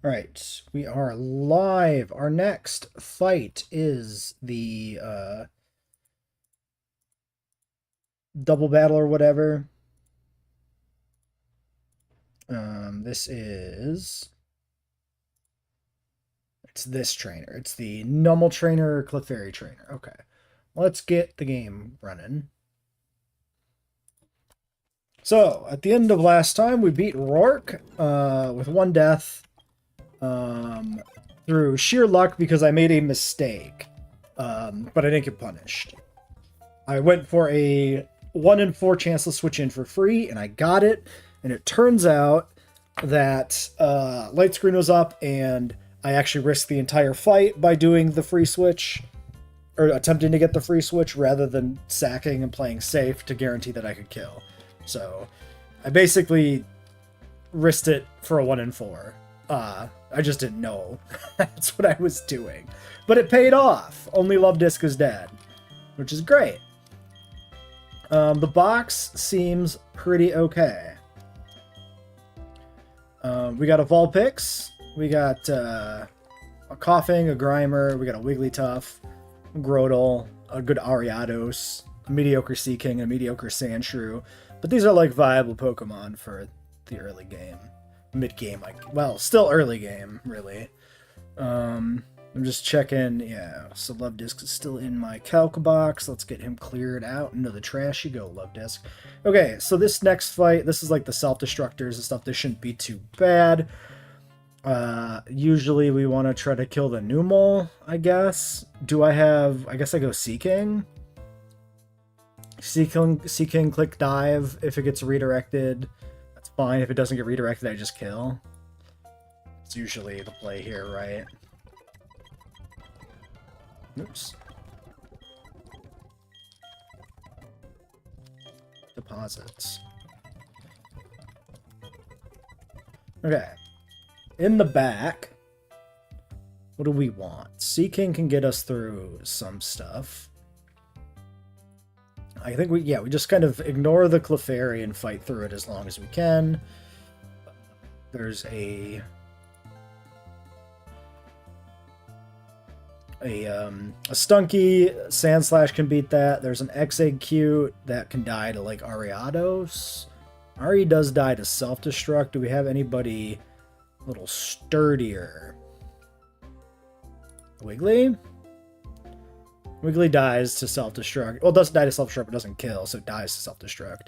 All right, we are live. Our next fight is the double battle or whatever. This is it's this trainer. It's the Nummel trainer, Clefairy trainer. Okay, let's get the game running. So at the end of last time, we beat Rourke with one death through sheer luck because I made a mistake, but I didn't get punished. I went for a 1 in 4 chance to switch in for free, and I got it. And it turns out that light screen was up, and I actually risked the entire fight by doing the free switch, or attempting to get the free switch, rather than sacking and playing safe to guarantee that I could kill. So I basically risked it for a 1 in 4. I just didn't know that's what I was doing. But it paid off. Only Love Disc is dead, which is great. The box seems pretty okay. We got a Vulpix, we got a Coughing, a Grimer, we got a Wigglytuff, a Grotle, a good Ariados, a mediocre Seaking, a mediocre Sandshrew. But these are like viable Pokemon for the early game. Mid-game, like, well, still early game, really. I'm just checking, yeah, so Love Disc is still in my calc box. Let's get him cleared out into the trash you go, Love Disc. Okay, so this next fight, this is like the self-destructors and stuff. This shouldn't be too bad. Usually we want to try to kill the Numel, I guess. I guess I go Seaking. Seaking, click dive. If it gets redirected, that's fine. If it doesn't get redirected, I just kill. It's usually the play here, right? Oops. Deposits. Okay. In the back, what do we want? Seaking can get us through some stuff. I think we just kind of ignore the Clefairy and fight through it as long as we can. There's a Stunky, Sandslash can beat that. There's an Exeggcute that can die to like Ariados. Ari does die to self-destruct. Do we have anybody a little sturdier? Wiggly? Wiggly dies to self-destruct. Well, it doesn't die to self-destruct, but doesn't kill, so it dies to self-destruct,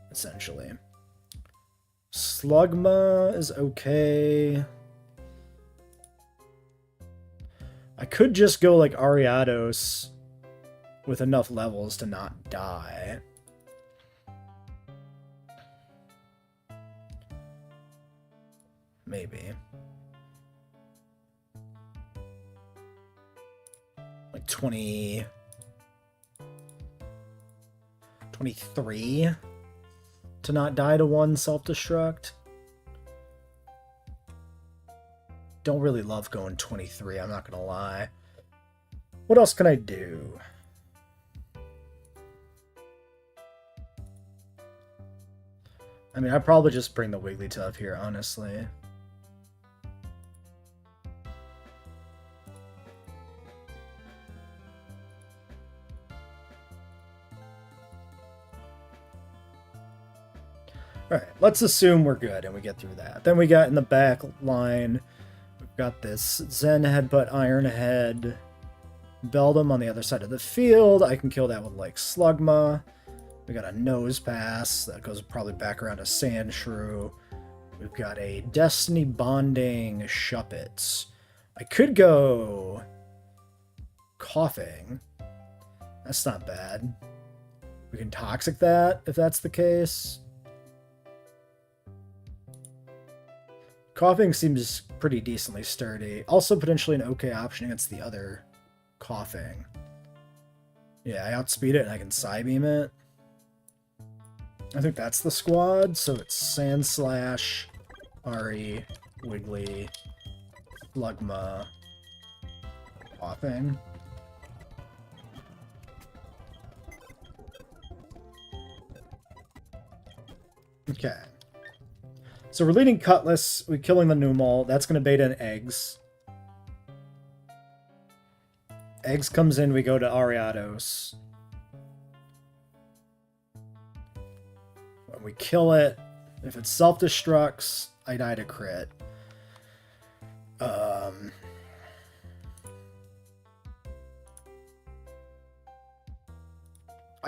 essentially. Slugma is okay. I could just go like Ariados with enough levels to not die. Maybe. Like 20... 23 to not die to one self-destruct. Don't really love going 23, I'm not gonna lie. What else can I do? I mean, I'd probably just bring the Wigglytuff here, honestly. Alright, let's assume we're good and we get through that. Then we got in the back line, we've got this Zen Headbutt, Iron Head, Beldum on the other side of the field. I can kill that with like Slugma. We got a Nose Pass that goes probably back around to Sandshrew. We've got a Destiny Bonding Shuppets. I could go Coughing. That's not bad. We can Toxic that if that's the case. Coughing seems pretty decently sturdy. Also potentially an okay option against the other Coughing. Yeah, I outspeed it and I can Psybeam it. I think that's the squad, so it's Sandslash, Ari, Wiggly, Slugma, Coughing. Okay. So we're leading Cutlass. We're killing the Numal. That's going to bait in eggs. Eggs comes in. We go to Ariados. When we kill it, if it self-destructs, I die to crit. I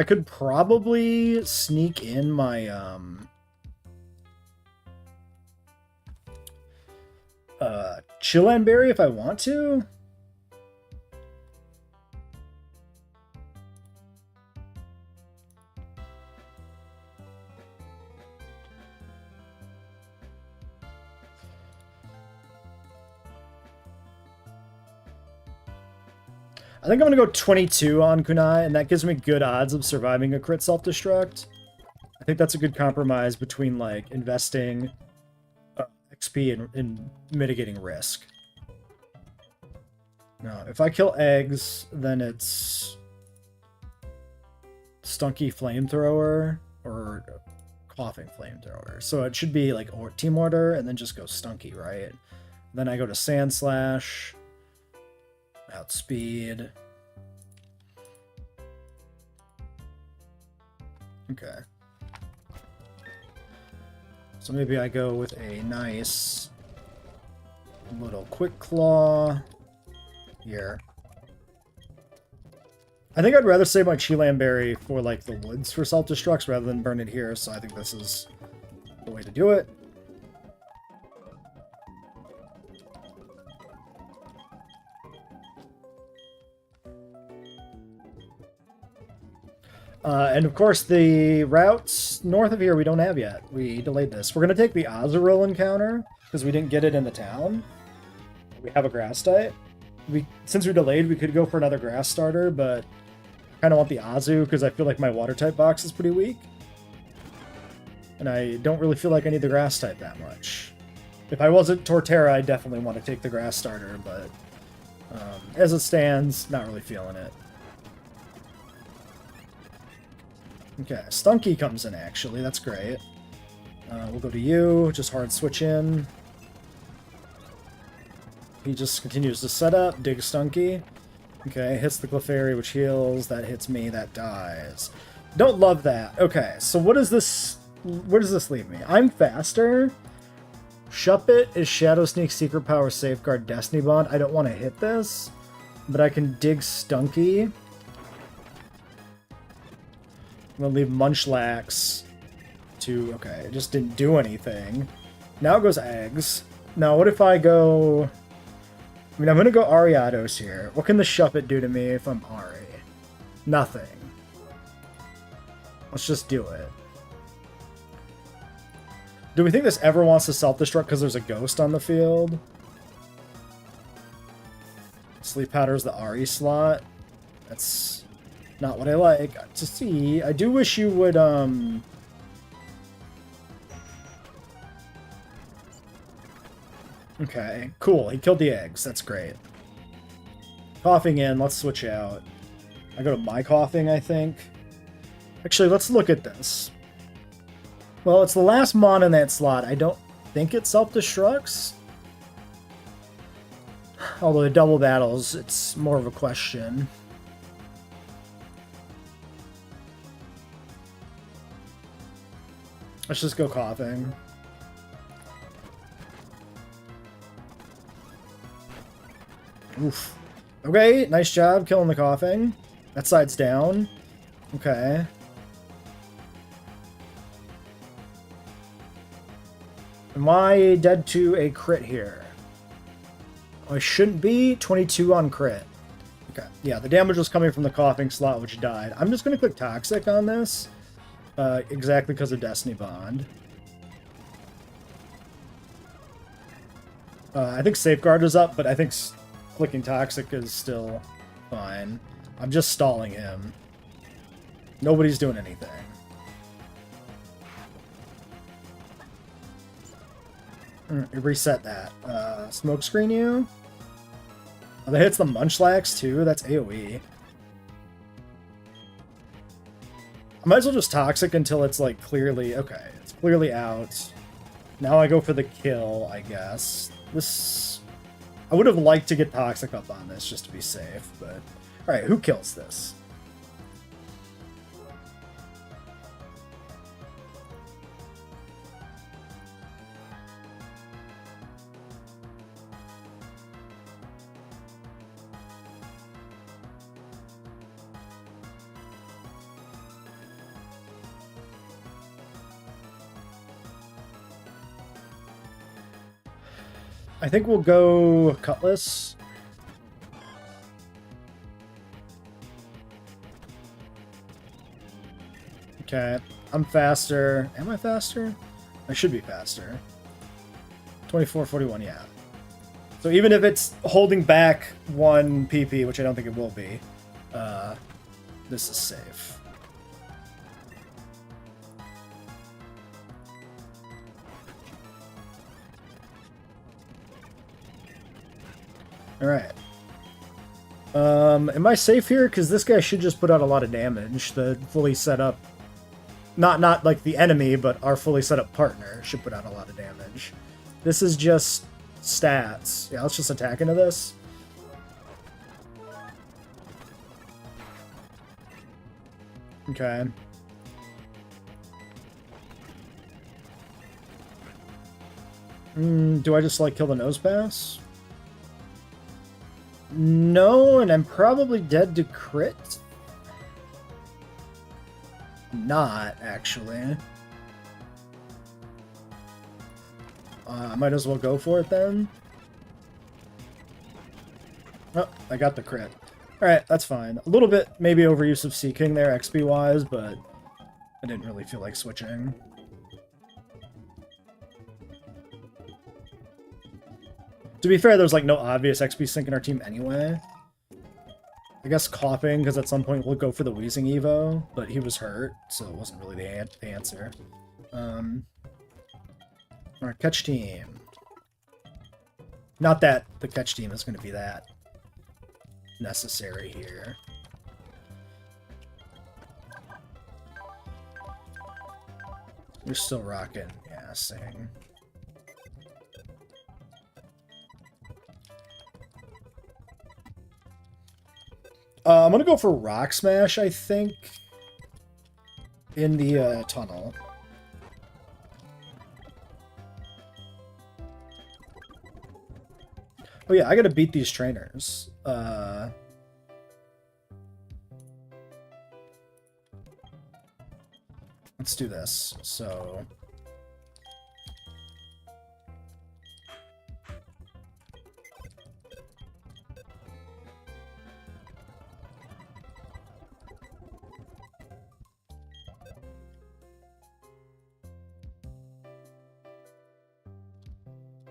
could probably sneak in my Chilan Berry if I want to. I think I'm going to go 22 on Kunai, and that gives me good odds of surviving a crit self-destruct. I think that's a good compromise between, like, investing XP and mitigating risk. Now, if I kill eggs, then it's Stunky Flamethrower or Coughing Flamethrower. So it should be, like, Team Order, and then just go Stunky, right? Then I go to Sand Slash. Outspeed. Okay. So maybe I go with a nice little Quick Claw here. I think I'd rather save my Chilan Berry for like the woods for self-destructs rather than burn it here, so I think this is the way to do it. And of course, the routes north of here we don't have yet. We delayed this. We're going to take the Azurill encounter, because we didn't get it in the town. We have a grass type. Since we're delayed, we could go for another grass starter, but I kind of want the Azu, because I feel like my water type box is pretty weak. And I don't really feel like I need the grass type that much. If I wasn't Torterra, I definitely want to take the grass starter, but as it stands, not really feeling it. Okay, Stunky comes in, actually. That's great. We'll go to you. Just hard switch in. He just continues to set up. Dig Stunky. Okay, hits the Clefairy, which heals. That hits me. That dies. Don't love that. Okay, so what is this? Where does this leave me? I'm faster. Shuppet is Shadow Sneak, Secret Power, Safeguard, Destiny Bond. I don't want to hit this, but I can dig Stunky. I'm going to leave Munchlax to... Okay, it just didn't do anything. Now it goes Eggs. Now, what if I go... I mean, I'm going to go Ariados here. What can the Shuppet do to me if I'm Ari? Nothing. Let's just do it. Do we think this ever wants to self-destruct because there's a ghost on the field? Sleep Powder's the Ari slot. That's... not what I like to see. I do wish you would, Okay, cool. He killed the eggs. That's great. Coughing in. Let's switch out. I go to my coughing, I think. Actually, let's look at this. Well, it's the last mon in that slot. I don't think it self-destructs. Although the double battles, it's more of a question. Let's just go coughing. Oof. Okay, nice job killing the coughing. That side's down. Okay. Am I dead to a crit here? Oh, I shouldn't be. 22 on crit. Okay. Yeah, the damage was coming from the coughing slot, which died. I'm just going to click Toxic on this. Exactly because of Destiny Bond. I think Safeguard is up, but I think clicking Toxic is still fine. I'm just stalling him. Nobody's doing anything. Reset that. Smokescreen you? Oh, that hits the Munchlax too? That's AoE. I might as well just Toxic until it's like clearly... Okay, it's clearly out. Now I go for the kill, I guess. This... I would have liked to get Toxic up on this just to be safe, but... Alright, who kills this? I think we'll go Cutlass. Okay, I'm faster. Am I faster? I should be faster. 24-41, yeah. So even if it's holding back 1 PP, which I don't think it will be, this is safe. Alright. Am I safe here? Because this guy should just put out a lot of damage. The fully set up... Not like the enemy, but our fully set up partner should put out a lot of damage. This is just stats. Yeah, let's just attack into this. Okay. Do I just, like, kill the nose pass? No, and I'm probably dead to crit. Not, actually. I might as well go for it then. Oh, I got the crit. Alright, that's fine. A little bit, maybe overuse of Sea King there, XP-wise, but I didn't really feel like switching. To be fair, there's like no obvious XP sync in our team anyway. I guess coughing, because at some point we'll go for the Wheezing Evo, but he was hurt, so it wasn't really the answer. Our catch team. Not that the catch team is going to be that necessary here. We're still rocking, yeah, sing. I'm gonna go for Rock Smash, I think, in the tunnel. Oh yeah, I gotta beat these trainers. Let's do this. So...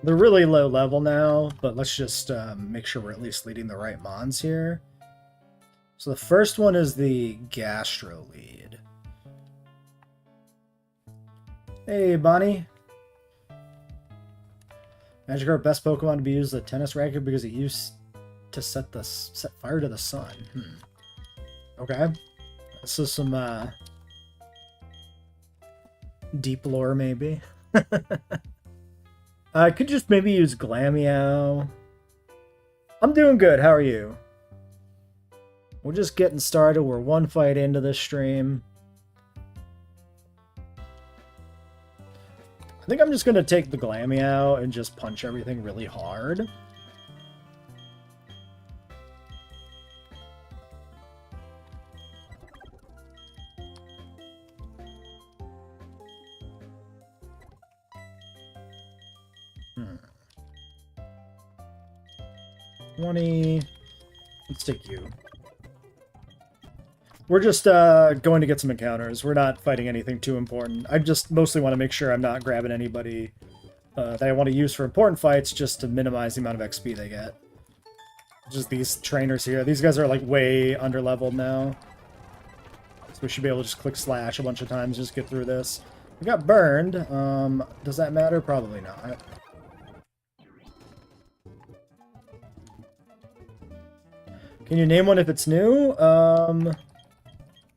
They're really low level now, but let's just make sure we're at least leading the right mons here. So the first one is the Gastro lead. Hey, Bonnie. Magikarp, best Pokemon to be used as a tennis racket because it used to set fire to the sun. Okay. This is some deep lore, maybe. I could just maybe use Glameow. I'm doing good. How are you? We're just getting started. We're one fight into this stream. I think I'm just going to take the Glameow and just punch everything really hard. Let's take you. We're just going to get some encounters. We're not fighting anything too important. I just mostly want to make sure I'm not grabbing anybody that I want to use for important fights just to minimize the amount of XP they get. Just these trainers here. These guys are like way underleveled now. So we should be able to just click slash a bunch of times, just get through this. We got burned. Does that matter? Probably not. Can you name one if it's new?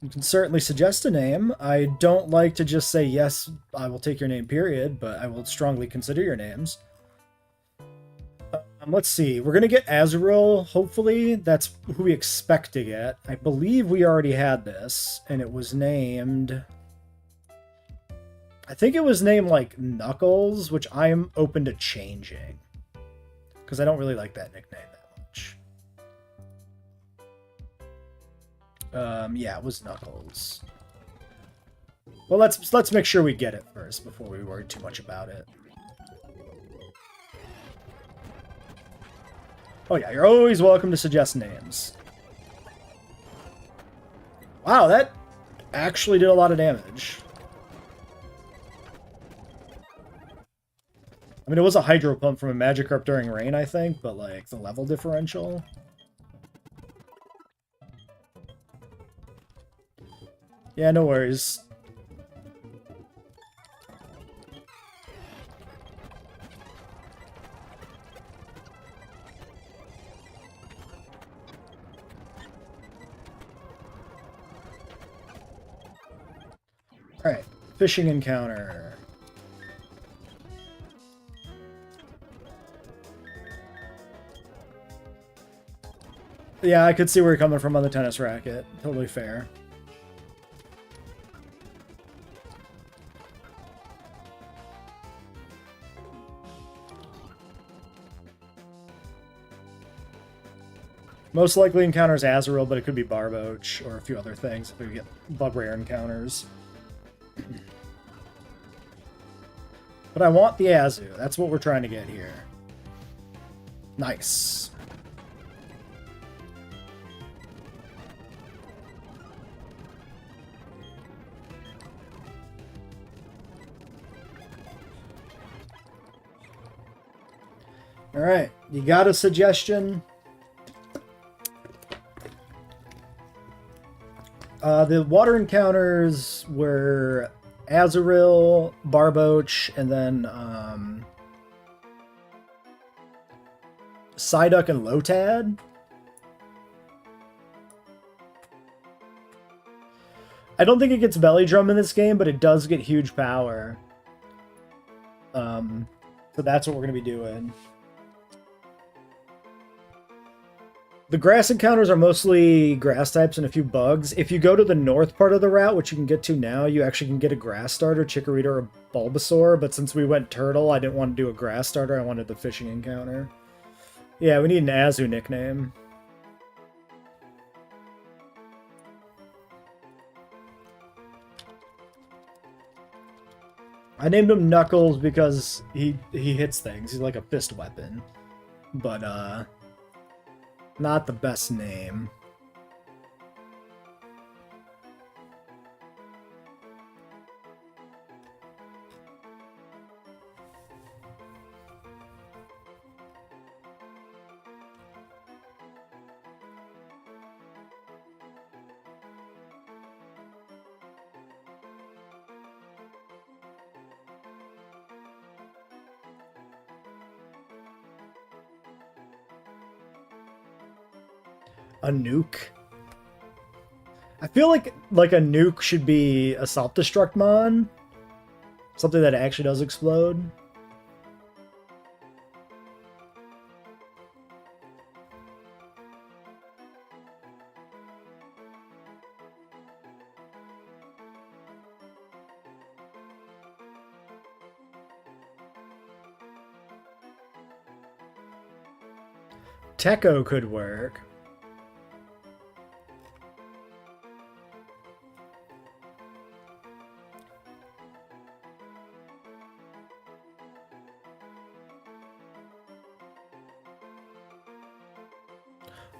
You can certainly suggest a name. I don't like to just say, yes, I will take your name, period, but I will strongly consider your names. Let's see. We're going to get Azrael, hopefully. That's who we expect to get. I believe we already had this, and it was named... I think it was named, like, Knuckles, which I am open to changing. Because I don't really like that nickname that much. Yeah, it was Knuckles. Well, let's make sure we get it first before we worry too much about it. Oh yeah, you're always welcome to suggest names. Wow, that actually did a lot of damage. I mean, it was a Hydro Pump from a Magikarp during rain, I think, but, like, the level differential... Yeah, no worries. Alright, fishing encounter. Yeah, I could see where you're coming from on the tennis racket. Totally fair. Most likely encounters Azrael, but it could be Barboach or a few other things if we get bug rare encounters. But I want the Azu. That's what we're trying to get here. Nice. Alright, you got a suggestion? The water encounters were Azrael, Barboach, and then Psyduck and Lotad. I don't think it gets Belly Drum in this game, but it does get huge power. So that's what we're going to be doing. The grass encounters are mostly grass types and a few bugs. If you go to the north part of the route, which you can get to now, you actually can get a grass starter, Chikorita, or Bulbasaur. But since we went turtle, I didn't want to do a grass starter. I wanted the fishing encounter. Yeah, we need an Azu nickname. I named him Knuckles because he hits things. He's like a fist weapon. But, not the best name. A nuke? I feel like a nuke should be a self-destruct mon. Something that actually does explode. Techo could work.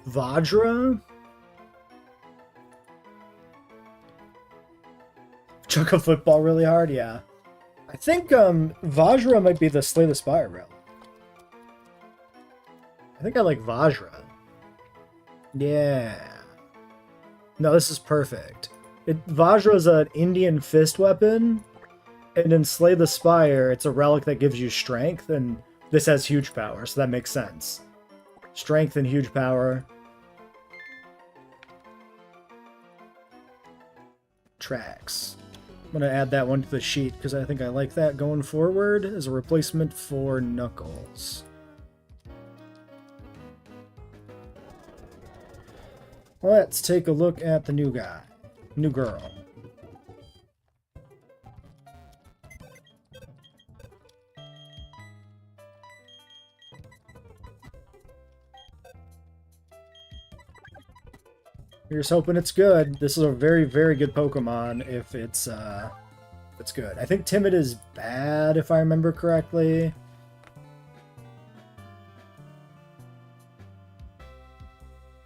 Vajra? Chuck a football really hard? Yeah. I think Vajra might be the Slay the Spire route. I think I like Vajra. Yeah. No, this is perfect. Vajra is an Indian fist weapon, and in Slay the Spire, it's a relic that gives you strength, and this has huge power, so that makes sense. Strength and huge power. tracks. I'm going to add that one to the sheet because I think I like that going forward as a replacement for Knuckles. Let's take a look at the new guy. New girl. Here's hoping it's good. This is a very, very good Pokemon if it's good. I think Timid is bad if I remember correctly.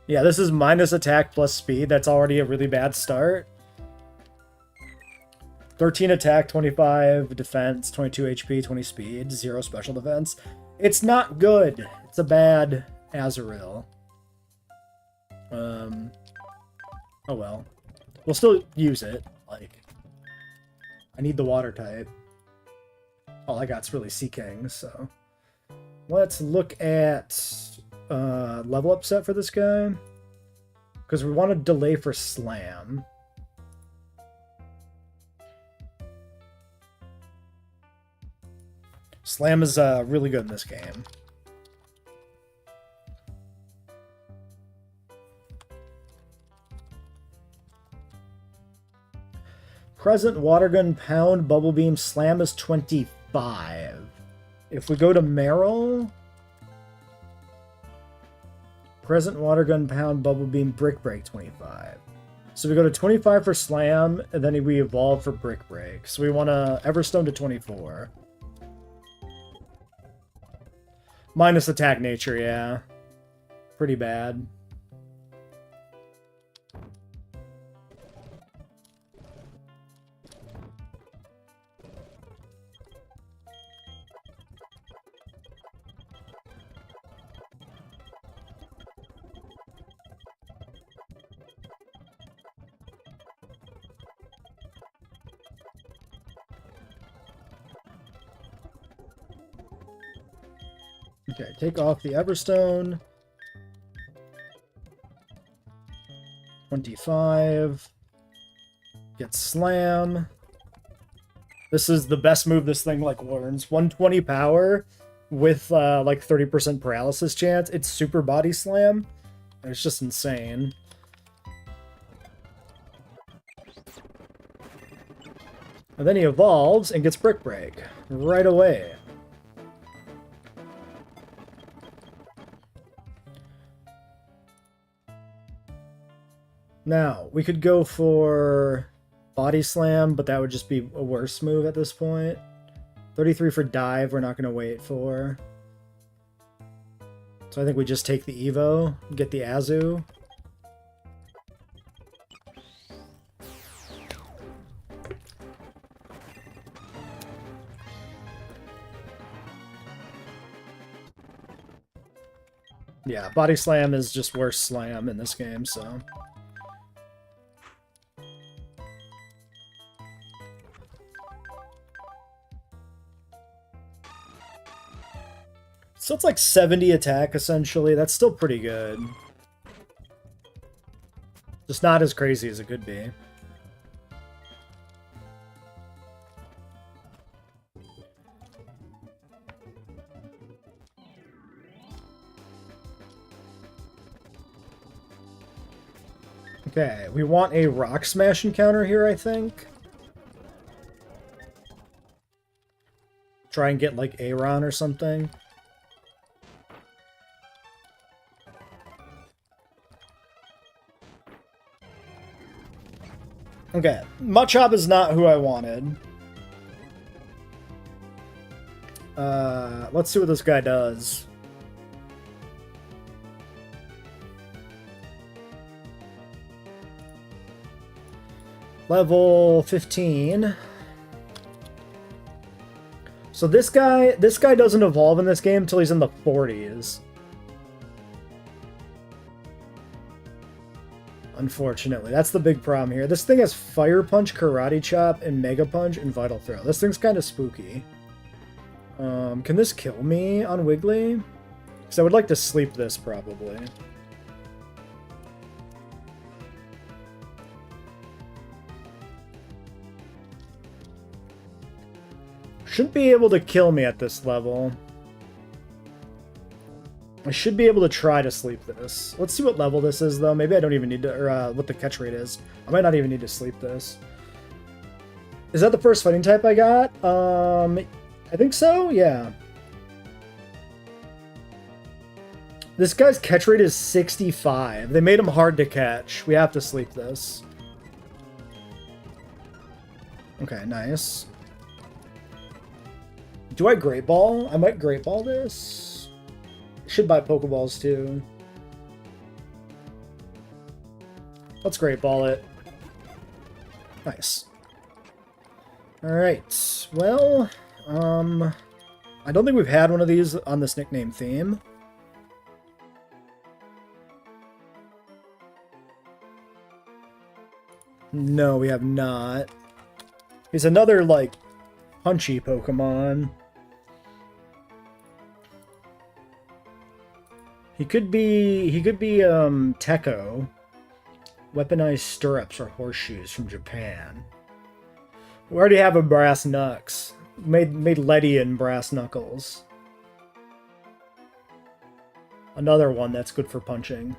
Yeah, this is minus attack plus speed. That's already a really bad start. 13 attack, 25 defense, 22 HP, 20 speed, 0 special defense. It's not good. It's a bad Azurill. Oh well. We'll still use it. Like, I need the water type. All I got's really Seaking, so. Let's look at level up set for this guy. Because we want to delay for Slam. Slam is really good in this game. Present, Water Gun, Pound, Bubble Beam, Slam is 25. If we go to Meryl... Present, Water Gun, Pound, Bubble Beam, Brick Break, 25. So we go to 25 for Slam, and then we evolve for Brick Break. So we want to Everstone to 24. Minus attack nature, yeah. Pretty bad. Okay, take off the Everstone. 25. Get Slam. This is the best move this thing, like, learns. 120 power with, like, 30% paralysis chance. It's Super Body Slam. It's just insane. And then he evolves and gets Brick Break right away. Now, we could go for Body Slam, but that would just be a worse move at this point. 33 for Dive, we're not going to wait for. So I think we just take the Evo, get the Azu. Yeah, Body Slam is just worse Slam in this game, so... So it's like 70 attack, essentially. That's still pretty good. Just not as crazy as it could be. Okay, we want a Rock Smash encounter here, I think. Try and get, like, Aron or something. Okay, Machop is not who I wanted. Let's see what this guy does. Level 15. So this guy doesn't evolve in this game until he's in the 40s. Unfortunately, that's the big problem here. This thing has Fire Punch, Karate Chop, and Mega Punch, and Vital Throw. This thing's kind of spooky. Can this kill me on Wiggly? Because I would like to sleep this, probably. Shouldn't be able to kill me at this level. I should be able to try to sleep this. Let's see what level this is, though. Maybe I don't even need to, or what the catch rate is. I might not even need to sleep this. Is that the first fighting type I got? I think so, yeah. This guy's catch rate is 65. They made him hard to catch. We have to sleep this. Okay, nice. Do I Great Ball? I might Great Ball this. Should buy Pokeballs too. Let's Great Ball it. Nice. Alright, well, I don't think we've had one of these on this nickname theme. No, we have not. He's another, like, punchy Pokemon. He could be, Teko. Weaponized stirrups or horseshoes from Japan. We already have a Brass Knucks. Made Ledian Brass Knuckles. Another one that's good for punching.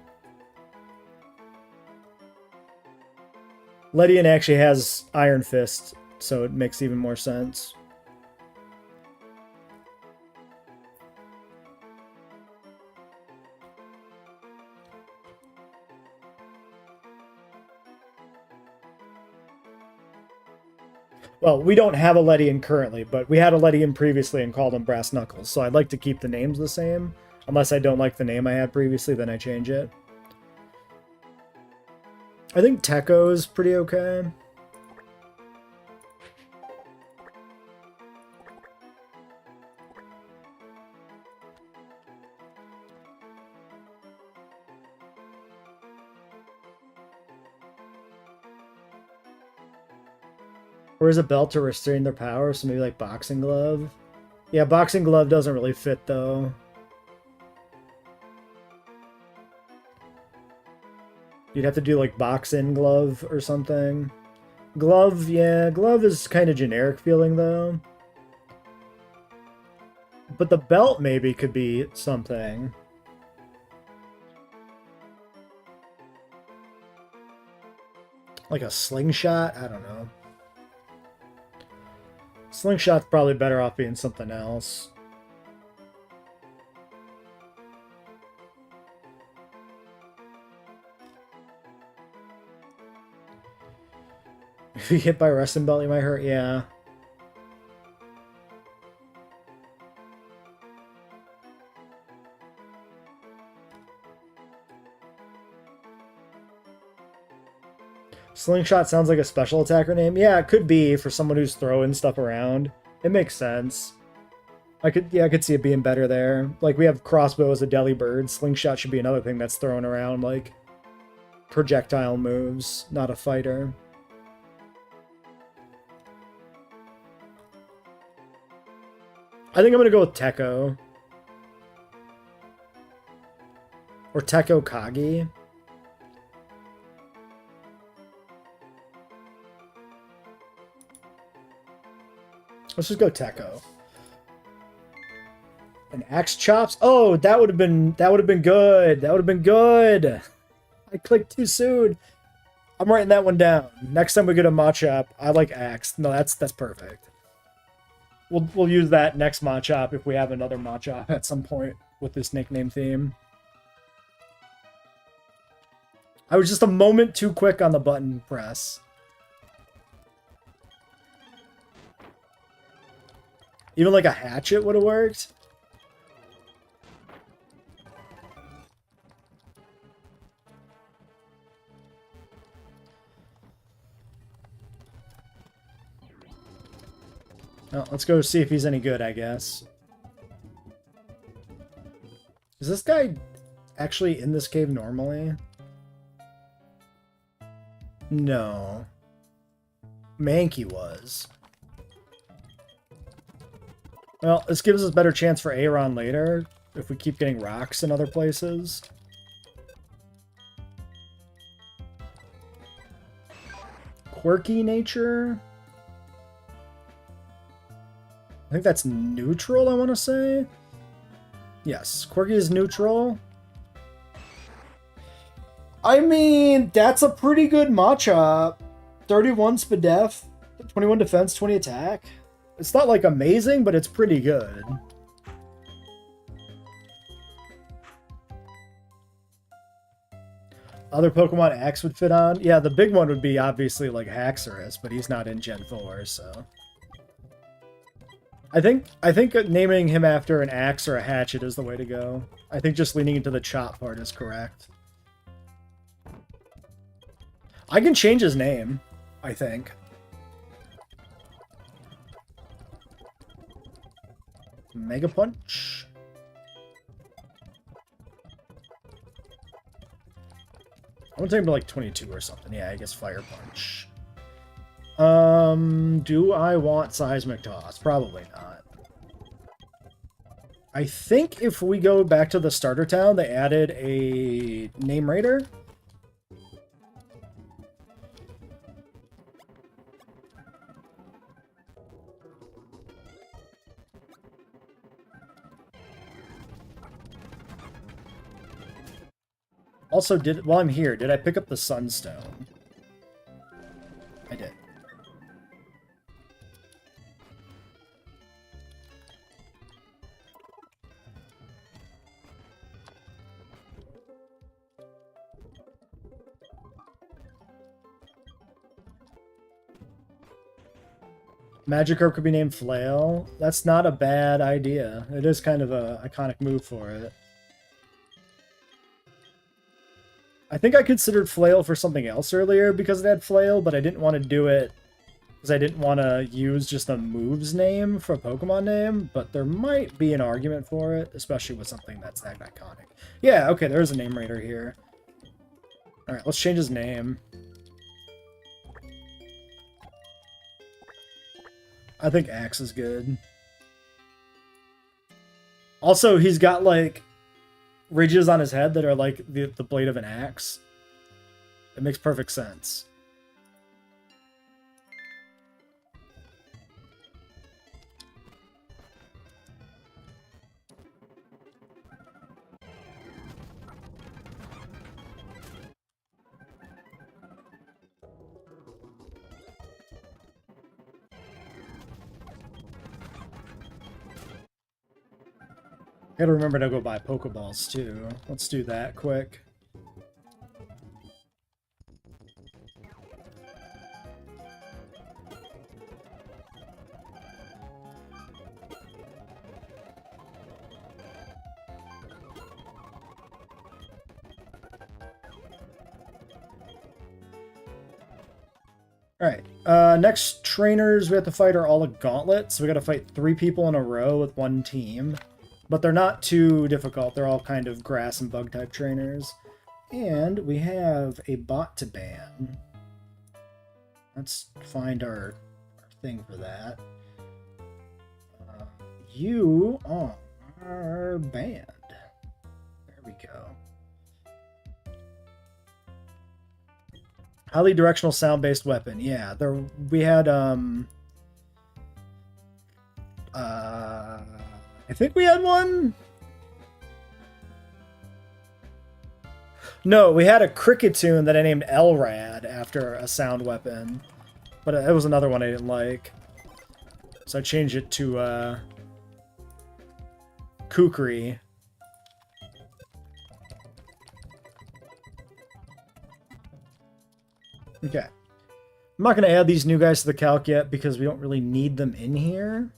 Ledian actually has Iron Fist, so it makes even more sense. Well, we don't have a Ledian currently, but we had a Ledian previously and called him Brass Knuckles, so I'd like to keep the names the same. Unless I don't like the name I had previously, then I change it. I think Teko is pretty okay. Or is a belt to restrain their power, so maybe like Boxing Glove? Yeah, Boxing Glove doesn't really fit, though. You'd have to do like Boxing Glove or something. Glove, yeah, Glove is kind of generic feeling, though. But the belt maybe could be something. Like a slingshot? I don't know. Slingshot's probably better off being something else. If you hit by a wrestling belt, you might hurt. Yeah. Slingshot sounds like a special attacker name. Yeah, it could be for someone who's throwing stuff around. It makes sense. I could see it being better there. Like, we have crossbow as a Delibird. Slingshot should be another thing that's thrown around, like, projectile moves, not a fighter. I think I'm going to go with Teko. Or Teko Kagi. Let's just go Teko. And Axe Chops? Oh, that would have been good. That would have been good. I clicked too soon. I'm writing that one down. Next time we get a Machop, I like Axe. No, that's perfect. We'll use that next Machop if we have another Machop at some point with this nickname theme. I was just a moment too quick on the button press. Even like a hatchet would have worked. Well, let's go see if he's any good, I guess. Is this guy actually in this cave normally? No. Mankey was. Well, this gives us a better chance for Aeron later, if we keep getting rocks in other places. Quirky nature? think that's neutral, I want to say. Yes, Quirky is neutral. I mean, that's a pretty good Machop. 31 speed def, 21 defense, 20 attack. It's not like amazing, but it's pretty good. Other Pokemon Axe would fit on? Yeah, the big one would be obviously like Haxorus, but he's not in Gen 4, so... I think naming him after an axe or a hatchet is the way to go. I think just leaning into the chop part is correct. I can change his name, I think. Mega Punch. I want to take him to like 22 or something. Yeah, I guess Fire Punch. Do I want Seismic Toss? Probably not. I think if we go back to the starter town, they added a Name Raider. Also, while I'm here, did I pick up the Sunstone? I did. Magikarp could be named Flail. That's not a bad idea. It is kind of an iconic move for it. I think I considered Flail for something else earlier because it had Flail, but I didn't want to do it because I didn't want to use just a move's name for a Pokemon name, but there might be an argument for it, especially with something that's that iconic. Yeah, okay, there's a Name Raider here. Alright, let's change his name. I think Axe is good. Also, he's got, like, ridges on his head that are like the blade of an axe. It makes perfect sense. Gotta remember to go buy Pokeballs too. Let's do that quick. Alright, next trainers we have to fight are all a gauntlet, so we gotta fight 3 people in a row with one team. But they're not too difficult. They're all kind of grass and bug type trainers. And we have a bot to ban. Let's find our thing for that. You are banned. There we go. Highly directional sound-based weapon. Yeah, we had I think we had one? No, we had a Cricketune that I named Elrad after a sound weapon. But it was another one I didn't like. So I changed it to, Kukri. Okay. I'm not going to add these new guys to the calc yet because we don't really need them in here.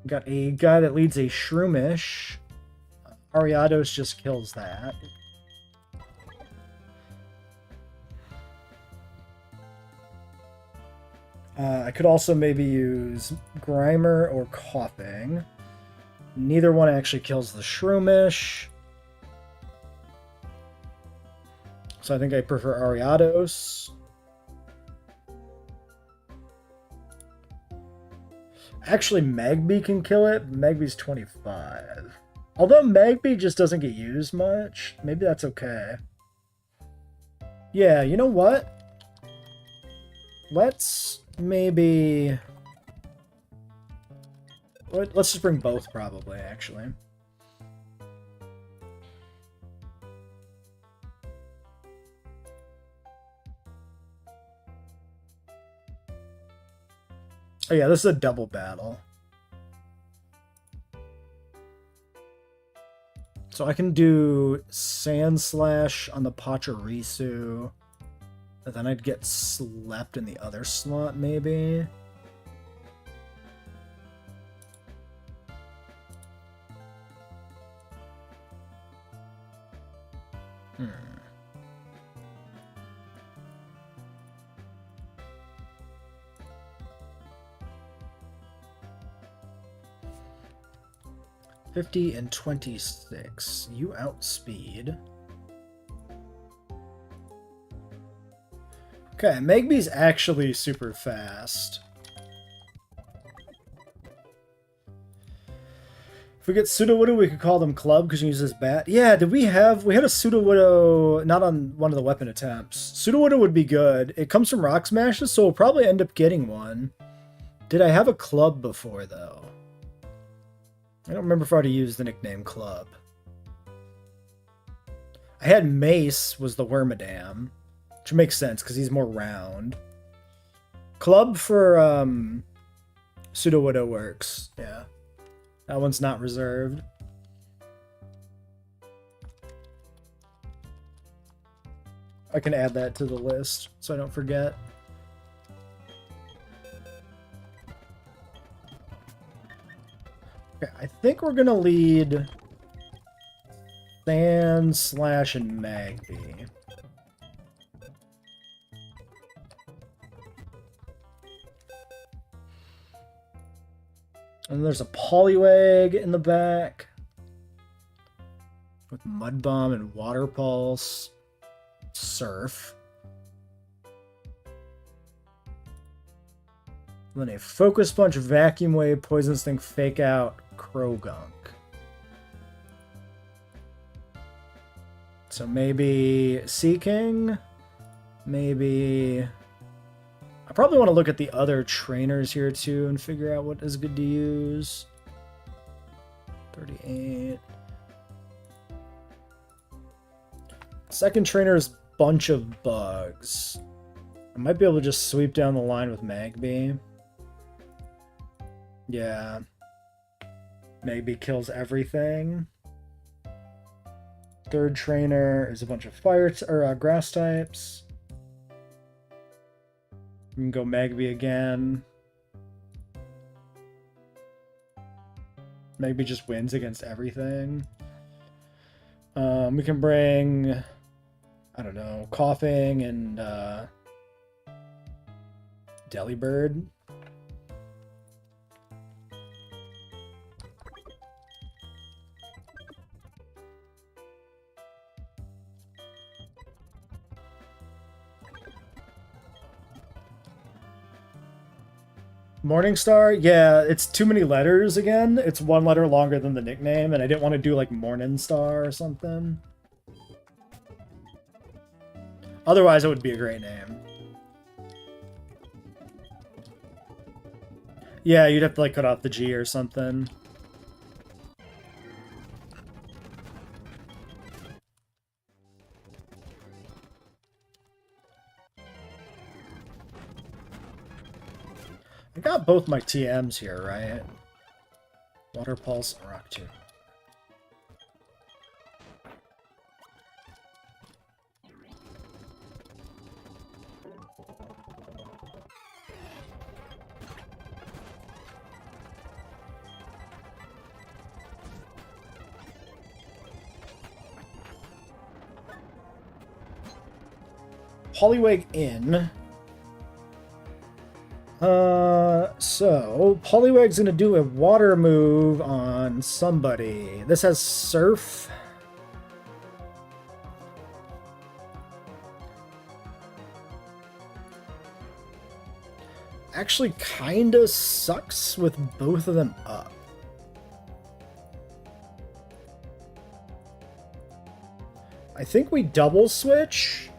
Got a guy that leads a Shroomish. Ariados just kills that. I could also maybe use Grimer or Coughing. Neither one actually kills the Shroomish. So I think I prefer Ariados. Actually, Magby can kill it. Magby's 25. Although Magby just doesn't get used much, maybe that's okay. Yeah, you know what? Let's maybe... Let's just bring both, probably, actually. Oh yeah, this is a double battle. So I can do Sand Slash on the Pachirisu. And then I'd get slept in the other slot, maybe. Hmm. $50 and $26. You outspeed. Okay, Magby's actually super fast. If we get Sudowoodo, we could call them Club because you use this bat. Yeah, did we have... We had a Sudowoodo, not on one of the weapon attempts. Sudowoodo would be good. It comes from Rock Smashes, so we'll probably end up getting one. Did I have a Club before, though? I don't remember if I already used the nickname Club. I had Mace was the Wormadam, which makes sense because he's more round. Club for Sudowoodo works. Yeah. That one's not reserved. I can add that to the list so I don't forget. Okay, I think we're gonna lead Sand Slash and Magby. And there's a Poliwag in the back with Mud Bomb and Water Pulse, Surf. Then a Focus Punch, Vacuum Wave, Poison Sting, Fake Out, Krogunk. So maybe Seaking, maybe... I probably want to look at the other trainers here too and figure out what is good to use. 38. Second trainer is Bunch of Bugs. I might be able to just sweep down the line with Magby. Yeah. Magby kills everything. Third trainer is a bunch of grass types. We can go Magby again. Magby just wins against everything. We can bring, I don't know, Coughing and Delibird. Morningstar? Yeah, it's too many letters again. It's one letter longer than the nickname, and I didn't want to do like Morningstar or something. Otherwise, it would be a great name. Yeah, you'd have to like cut off the G or something. I got both my TMs here, right? Water Pulse, Rock Tomb. Poliwag in. So Poliwag's gonna do a water move on somebody. This has Surf. actually kind of sucks with both of them up. I think we double switch.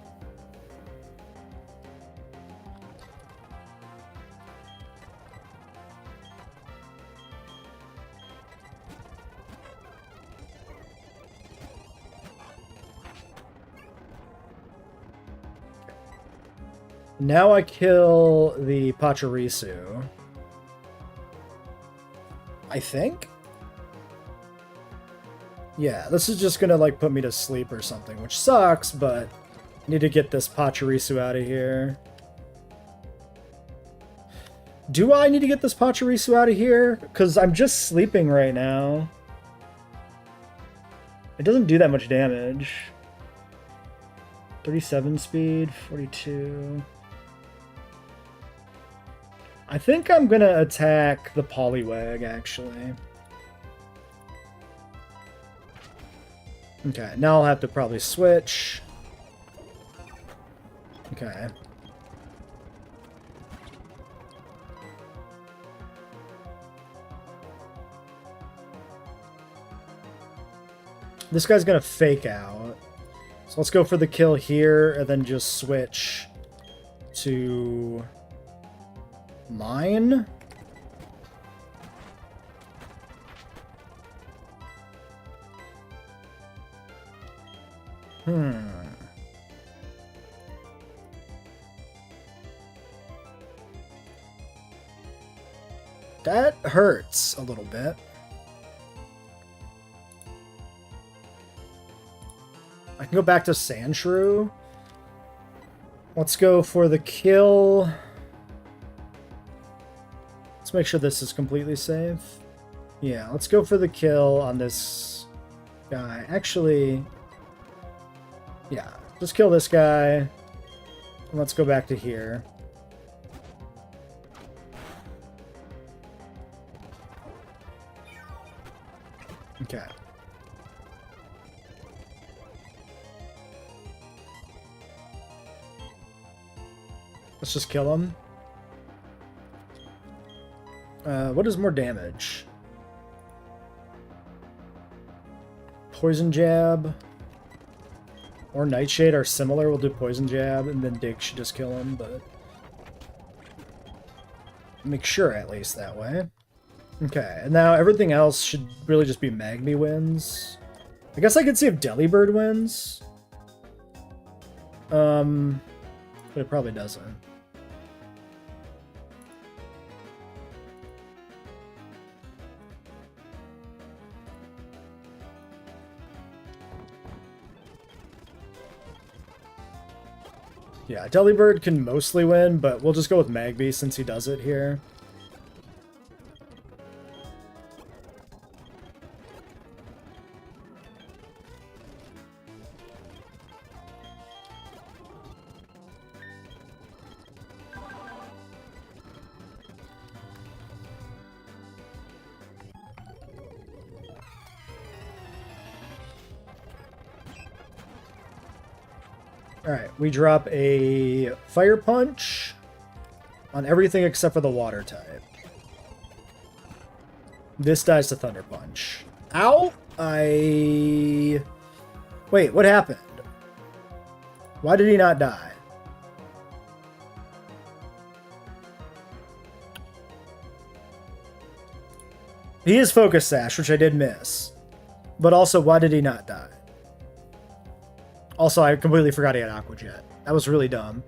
Now I kill the Pachirisu. I think? Yeah, this is just gonna, like, put me to sleep or something, which sucks, but I need to get this Pachirisu out of here. Do I need to get this Pachirisu out of here? Because I'm just sleeping right now. It doesn't do that much damage. 37 speed, 42... I think I'm gonna attack the Poliwag, actually. Okay, now I'll have to probably switch. Okay. This guy's gonna fake out. So let's go for the kill here, and then just switch to... mine? That hurts a little bit. I can go back to Sandshrew. Let's go for the kill. Let's make sure this is completely safe. Yeah, let's go for the kill on this guy. Actually, yeah, just kill this guy. And let's go back to here. Okay. Let's just kill him. What is more damage? Poison Jab or Nightshade are similar. We'll do Poison Jab, and then Dig should just kill him, but make sure at least that way. Okay, and now everything else should really just be Magby wins. I guess I could see if Delibird wins. But it probably doesn't. Yeah, Delibird can mostly win, but we'll just go with Magby since he does it here. Alright, we drop a Fire Punch on everything except for the Water type. This dies to Thunder Punch. Ow! Wait, what happened? Why did he not die? He is Focus Sash, which I did miss. But also, why did he not die? Also, I completely forgot he had Aqua Jet. That was really dumb.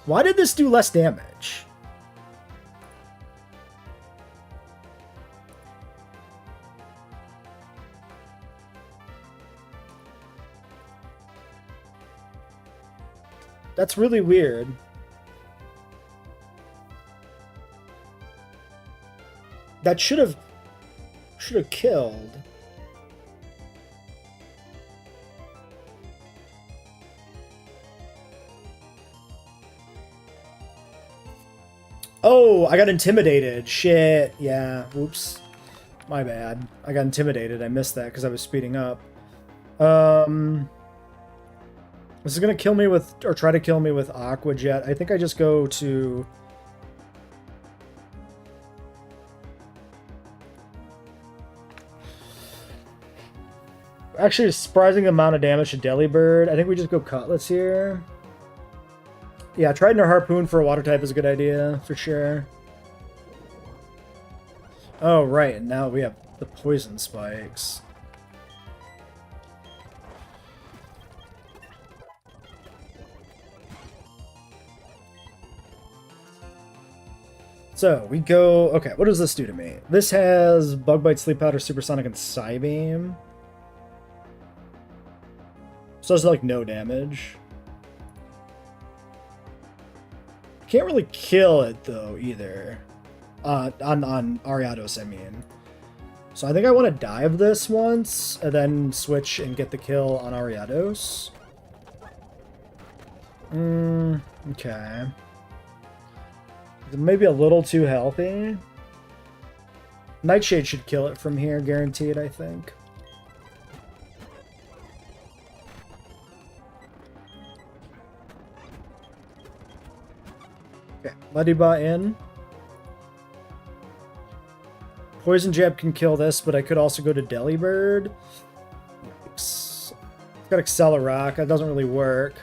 Why did this do less damage? That's really weird. That should have killed. Oh, I got intimidated. Shit. Yeah. Oops. My bad. I got intimidated. I missed that because I was speeding up. This is gonna kill me with, or try to kill me with Aqua Jet. I think I just go to... Actually, a surprising amount of damage to Delibird. I think we just go Cutlass here. Yeah, Trident or Harpoon for a water type is a good idea, for sure. Oh, right, and now we have the Poison Spikes. So, we go... Okay, what does this do to me? This has Bug Bite, Sleep Powder, Supersonic, and Psybeam. So it's like no damage. Can't really kill it, though, either. On Ariados, I mean. So I think I want to dive this once, and then switch and get the kill on Ariados. Okay. Maybe a little too healthy. Nightshade should kill it from here, guaranteed, I think. Okay, Muddyba in. Poison Jab can kill this, but I could also go to Delibird. It's got Accelerock. That doesn't really work.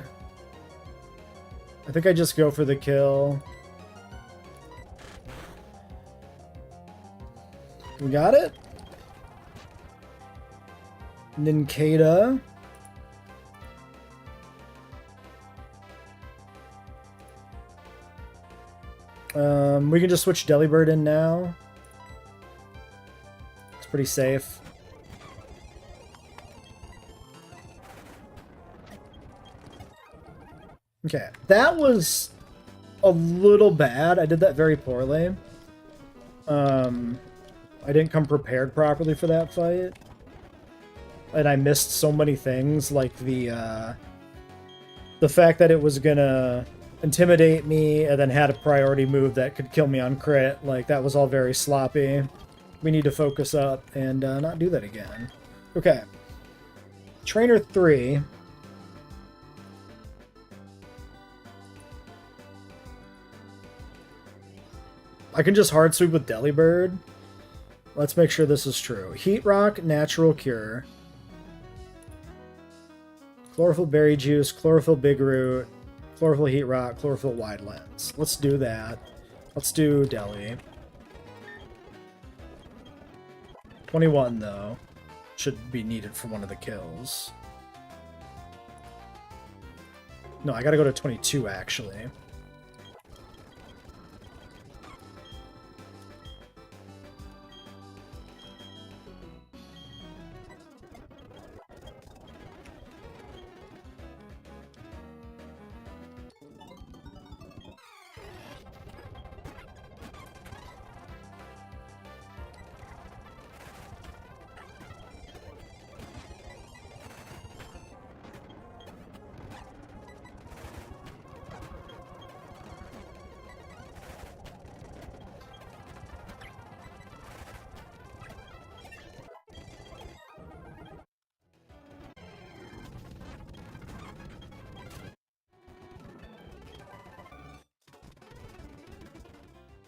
I think I just go for the kill. We got it. Nincada. We can just switch Delibird in now. It's pretty safe. Okay, that was a little bad. I did that very poorly. I didn't come prepared properly for that fight. And I missed so many things, like the fact that it was gonna intimidate me and then had a priority move that could kill me on crit. Like, that was all very sloppy. We need to focus up and not do that again. Okay. Trainer 3. I can just hard sweep with Delibird. Let's make sure this is true. Heat Rock, Natural Cure. Chlorophyll Berry Juice, Chlorophyll Big Root, Chlorophyll Heat Rock, Chlorophyll Wide Lens. Let's do that. Let's do Deli. 21, though. Should be needed for one of the kills. No, I gotta go to 22, actually.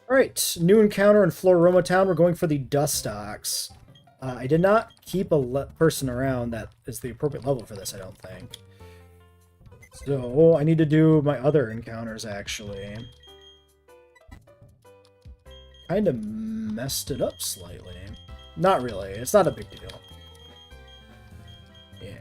Alright, new encounter in Floroma Town. We're going for the Dustox. I did not keep a person around that is the appropriate level for this, I don't think. So, I need to do my other encounters, actually. Kind of messed it up slightly. Not really. It's not a big deal. Yeah.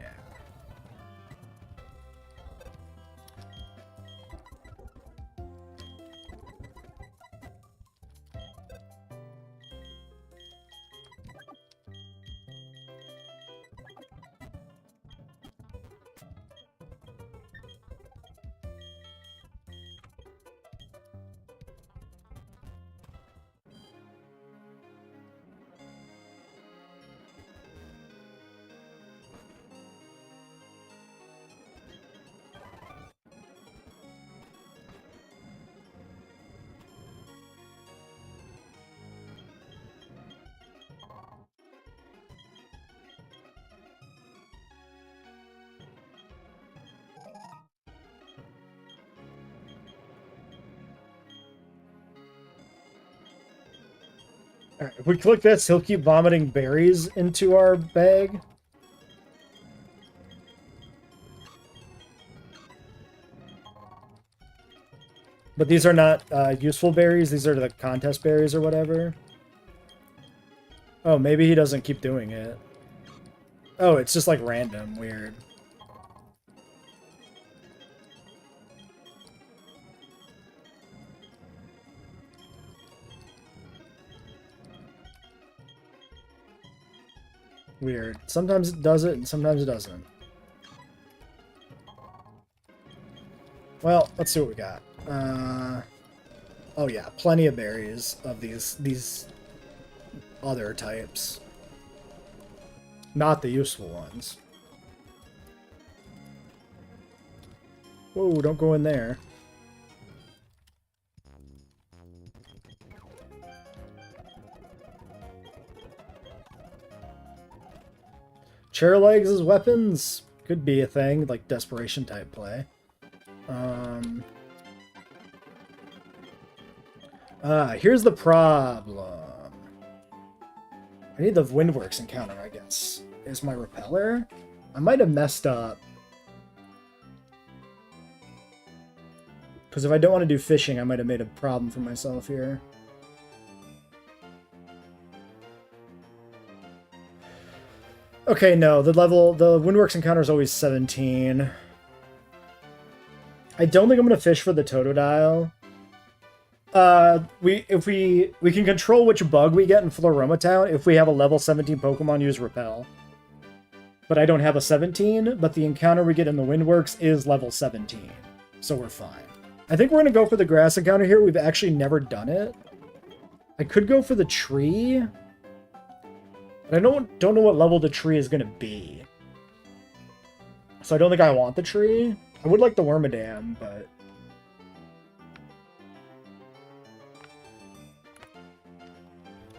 All right, if we click this, he'll keep vomiting berries into our bag. But these are not useful berries. These are the contest berries or whatever. Oh, maybe he doesn't keep doing it. Oh, it's just like random. Weird. Weird. Sometimes it does it, and sometimes it doesn't. Well, let's see what we got. Oh yeah, plenty of berries of these other types. Not the useful ones. Whoa, don't go in there. Chair legs as weapons could be a thing, like desperation type play. Here's the problem. I need the Windworks encounter, I guess. Is my repeller? I might have messed up. Because if I don't want to do fishing, I might have made a problem for myself here. Okay, no, the Windworks encounter is always 17. I don't think I'm gonna fish for the Totodile. We can control which bug we get in Floroma Town if we have a level 17 Pokemon use Repel. But I don't have a 17, but the encounter we get in the Windworks is level 17. So we're fine. I think we're gonna go for the grass encounter here. We've actually never done it. I could go for the tree. But I don't know what level the tree is going to be. So I don't think I want the tree. I would like the Wormadam, but...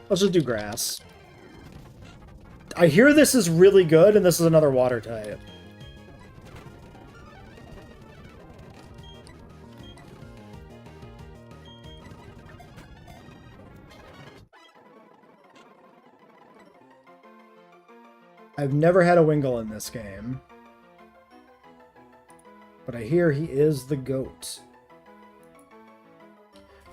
let's just do grass. I hear this is really good, and this is another water type. I've never had a Wingull in this game. But I hear he is the GOAT.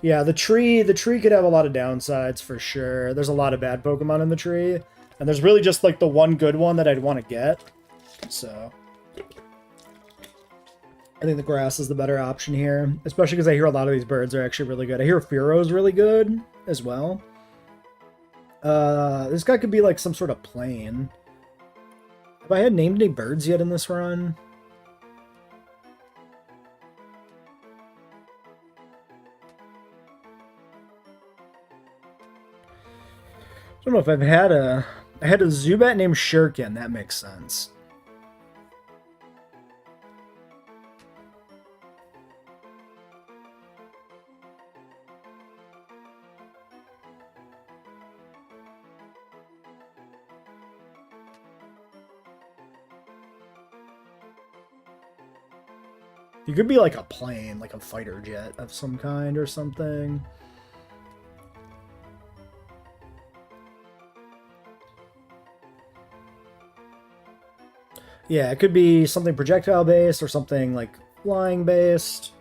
Yeah, the tree could have a lot of downsides for sure. There's a lot of bad Pokemon in the tree. And there's really just like the one good one that I'd want to get. So I think the grass is the better option here. Especially because I hear a lot of these birds are actually really good. I hear Fearo's really good as well. This guy could be like some sort of plane. Have I had named any birds yet in this run? I don't know if I've had a... I had a Zubat named Shuriken. That makes sense. You could be like a plane, like a fighter jet of some kind or something. Yeah, it could be something projectile-based or something like flying-based.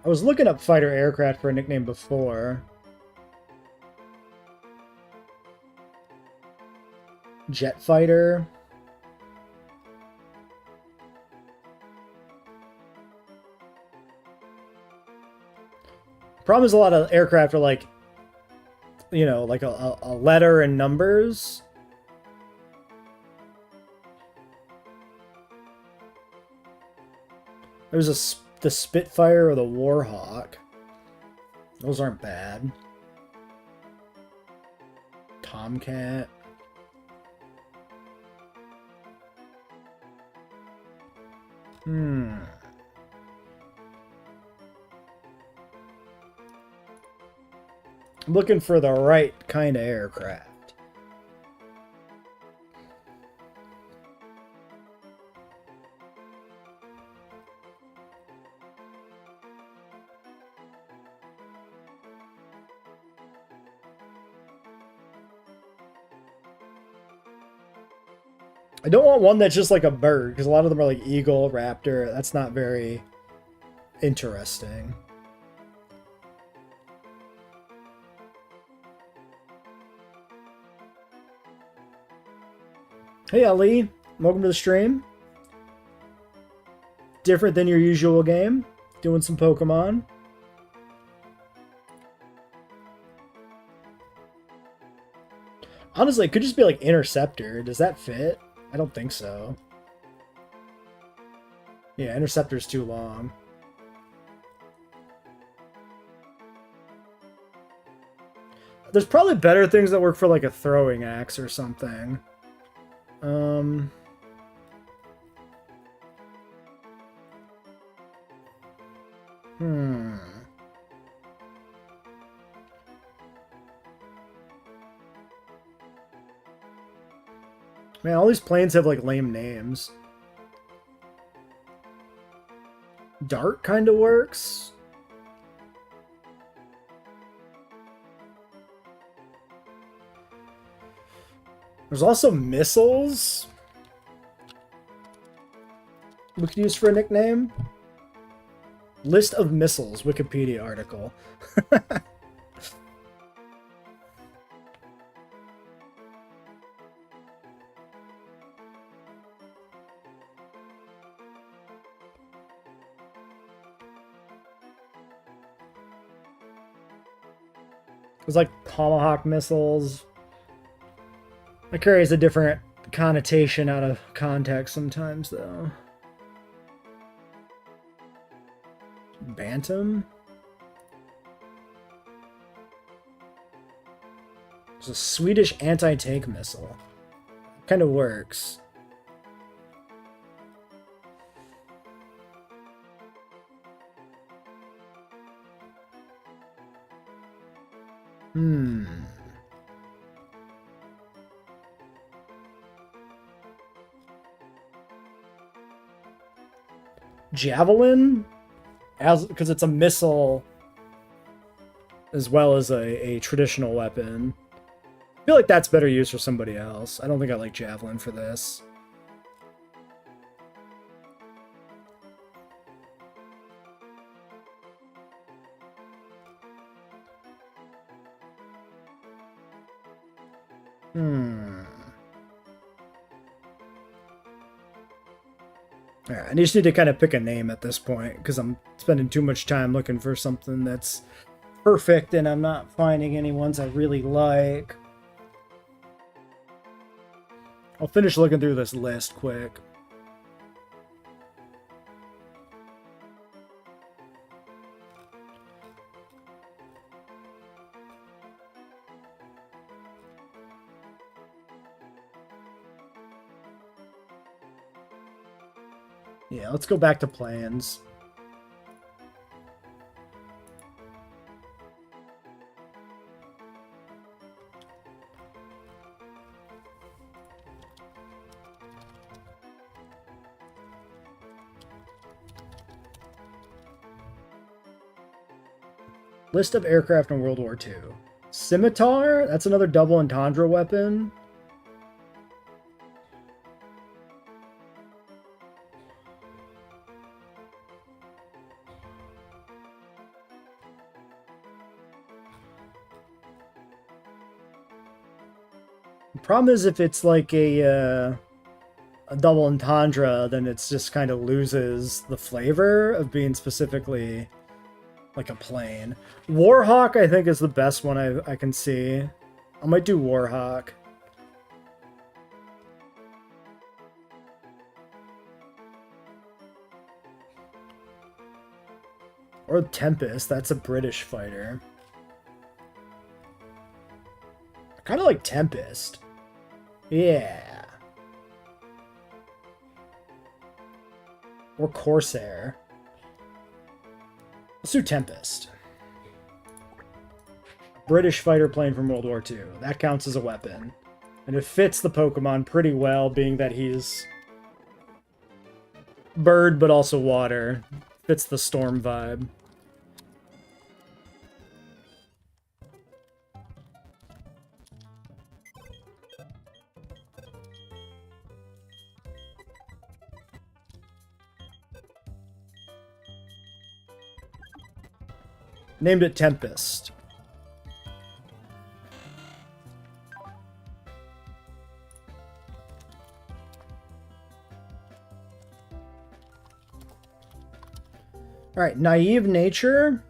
I was looking up fighter aircraft for a nickname before. Jet fighter. Problem is a lot of aircraft are like, you know, like a letter and numbers. There's the Spitfire or the Warhawk. Those aren't bad. Tomcat. I'm looking for the right kind of aircraft. I don't want one that's just like a bird, because a lot of them are like eagle, raptor. That's not very interesting. Hey Ali, welcome to the stream. Different than your usual game. Doing some Pokemon. Honestly, it could just be like Interceptor. Does that fit? I don't think so. Yeah, Interceptor's too long. There's probably better things that work for like a throwing axe or something. Man, all these planes have like lame names. Dart kind of works. There's also missiles we could use for a nickname. List of missiles, Wikipedia article. There's like Tomahawk missiles. It carries a different connotation out of context sometimes, though. Bantam? It's a Swedish anti-tank missile. Kind of works. Javelin? Because it's a missile as well as a traditional weapon. I feel like that's better used for somebody else. I don't think I like Javelin for this. Yeah, I just need to kind of pick a name at this point, because I'm spending too much time looking for something that's perfect, and I'm not finding any ones I really like. I'll finish looking through this list quick. Yeah, let's go back to plans. List of aircraft in World War II. Scimitar? That's another double entendre weapon. The problem is if it's like a double entendre, then it's just kind of loses the flavor of being specifically like a plane. Warhawk, I think, is the best one I can see. I might do Warhawk. Or Tempest, that's a British fighter. I kind of like Tempest. Yeah. Or Corsair. Let's do Tempest. British fighter plane from World War II. That counts as a weapon. And it fits the Pokemon pretty well, being that he's bird but also water. Fits the storm vibe. Named it Tempest. All right, Naive Nature.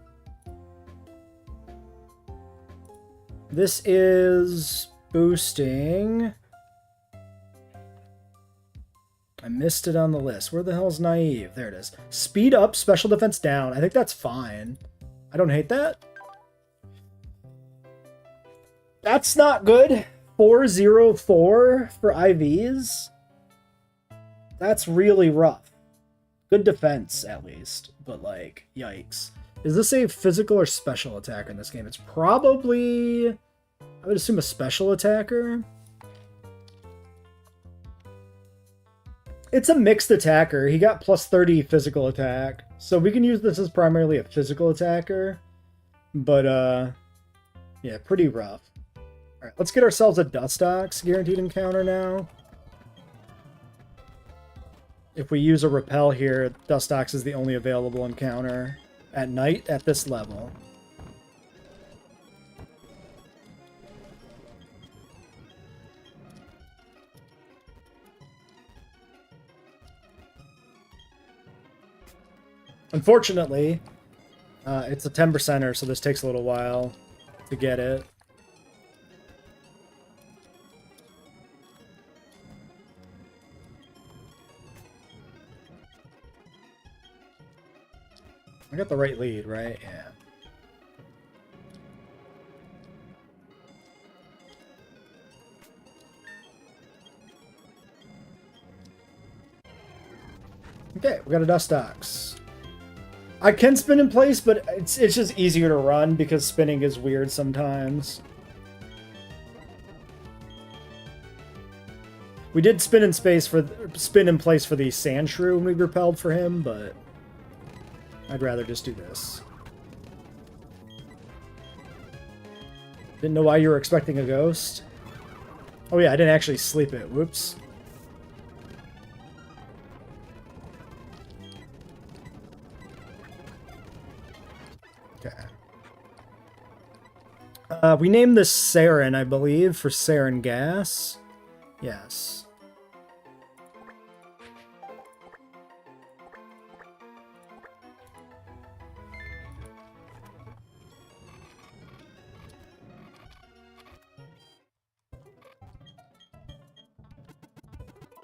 This is boosting. I missed it on the list. Where the hell's Naive? There it is. Speed up, special defense down. I think that's fine. I don't hate that. That's not good. 404 for IVs. That's really rough. Good defense, at least. But, like, yikes. Is this a physical or special attacker in this game? It's probably... I would assume a special attacker. It's a mixed attacker. He got plus 30 physical attack. So we can use this as primarily a physical attacker. But, yeah, pretty rough. Alright, let's get ourselves a Dustox guaranteed encounter now. If we use a Repel here, Dustox is the only available encounter at night at this level. Unfortunately, it's a 10%er, so this takes a little while to get it. I got the right lead, right? Yeah. Okay, we got a Dustox. I can spin in place, but it's just easier to run because spinning is weird sometimes. We did spin in place for the Sandshrew when we repelled for him, but I'd rather just do this. Didn't know why you were expecting a ghost. Oh yeah, I didn't actually sleep it. Whoops. Okay. We named this Sarin, I believe, for Sarin gas. Yes.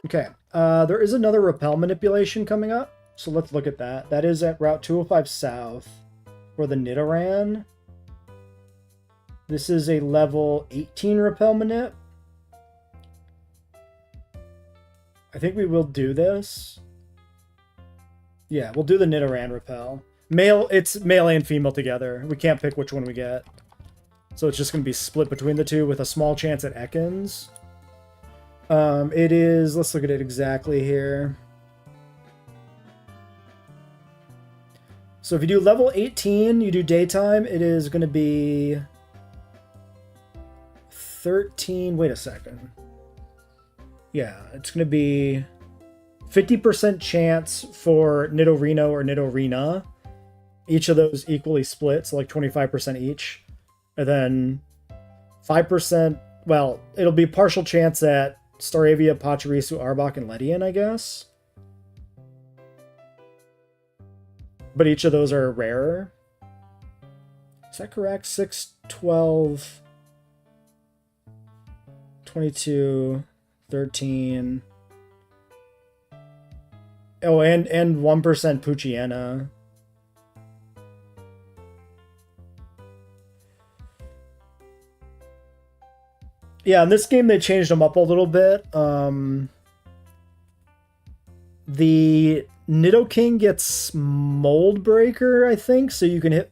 Okay, there is another repel manipulation coming up, so let's look at that. That is at Route 205 South for the Nidoran. This is a level 18 repel manip. I think we will do this. Yeah, we'll do the Nidoran repel. It's male and female together. We can't pick which one we get. So it's just going to be split between the two with a small chance at Ekans. It is, let's look at it exactly here. So if you do level 18, you do daytime, it is going to be 13, wait a second. Yeah, it's going to be 50% chance for Nidorino or Nidorina. Each of those equally split, so like 25% each. And then 5%, well, it'll be partial chance at Staravia, Pachirisu, Arbok, and Ledian, I guess. But each of those are rarer. Is that correct? 6, 12, 22, 13. Oh, and 1% Poochyena. Yeah, in this game they changed them up a little bit. The Nidoking gets Mold Breaker, I think, so you can hit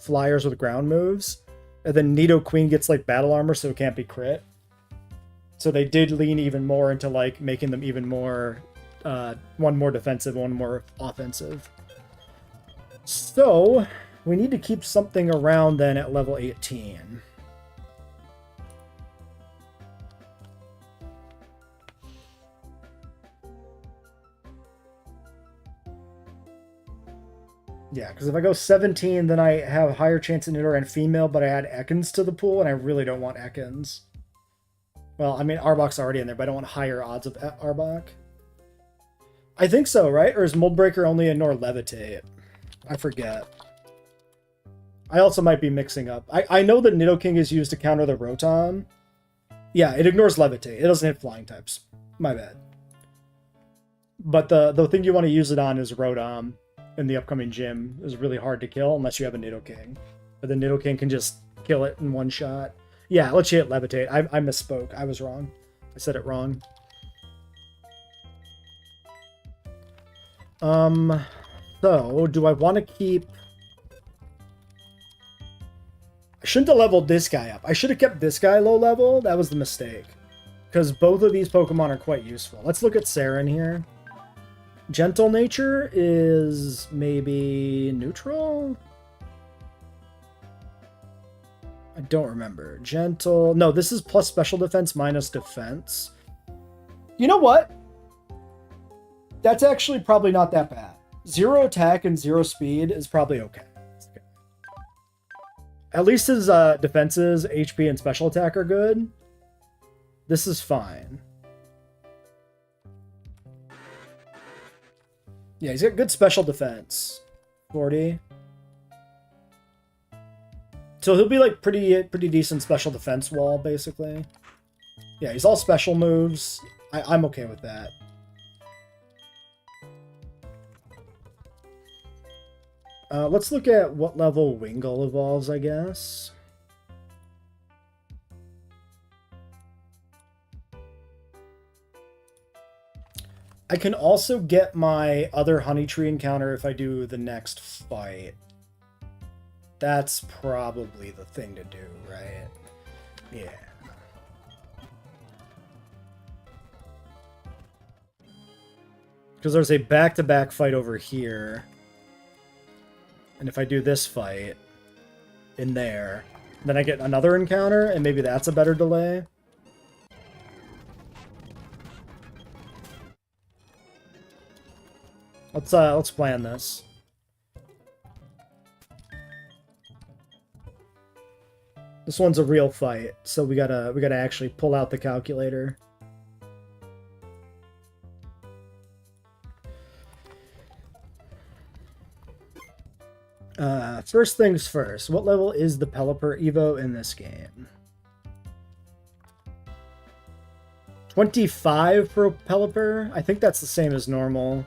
flyers with ground moves. And then Nidoqueen gets like battle armor, so it can't be crit. So they did lean even more into like making them even more, one more defensive, one more offensive. So we need to keep something around then at level 18. Yeah, because if I go 17, then I have a higher chance of neuter and female, but I add Ekans to the pool, and I really don't want Ekans. Well, I mean, Arbok's already in there, but I don't want higher odds of Arbok. I think so, right? Or is Moldbreaker only ignore Levitate? I forget. I also might be mixing up. I know that Nidoking is used to counter the Rotom. Yeah, it ignores Levitate. It doesn't hit flying types. My bad. But the thing you want to use it on is Rotom in the upcoming gym. Is really hard to kill unless you have a Nidoking. But the Nidoking can just kill it in one shot. Yeah, let's hit Levitate. I misspoke. I was wrong. I said it wrong. So, do I want to keep... I shouldn't have leveled this guy up. I should have kept this guy low level. That was the mistake. Because both of these Pokemon are quite useful. Let's look at Saren here. Gentle Nature is maybe neutral? I don't remember. Gentle... No, this is plus special defense minus defense. You know what? That's actually probably not that bad. 0 attack and 0 speed is probably okay. At least his defenses, HP, and special attack are good. This is fine. Yeah, he's got good special defense. 40. So he'll be like pretty decent special defense wall, basically. Yeah, he's all special moves. I'm okay with that. Let's look at what level Wingull evolves, I guess. I can also get my other Honey Tree encounter if I do the next fight. That's probably the thing to do, right? Yeah. Because there's a back-to-back fight over here. And if I do this fight in there, then I get another encounter, and maybe that's a better delay. Let's plan this. This one's a real fight, so we gotta actually pull out the calculator. First things first, what level is the Pelipper Evo in this game? 25 for Pelipper? I think that's the same as normal.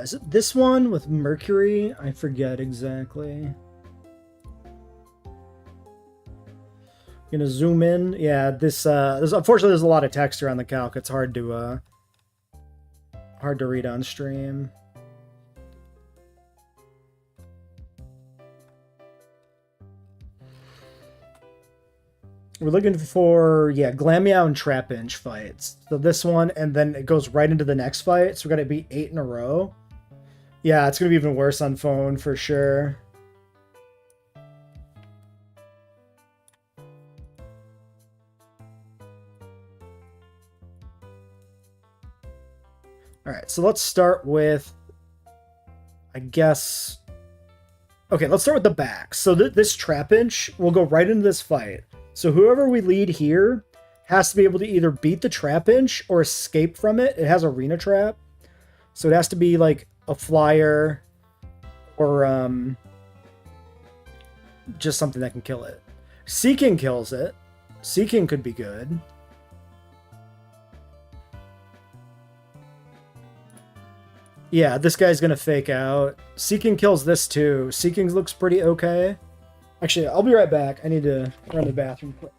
Is it this one with Mercury? I forget exactly. Gonna zoom in. Yeah, this unfortunately there's a lot of text around the calc. It's hard to read on stream. We're looking for, yeah, Glameow and Trapinch fights. So this one, and then it goes right into the next fight. So we're going to be 8 in a row. Yeah, it's going to be even worse on phone for sure. Alright, so let's start with, I guess... Okay, let's start with the back. So this Trapinch will go right into this fight. So whoever we lead here has to be able to either beat the Trapinch or escape from it. It has Arena Trap. So it has to be like a flyer or just something that can kill it. Seeking kills it. Seeking could be good. Yeah, this guy's gonna fake out. Seeking kills this too. Seeking looks pretty okay. Actually, I'll be right back. I need to run to the bathroom quick.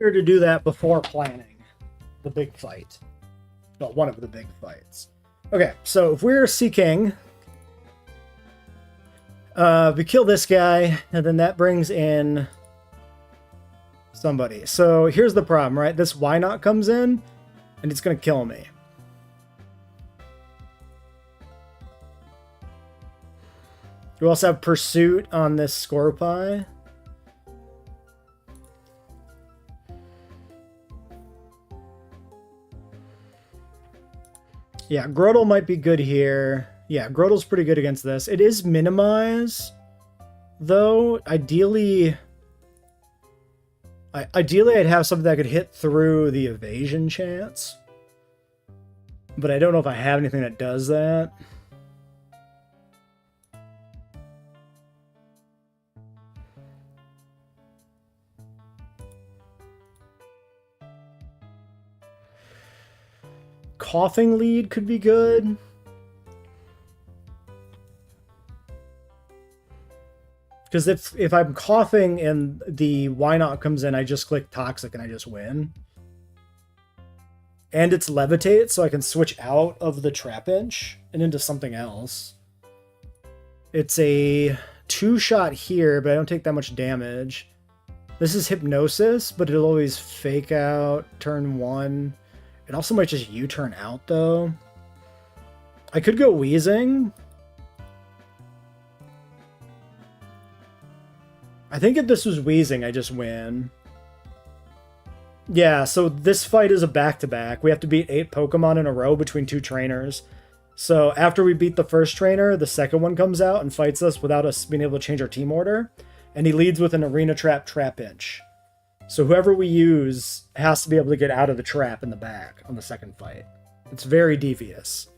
better to do that before planning the big fight. Well, one of the big fights. Okay, so if we're Sea King, we kill this guy, and then that brings in somebody. So here's the problem, right? This why not comes in, and it's going to kill me. We also have Pursuit on this Scorpii. Yeah, Grotle might be good here. Yeah, Grotle's pretty good against this. It is Minimize, though. Ideally, I'd have something that could hit through the evasion chance. But I don't know if I have anything that does that. Coughing Lead could be good. Because if I'm coughing and the why not comes in, I just click Toxic and I just win. And it's Levitate, so I can switch out of the Trap Inch and into something else. It's a 2-shot here, but I don't take that much damage. This is Hypnosis, but it'll always fake out turn 1. It also might just U-turn out, though. I could go Wheezing. I think if this was Wheezing, I just win. Yeah, so this fight is a back-to-back. We have to beat 8 Pokemon in a row between 2 trainers. So after we beat the first trainer, the second one comes out and fights us without us being able to change our team order. And he leads with an Arena Trap Inch. So whoever we use has to be able to get out of the trap in the back on the second fight. It's very devious.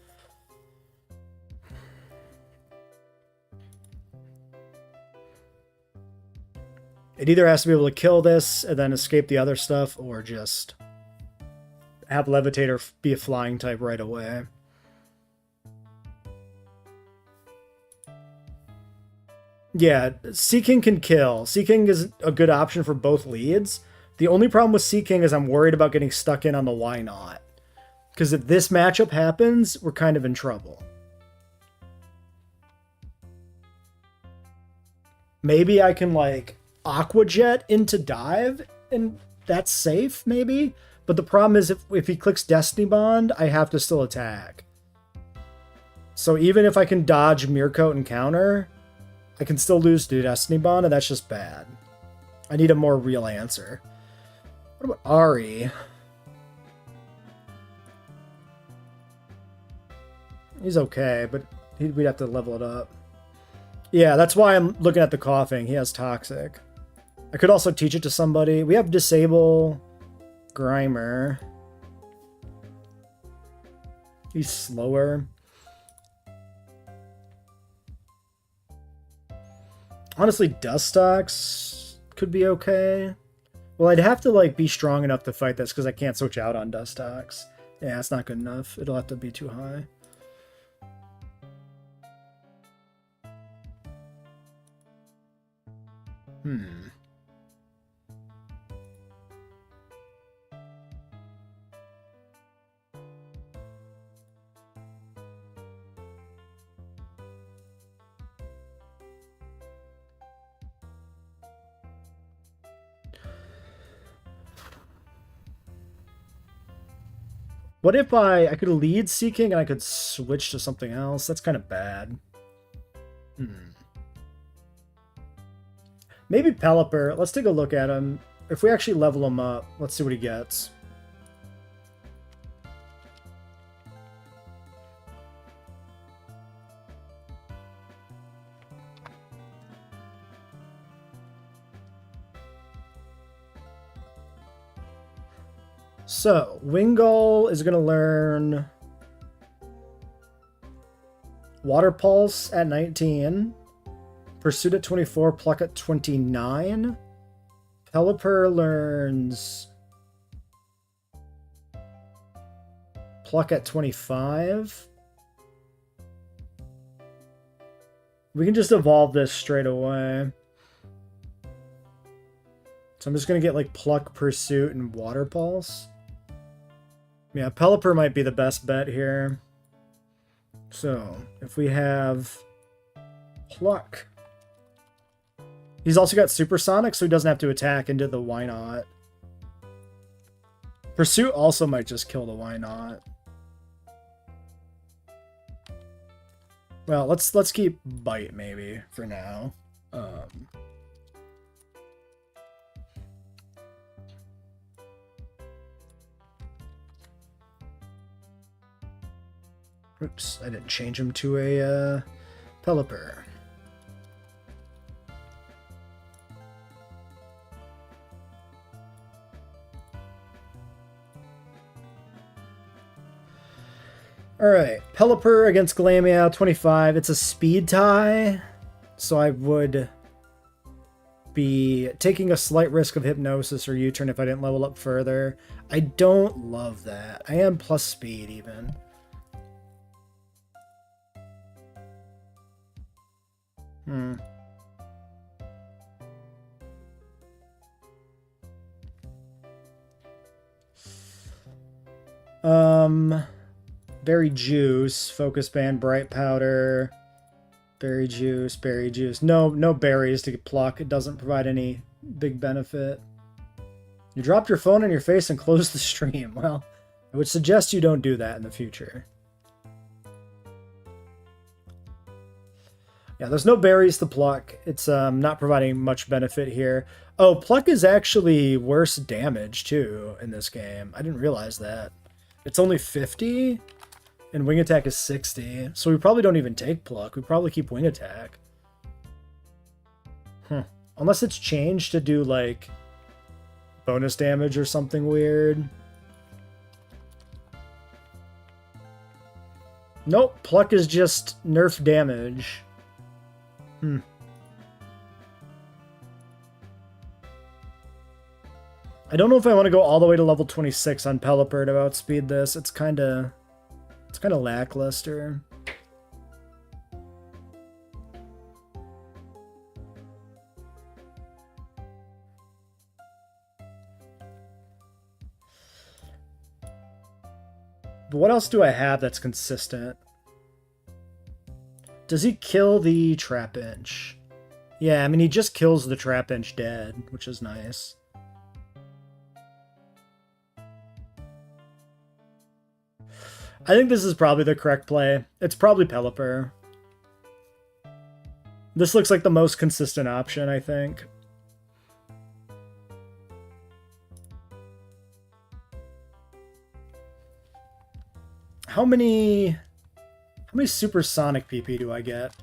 It either has to be able to kill this and then escape the other stuff, or just have Levitator be a flying type right away. Yeah, Sea King can kill. Sea King is a good option for both leads. The only problem with Sea King is I'm worried about getting stuck in on the why not. Because if this matchup happens, we're kind of in trouble. Maybe I can, like, Aqua Jet into Dive, and that's safe, maybe? But the problem is if he clicks Destiny Bond, I have to still attack. So even if I can dodge Meercoat and counter, I can still lose to Destiny Bond, and that's just bad. I need a more real answer. What about Ari? He's okay, but we'd have to level it up. Yeah, that's why I'm looking at the coughing. He has Toxic. I could also teach it to somebody. We have Disable Grimer. He's slower. Honestly, Dustox could be okay. Well, I'd have to like be strong enough to fight this because I can't switch out on Dustox. Yeah, it's not good enough. It'll have to be too high. What if I could lead Sea King and I could switch to something else? That's kind of bad. Maybe Pelipper. Let's take a look at him. If we actually level him up, let's see what he gets. So, Wingull is going to learn Water Pulse at 19, Pursuit at 24, Pluck at 29. Pelipper learns Pluck at 25. We can just evolve this straight away. So I'm just going to get like Pluck, Pursuit, and Water Pulse. Yeah, Pelipper might be the best bet here. So if we have Pluck. He's also got Supersonic, so he doesn't have to attack into the Why Not. Pursuit also might just kill the Why Not. Well, let's keep Bite maybe for now. Oops, I didn't change him to a Pelipper. Alright, Pelipper against Glameow, 25. It's a speed tie, so I would be taking a slight risk of Hypnosis or U-turn if I didn't level up further. I don't love that. I am plus speed even. Berry Juice, Focus Band, Bright Powder, Berry Juice, Berry Juice. No berries to pluck. It doesn't provide any big benefit. You dropped your phone on your face and closed the stream. Well, I would suggest you don't do that in the future. Yeah, there's no berries to pluck. It's not providing much benefit here. Oh, pluck is actually worse damage, too, in this game. I didn't realize that. It's only 50, and wing attack is 60. So we probably don't even take pluck. We probably keep wing attack. Unless it's changed to do, like, bonus damage or something weird. Nope, pluck is just nerf damage. I don't know if I want to go all the way to level 26 on Pelipper to outspeed this. It's kind of lackluster. But what else do I have that's consistent? Does he kill the Trapinch? Yeah, I mean, he just kills the Trapinch dead, which is nice. I think this is probably the correct play. It's probably Pelipper. This looks like the most consistent option, I think. How many supersonic PP do I get?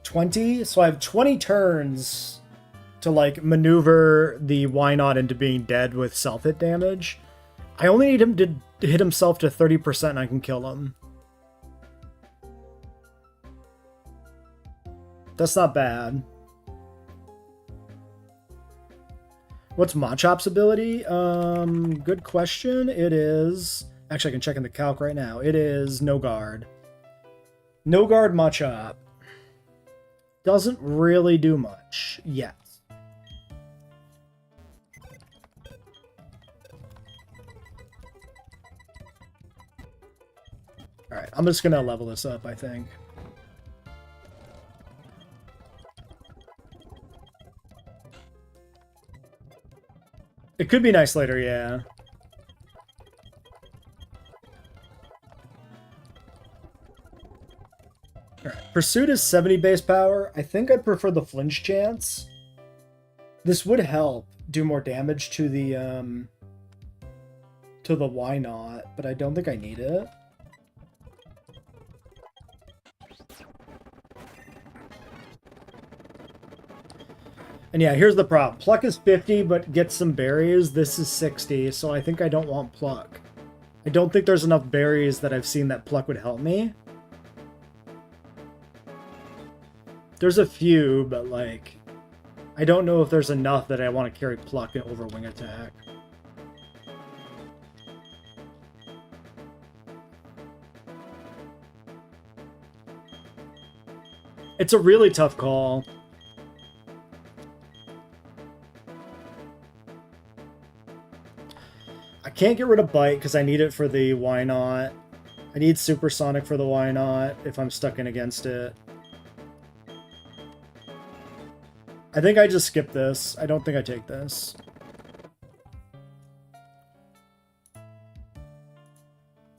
$20? So I have 20 turns to, like, maneuver the Why Not into being dead with self-hit damage. I only need him to hit himself to 30% and I can kill him. That's not bad. What's Machop's ability? Good question. It is... Actually, I can check in the calc right now. It is No Guard. No Guard Machop. Doesn't really do much yet. Alright, I'm just gonna level this up, I think. It could be nice later, yeah. Alright, Pursuit is 70 base power. I think I'd prefer the flinch chance. This would help do more damage to the Why Not, but I don't think I need it. And yeah, here's the problem. Pluck is 50, but gets some berries. This is 60, so I think I don't want Pluck. I don't think there's enough berries that I've seen that Pluck would help me. There's a few, but, like, I don't know if there's enough that I want to carry Pluck over Wing Attack. It's a really tough call. I can't get rid of Bite because I need it for the Why Not. I need Supersonic for the Why Not if I'm stuck in against it. I think I just skip this. I don't think I take this.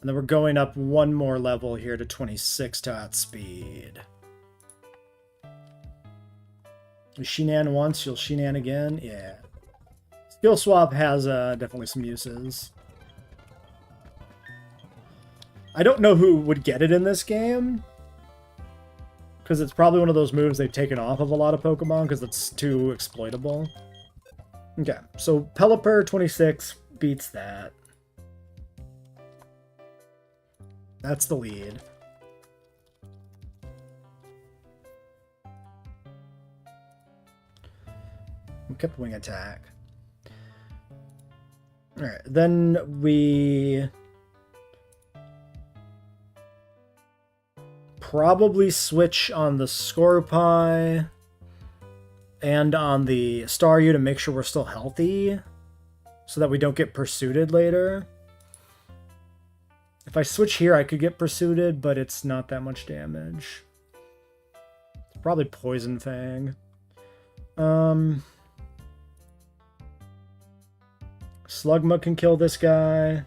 And then we're going up one more level here to 26 to outspeed. You Shinan once, you'll Shinan again. Yeah. Skill swap has definitely some uses. I don't know who would get it in this game, because it's probably one of those moves they've taken off of a lot of Pokemon because it's too exploitable. Okay, so Pelipper 26 beats that. That's the lead. We kept Wing Attack. Alright, then we probably switch on the Scorbunny and on the Staryu to make sure we're still healthy so that we don't get pursued later. If I switch here, I could get pursued, but it's not that much damage. It's probably Poison Fang. Slugma can kill this guy.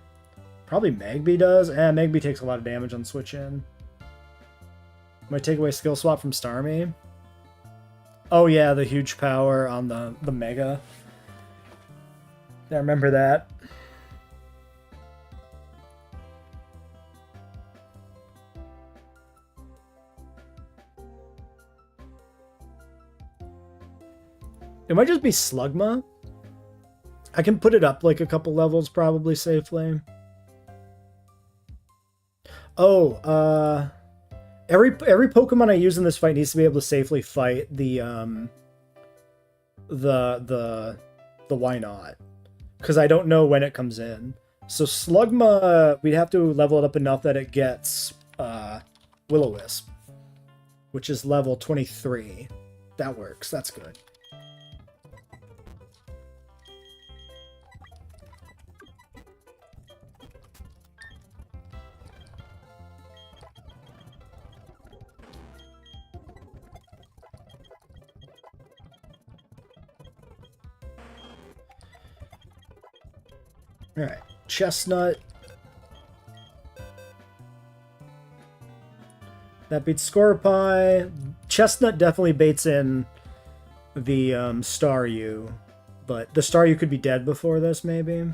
Probably Magby does. Magby takes a lot of damage on switch in. Might take away skill swap from Starmie. Oh yeah, the huge power on the Mega. Yeah, I remember that. It might just be Slugma. I can put it up like a couple levels probably safely. Oh, every Pokemon I use in this fight needs to be able to safely fight the Why Not, because I don't know when it comes in. So Slugma, we'd have to level it up enough that it gets Will-O-Wisp, which is level 23. That works. That's good. Alright, Chestnut. That beats Scorbunny. Chestnut definitely baits in the Staryu, but the Staryu could be dead before this, maybe.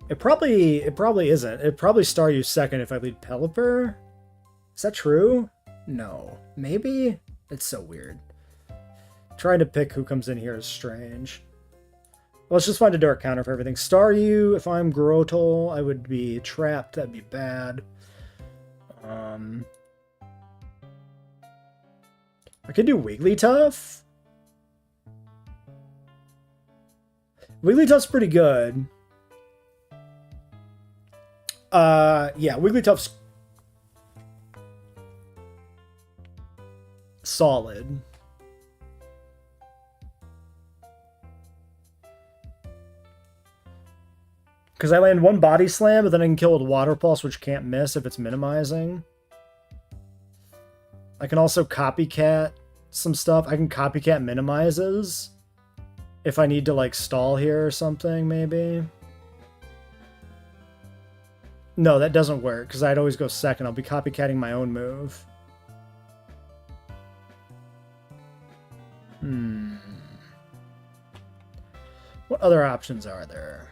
It probably isn't. It probably Staryu second if I lead Pelipper. Is that true? No. Maybe? It's so weird. Trying to pick who comes in here is strange. Let's just find a dark counter for everything. Staryu, if I'm Grotol, I would be trapped. That'd be bad. I could do Wigglytuff. Wigglytuff's pretty good. Yeah, Wigglytuff's solid. Because I land one Body Slam, but then I can kill with Water Pulse, which can't miss if it's minimizing. I can also copycat some stuff. I can copycat minimizes if I need to, like, stall here or something, maybe. No, that doesn't work, because I'd always go second. I'll be copycatting my own move. What other options are there?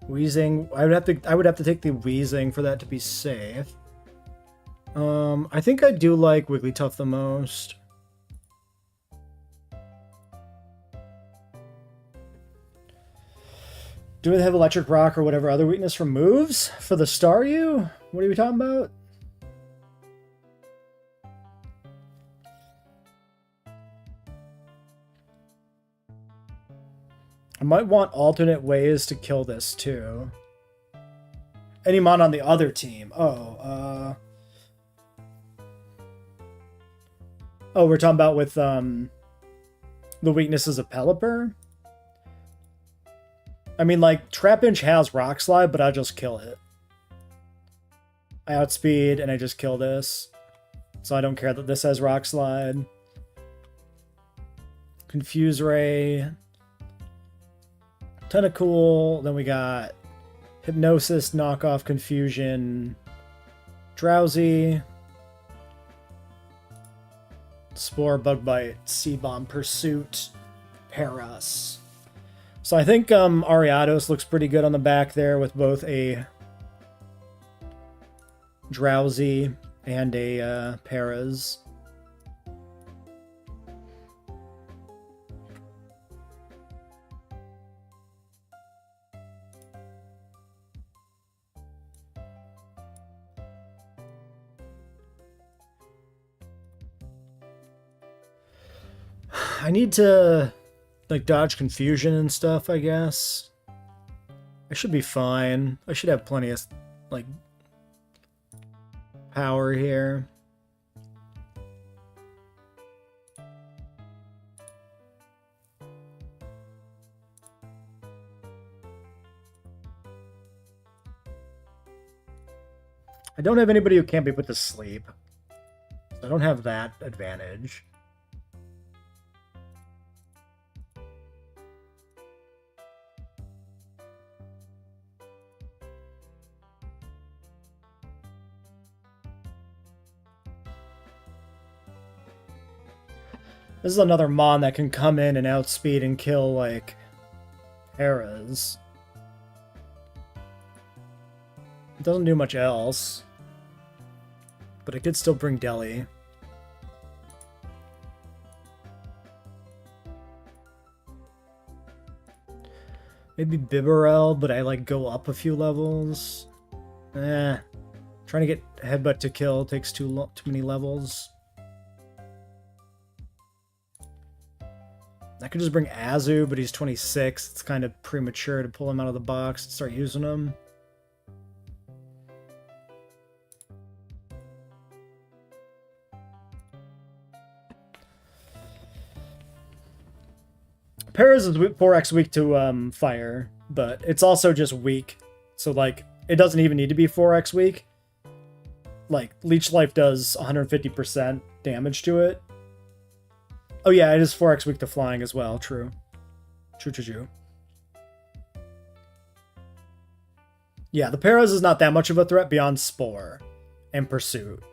Wheezing. I would have to take the Wheezing for that to be safe. I think I do like Wigglytuff the most. Do they have Electric Rock or whatever other weakness from moves for the Staryu? What are we talking about? I might want alternate ways to kill this too. Any mon on the other team. Oh, we're talking about with the weaknesses of Pelipper? I mean, like, Trapinch has Rock Slide, but I'll just kill it. I outspeed, and I just kill this. So I don't care that this has Rock Slide. Confuse Ray. Tentacool. Then we got Hypnosis, Knockoff, Confusion, Drowsy, Spore, Bug Bite, Seed Bomb, Pursuit, Paras. So I think Ariados looks pretty good on the back there with both a Drowsy and a Paras. I need to, like, dodge confusion and stuff, I guess. I should be fine. I should have plenty of, like, power here. I don't have anybody who can't be put to sleep. I don't have that advantage. This is another mon that can come in and outspeed and kill, like, Paras. It doesn't do much else. But it could still bring Delhi. Maybe Bibarel, but I, like, go up a few levels. Trying to get Headbutt to kill takes too many levels. I could just bring Azu, but he's 26. It's kind of premature to pull him out of the box and start using him. Paras is 4x weak to fire, but it's also just weak. So, like, it doesn't even need to be 4x weak. Like, Leech Life does 150% damage to it. Oh yeah, it is 4x weak to flying as well. True. True. Yeah, the Paras is not that much of a threat beyond Spore and Pursuit.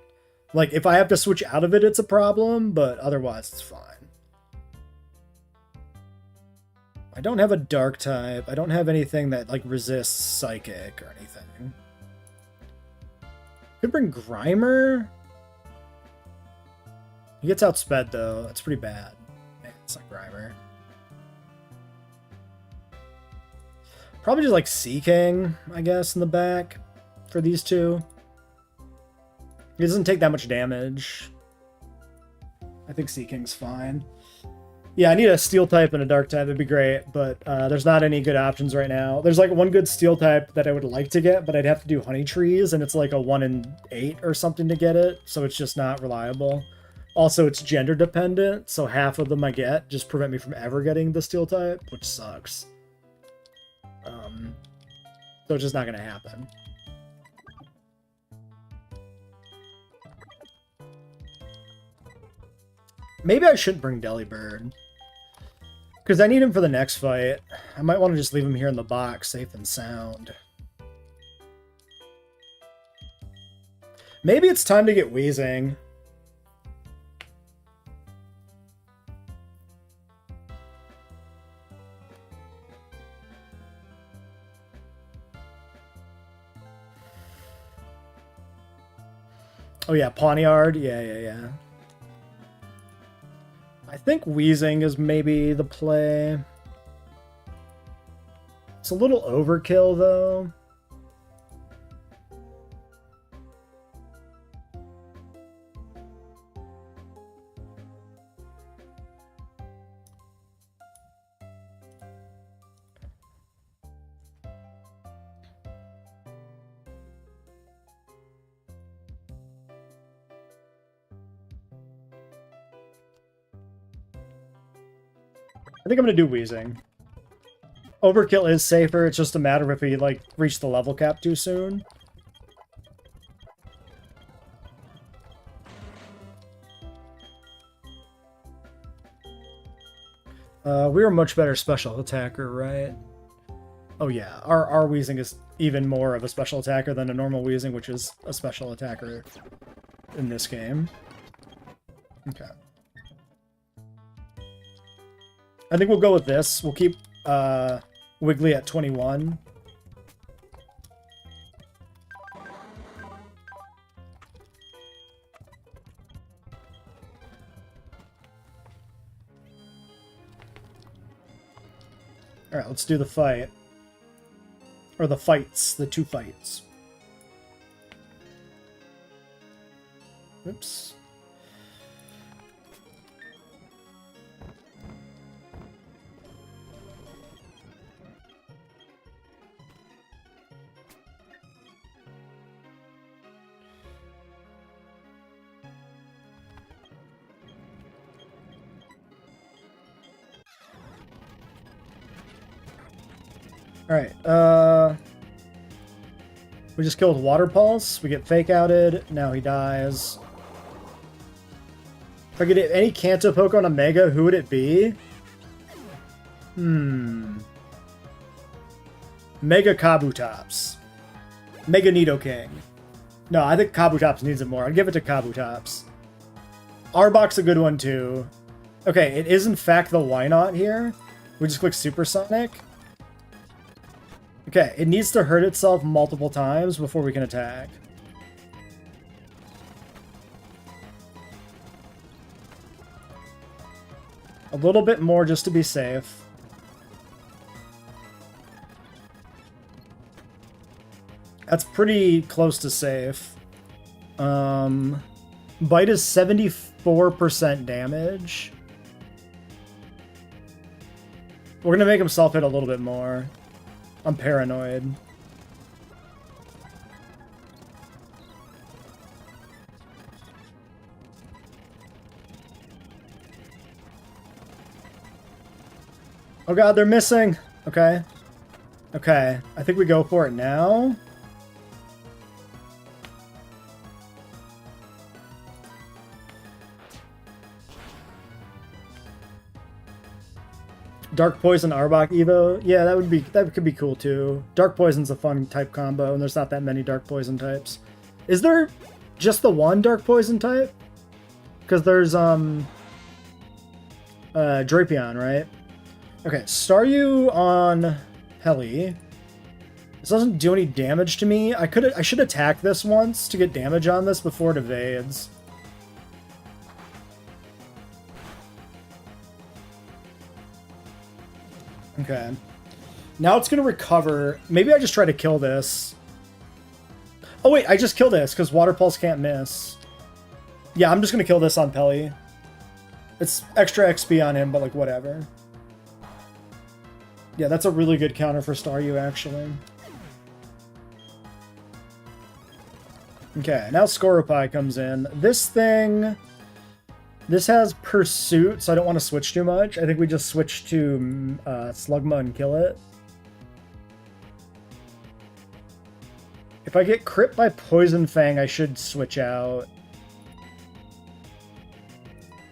Like, if I have to switch out of it, it's a problem, but otherwise it's fine. I don't have a Dark type. I don't have anything that, like, resists Psychic or anything. Could bring Grimer. He gets outsped, though. That's pretty bad. Man, it's not Grimer. Probably just, like, Sea King, I guess, in the back for these two. He doesn't take that much damage. I think Sea King's fine. Yeah, I need a Steel type and a Dark type. That'd be great, but there's not any good options right now. There's, like, one good Steel type that I would like to get, but I'd have to do Honey Trees, and it's, like, a 1 in 8 or something to get it, so it's just not reliable. Also, it's gender dependent, so half of them I get just prevent me from ever getting the Steel type, which sucks. So it's just not going to happen. Maybe I shouldn't bring Delibird. Because I need him for the next fight. I might want to just leave him here in the box, safe and sound. Maybe it's time to get Weezing. Oh yeah, Pawniard. Yeah. I think Weezing is maybe the play. It's a little overkill, though. I think I'm gonna do Wheezing. Overkill is safer, it's just a matter of if we, like, reach the level cap too soon. We are a much better special attacker, right? Oh yeah, our Wheezing is even more of a special attacker than a normal Wheezing, which is a special attacker in this game. Okay. I think we'll go with this. We'll keep Wiggly at 21. Alright, let's do the fight. Or the fights. The two fights. Oops. Alright, we just killed Water Pulse, we get Fake Outed, now he dies. If I could hit any Kanto poke on a Mega, who would it be? Mega Kabutops. Mega Nidoking. No, I think Kabutops needs it more. I'd give it to Kabutops. Arbok's a good one too. Okay, it is in fact the Why Not here. We just click Supersonic. Okay, it needs to hurt itself multiple times before we can attack. A little bit more just to be safe. That's pretty close to safe. Bite is 74% damage. We're gonna make him self-hit a little bit more. I'm paranoid. Oh god, they're missing! Okay. Okay, I think we go for it now. Dark Poison Arbok Evo? Yeah, that could be cool too. Dark Poison's a fun type combo, and there's not that many Dark Poison types. Is there just the one Dark Poison type? Because there's Drapion, right? Okay, Staryu on Heli. This doesn't do any damage to me. I should attack this once to get damage on this before it evades. Okay. Now it's going to recover. Maybe I just try to kill this. Oh wait, I just killed this because Water Pulse can't miss. Yeah, I'm just going to kill this on Pelly. It's extra XP on him, but like whatever. Yeah, that's a really good counter for Staryu actually. Okay, now Scoropie comes in. This has Pursuit, so I don't want to switch too much. I think we just switch to Slugma and kill it. If I get crit by Poison Fang, I should switch out.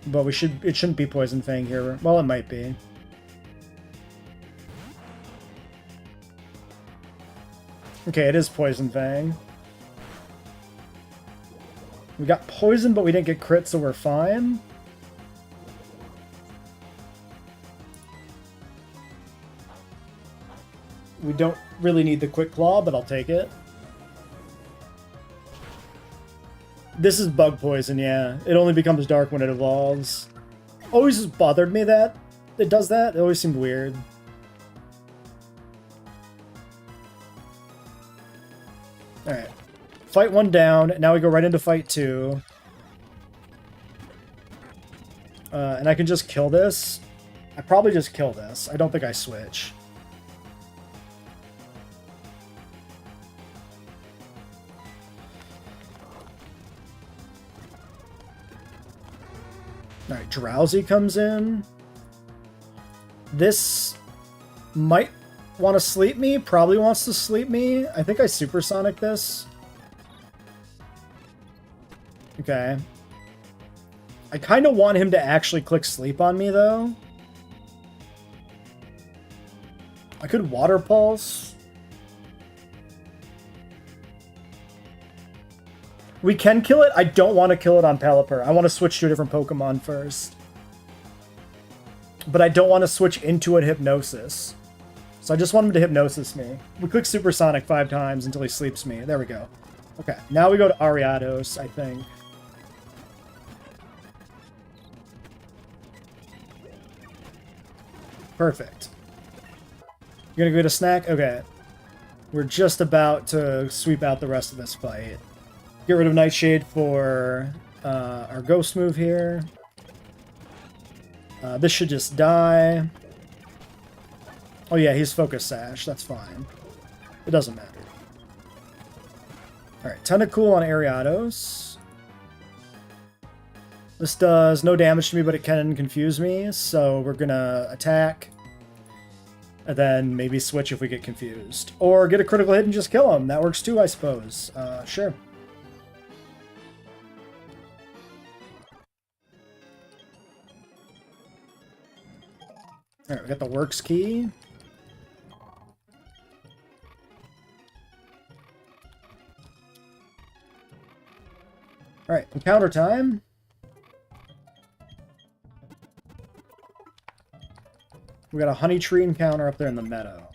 But it shouldn't be Poison Fang here. Well, it might be. Okay, it is Poison Fang. We got poison, but we didn't get crit, so we're fine. We don't really need the Quick Claw, but I'll take it. This is Bug Poison, yeah. It only becomes dark when it evolves. Always has bothered me that it does that. It always seemed weird. Alright. Fight 1 down. Now we go right into fight 2. And I can just kill this. I probably just kill this. I don't think I switch. Alright, Drowsy comes in. This might want to sleep me. Probably wants to sleep me. I think I supersonic this. Okay. I kind of want him to actually click sleep on me, though. I could water pulse. We can kill it. I don't want to kill it on Pelipper. I want to switch to a different Pokemon first. But I don't want to switch into a Hypnosis. So I just want him to Hypnosis me. We click Supersonic 5 times until he sleeps me. There we go. Okay, now we go to Ariados, I think. Perfect. You're gonna go to snack? Okay. We're just about to sweep out the rest of this fight. Get rid of Nightshade for our ghost move here. This should just die. Oh yeah, he's Focus Sash. That's fine. It doesn't matter. Alright, Tentacool on Ariados. This does no damage to me, but it can confuse me, so we're gonna attack. And then maybe switch if we get confused. Or get a critical hit and just kill him. That works too, I suppose. Sure. Alright, we got the Works key. Alright, encounter time. We got a Honey Tree encounter up there in the meadow.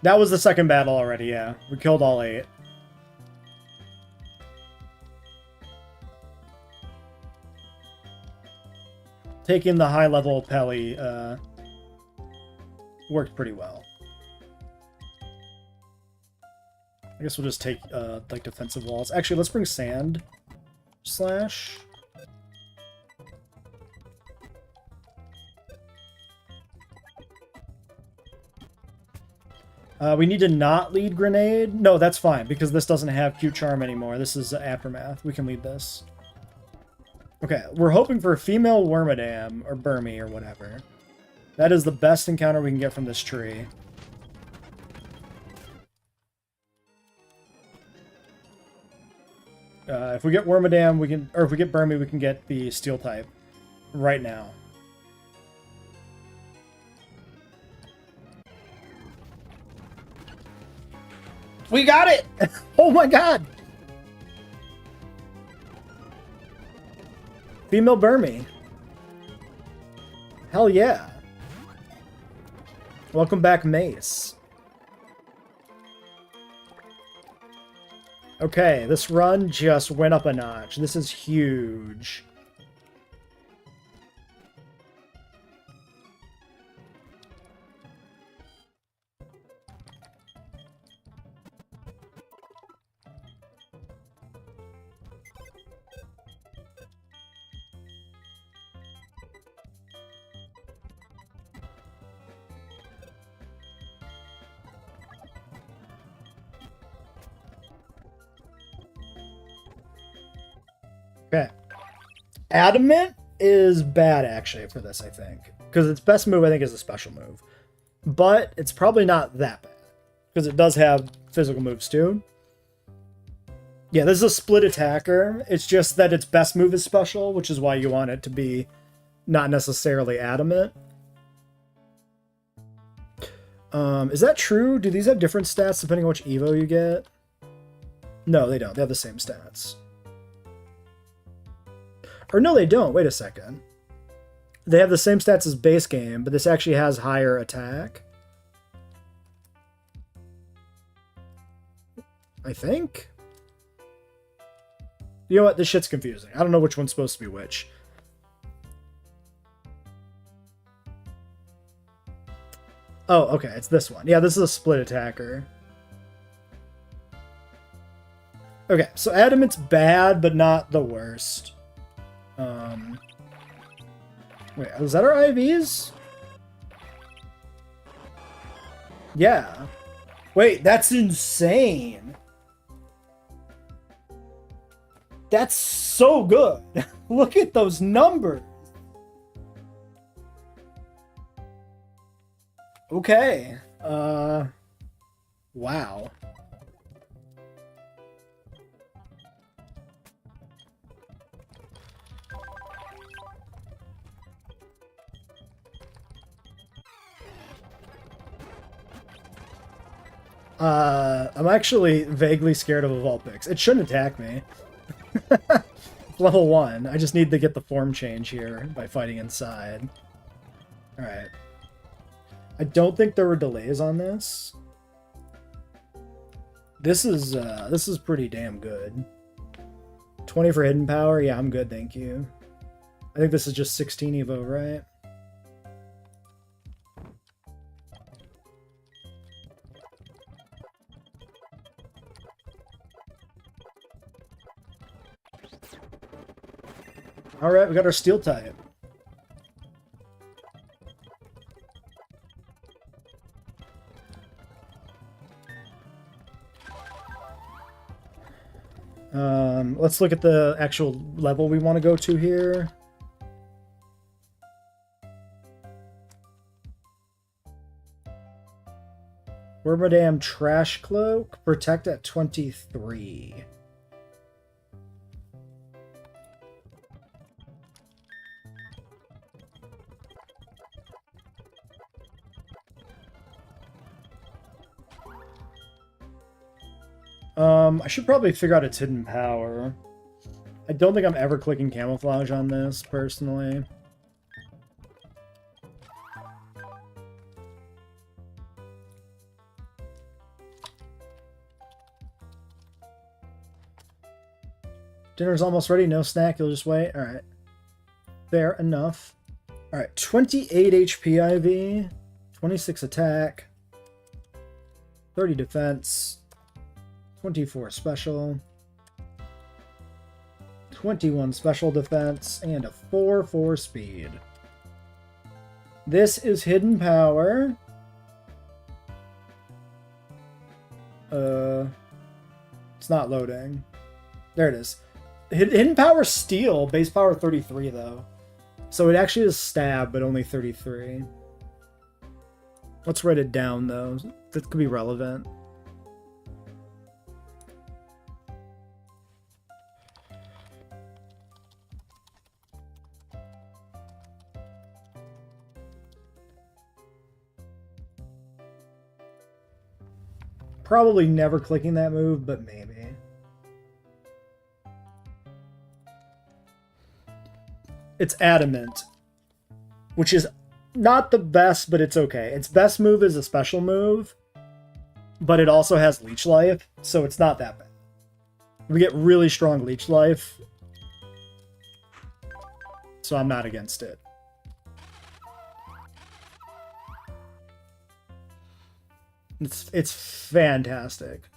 That was the second battle already, yeah. We killed all 8. Taking the high-level Pelly worked pretty well. I guess we'll just take, like, defensive walls. Actually, let's bring Sand Slash. We need to not lead Grenade. No, that's fine, because this doesn't have Cute Charm anymore. This is Aftermath. We can lead this. Okay, we're hoping for a female Wormadam, or Burmy, or whatever. That is the best encounter we can get from this tree. If we get Wormadam, we can, or if we get Burmy, we can get the Steel type right now. We got it! Oh my god! Female Burmy. Hell yeah. Welcome back, Mace. Okay, this run just went up a notch. This is huge. Okay. Adamant is bad, actually, for this, I think. Because its best move, I think, is a special move. But it's probably not that bad. Because it does have physical moves, too. Yeah, this is a split attacker. It's just that its best move is special, which is why you want it to be not necessarily adamant. Is that true? Do these have different stats depending on which Evo you get? No, they don't. They have the same stats. Or no, they don't. Wait a second. They have the same stats as base game, but this actually has higher attack. I think? You know what? This shit's confusing. I don't know which one's supposed to be which. Oh, okay. It's this one. Yeah, this is a split attacker. Okay, so Adamant's bad, but not the worst. Wait, was that our IVs? Yeah. Wait, that's insane. That's so good. Look at those numbers. Okay. Wow. I'm actually vaguely scared of a Vulpix. It shouldn't attack me. Level 1. I just need to get the form change here by fighting inside. Alright. I don't think there were delays on this. This is pretty damn good. 20 for hidden power? Yeah, I'm good, thank you. I think this is just 16 Evo, right? Alright, we got our steel type. Let's look at the actual level we want to go to here. Wormadam Trash Cloak, protect at 23. I should probably figure out its hidden power. I don't think I'm ever clicking camouflage on this, personally. Dinner's almost ready, no snack, you'll just wait. Alright. Fair enough. Alright, 28 HP IV, 26 attack, 30 defense, 24 special, 21 special defense, and a 4 speed. This is hidden power. It's not loading. There it is. Hidden power steel, base power 33 though. So it actually is stab, but only 33. Let's write it down though. That could be relevant. Probably never clicking that move, but maybe. It's adamant, which is not the best, but it's okay. Its best move is a special move, but it also has leech life, so it's not that bad. We get really strong leech life, so I'm not against it. It's fantastic.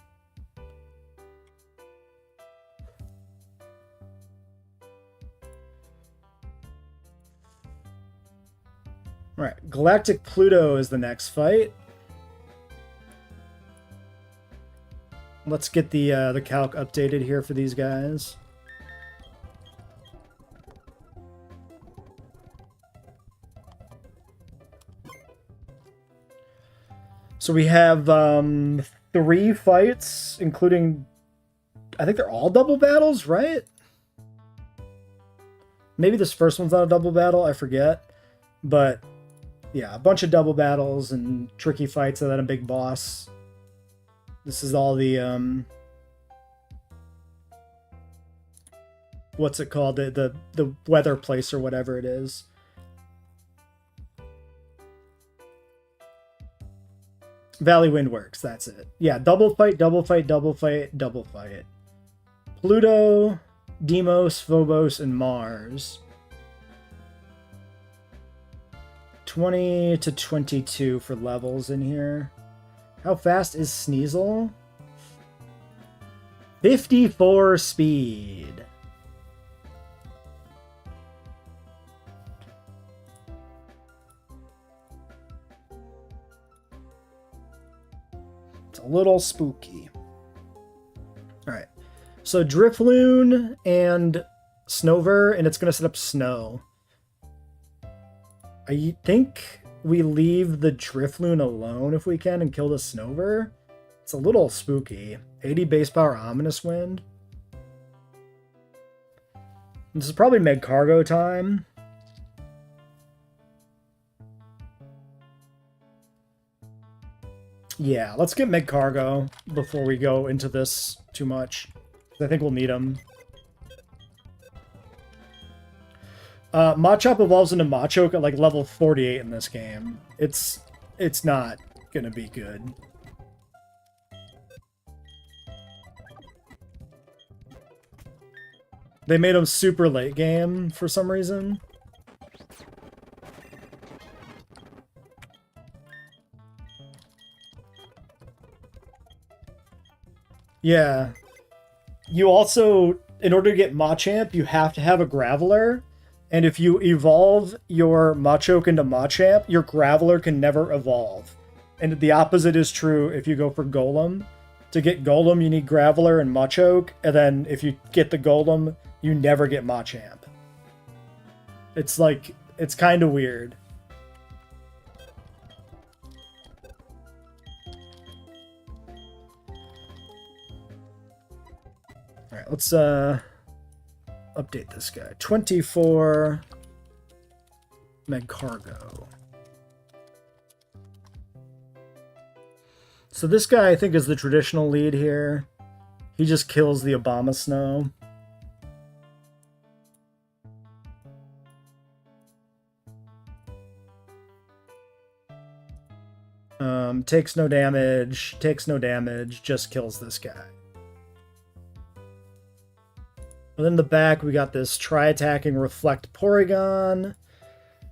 All right, Galactic Pluto is the next fight. Let's get the calc updated here for these guys. So we have 3 fights, including, I think they're all double battles, right? Maybe this first one's not a double battle, I forget. But yeah, a bunch of double battles and tricky fights and then a big boss. This is all the what's it called? The weather place or whatever it is. Valley Windworks, that's it. Yeah, double fight, double fight, double fight, double fight. Pluto, Deimos, Phobos, and Mars. 20 to 22 for levels in here. How fast is Sneasel? 54 speed. It's a little spooky. All right. So Drifloon and Snover, and it's going to set up Snow. I think we leave the Drifloon alone if we can and kill the Snover. It's a little spooky. 80 base power Ominous Wind. This is probably Meg Cargo time. Yeah, let's get Meg Cargo before we go into this too much. I think we'll need them. Machop evolves into Machoke at like level 48 in this game. It's not gonna be good. They made him super late game for some reason. Yeah. You also, in order to get Machamp, you have to have a Graveler. And if you evolve your Machoke into Machamp, your Graveler can never evolve. And the opposite is true if you go for Golem. To get Golem, you need Graveler and Machoke. And then if you get the Golem, you never get Machamp. It's like, it's kind of weird. Alright, let's update this guy. 24 Meg Cargo. So this guy, I think, is the traditional lead here. He just kills the Obama Snow. Takes no damage, just kills this guy. And in the back, we got this Tri-Attacking Reflect Porygon.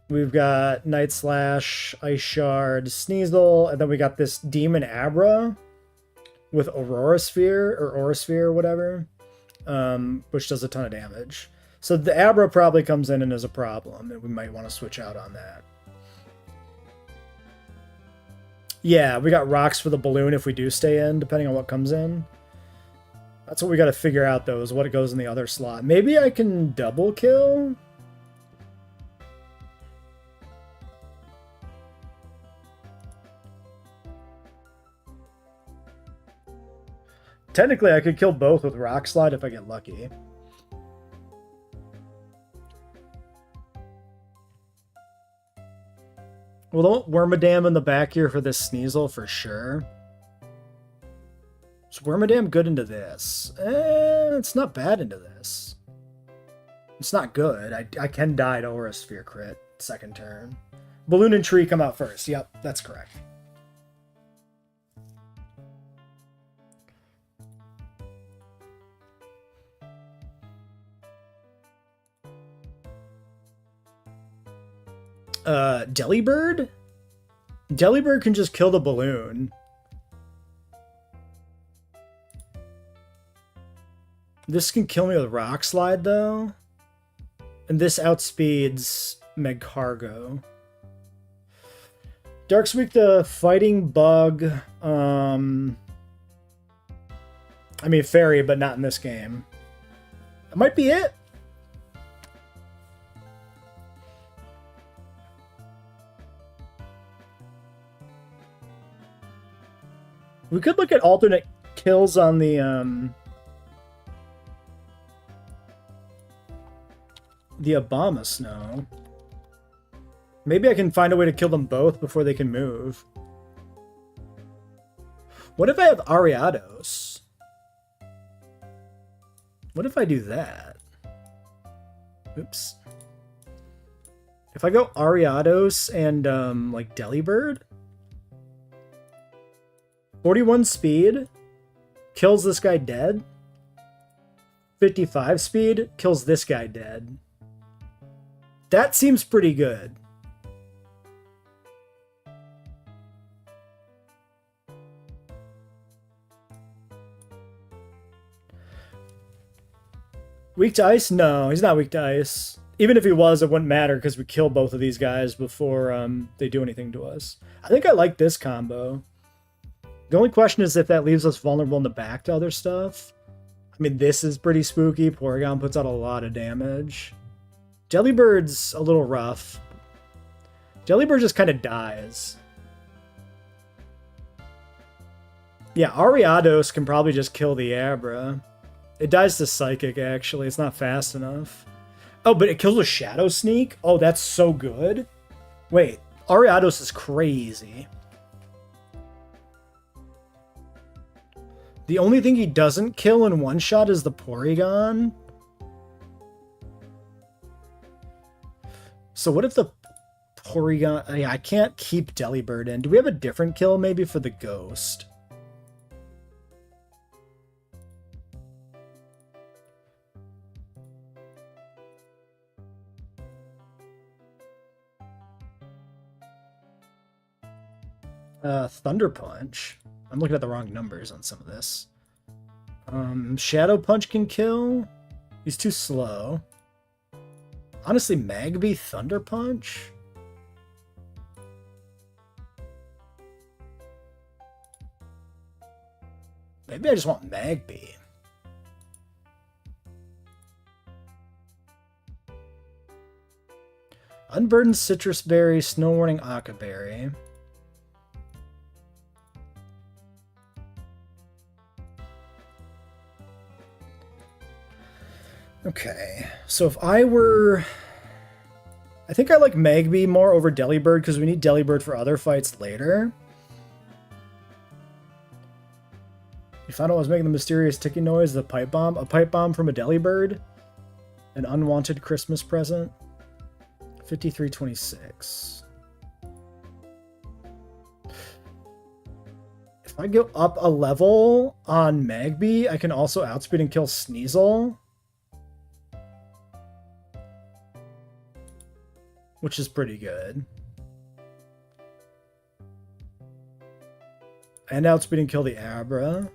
We've got Night Slash, Ice Shard, Sneasel, and then we got this Demon Abra with Aurora Sphere, or Aura Sphere, or whatever, which does a ton of damage. So the Abra probably comes in and is a problem, and we might want to switch out on that. Yeah, we got rocks for the balloon if we do stay in, depending on what comes in. That's what we got to figure out, though, is what it goes in the other slot. Maybe I can double kill? Technically, I could kill both with Rock Slide if I get lucky. Well, don't Wormadam in the back here for this Sneasel for sure. Is Wormadam good into this? It's not bad into this. It's not good. I can die to Aura Sphere crit second turn. Balloon and Tree come out first. Yep, that's correct. Delibird? Delibird can just kill the balloon. This can kill me with Rock Slide, though. And this outspeeds Meg Cargo. Dark's weak to Fighting Bug. I mean, Fairy, but not in this game. That might be it. We could look at alternate kills on the Obama Snow. Maybe I can find a way to kill them both before they can move. What if I have Ariados? What if I do that? Oops. If I go Ariados and like Delibird? 41 speed kills this guy dead. 55 speed kills this guy dead. That seems pretty good. Weak to ice? No, he's not weak to ice. Even if he was, it wouldn't matter because we kill both of these guys before they do anything to us. I think I like this combo. The only question is if that leaves us vulnerable in the back to other stuff. I mean, this is pretty spooky. Porygon puts out a lot of damage. Jellybird's a little rough. Jellybird just kind of dies. Yeah, Ariados can probably just kill the Abra. It dies to Psychic, actually. It's not fast enough. Oh, but it kills with Shadow Sneak? Oh, that's so good. Wait, Ariados is crazy. The only thing he doesn't kill in one shot is the Porygon. So what if the Porygon... Yeah, I can't keep Delibird in. Do we have a different kill maybe for the Ghost? Thunder Punch. I'm looking at the wrong numbers on some of this. Shadow Punch can kill. He's too slow. Honestly, Magby Thunder Punch? Maybe I just want Magby. Unburdened Citrus Berry, Snow Warning Aka Berry. Okay, so if I were... I think I like Magby more over Delibird because we need Delibird for other fights later. You found out what was making the mysterious ticking noise, the pipe bomb? A pipe bomb from a Delibird? An unwanted Christmas present? 5326. If I go up a level on Magby, I can also outspeed and kill Sneasel. Which is pretty good. And outspeed and kill the Abra.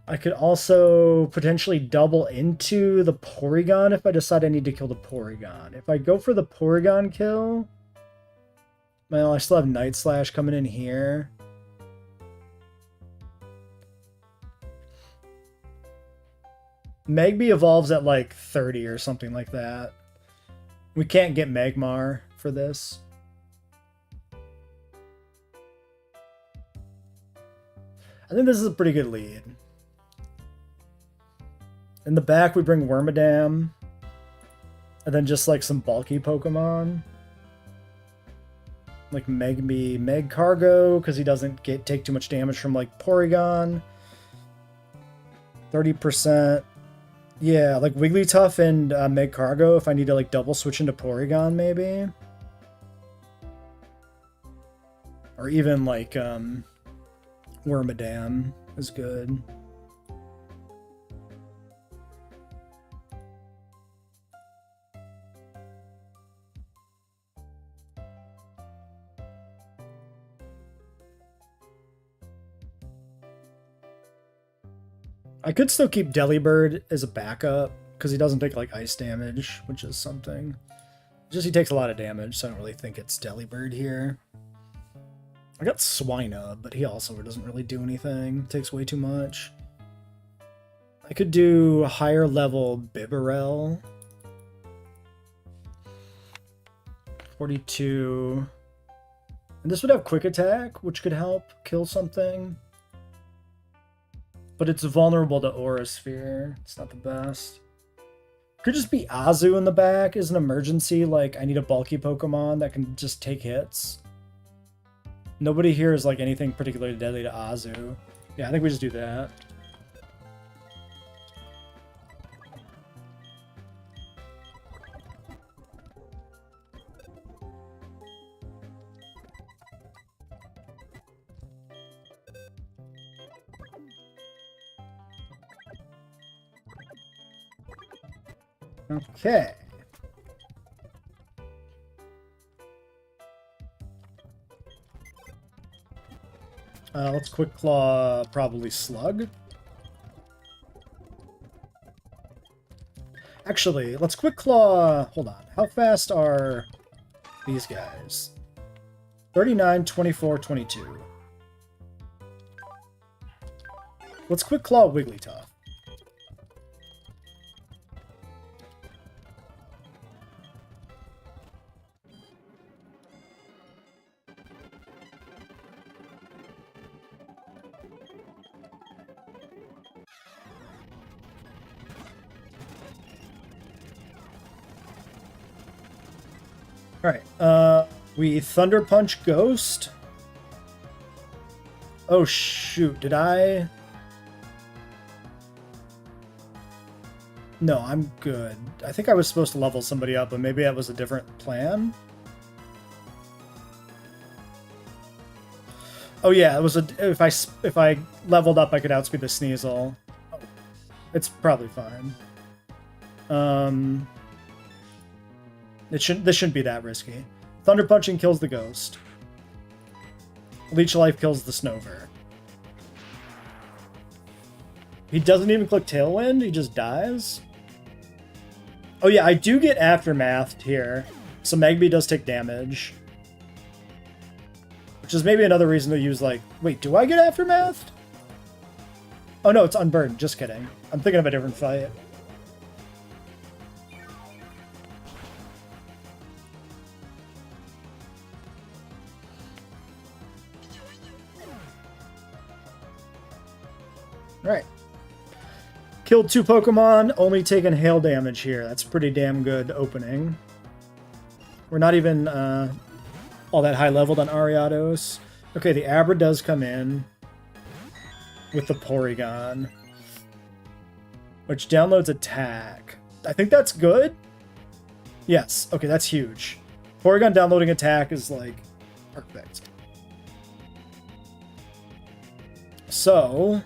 I could also potentially double into the Porygon if I decide I need to kill the Porygon. If I go for the Porygon kill... Well, I still have Night Slash coming in here. Magby evolves at like 30 or something like that. We can't get Magmar for this. I think this is a pretty good lead. In the back, we bring Wormadam. And then just like some bulky Pokemon. Like Magby, Magcargo, because he doesn't take too much damage from like Porygon. 30%. Yeah, like Wigglytuff and Magcargo if I need to like double switch into Porygon maybe. Or even like Wormadam is good. I could still keep Delibird as a backup, because he doesn't take, like, ice damage, which is something. Just he takes a lot of damage, so I don't really think it's Delibird here. I got Swinub, but he also doesn't really do anything. Takes way too much. I could do a higher level Bibarel. 42. And this would have Quick Attack, which could help kill something. But it's vulnerable to Aura Sphere. It's not the best. Could just be Azu in the back as an emergency, like I need a bulky Pokemon that can just take hits. Nobody here is like anything particularly deadly to Azu. Yeah, I think we just do that. Okay. Let's Quick Claw probably Slug. Actually, let's Quick Claw... Hold on. How fast are these guys? 39, 24, 22. Let's quick claw Wigglytuff. Alright, we Thunder Punch Ghost. Oh shoot, did I? No, I'm good. I think I was supposed to level somebody up, but maybe that was a different plan. Oh yeah, it was a. If I leveled up, I could outspeed the Sneasel. Oh, it's probably fine. This shouldn't be that risky. Thunder Punching kills the Ghost. Leech Life kills the Snover. He doesn't even click Tailwind, he just dies. Oh yeah, I do get Aftermathed here, so Magby does take damage. Which is maybe another reason to use, like... Wait, do I get Aftermathed? Oh no, it's Unburned, just kidding. I'm thinking of a different fight. Alright. Killed 2 Pokemon, only taking hail damage here. That's pretty damn good opening. We're not even all that high leveled on Ariados. Okay, the Abra does come in with the Porygon, which downloads attack. I think that's good. Yes, okay, that's huge. Porygon downloading attack is like perfect. So...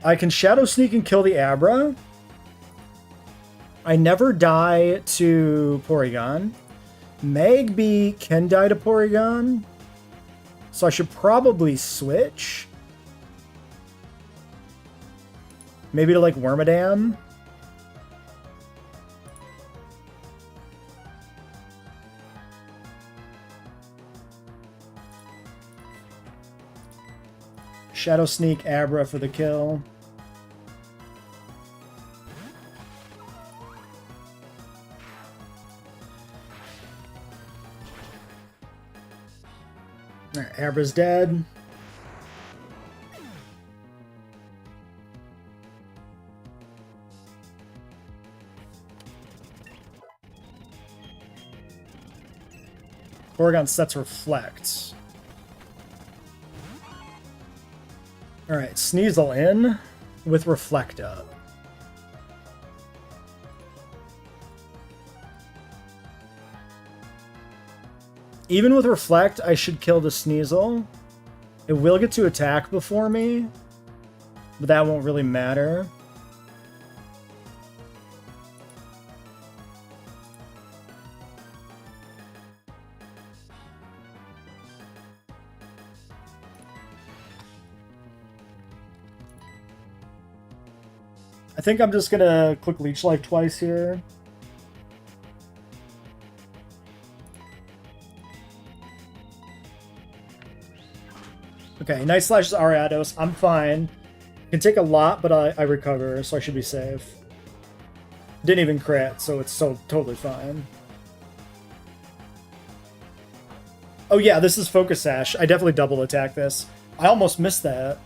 I can Shadow Sneak and kill the Abra. I never die to Porygon. Magby can die to Porygon. So I should probably switch. Maybe to, like, Wormadam. Shadow Sneak, Abra for the kill. Alright, Abra's dead. Porygon sets Reflect. Alright, Sneasel in with Reflect up. Even with Reflect, I should kill the Sneasel. It will get to attack before me, but that won't really matter. I think I'm just gonna click Leech Life twice here. Okay, Night Slash is Ariados. I'm fine. Can take a lot, but I recover, so I should be safe. Didn't even crit, so it's totally fine. Oh yeah, this is Focus Sash. I definitely double attack this. I almost missed that.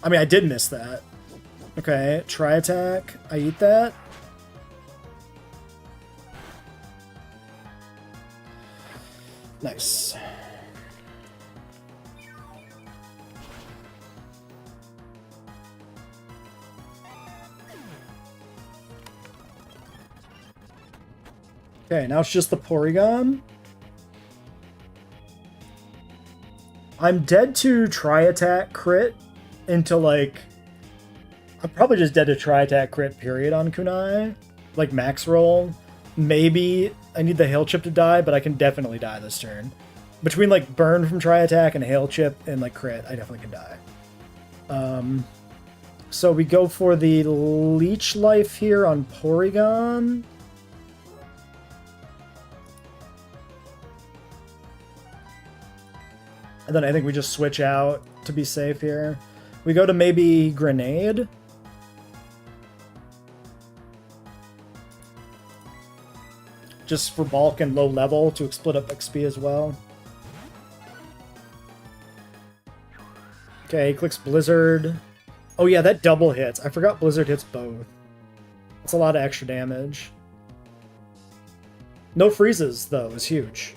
I mean, I did miss that. Okay, Tri Attack. I eat that. Nice. Okay, now it's just the Porygon. I'm dead to Tri Attack crit into, like... I'm probably just dead to Tri Attack crit period on Kunai. Like, max roll. Maybe I need the Hail Chip to die, but I can definitely die this turn. Between, like, burn from Tri Attack and Hail Chip and, like, crit, I definitely can die. So we go for the Leech Life here on Porygon. And then I think we just switch out to be safe here. We go to maybe Grenade. Just for bulk and low level to split up XP as well. Okay, clicks Blizzard. Oh yeah, that double hits. I forgot Blizzard hits both. That's a lot of extra damage. No freezes, though, is huge.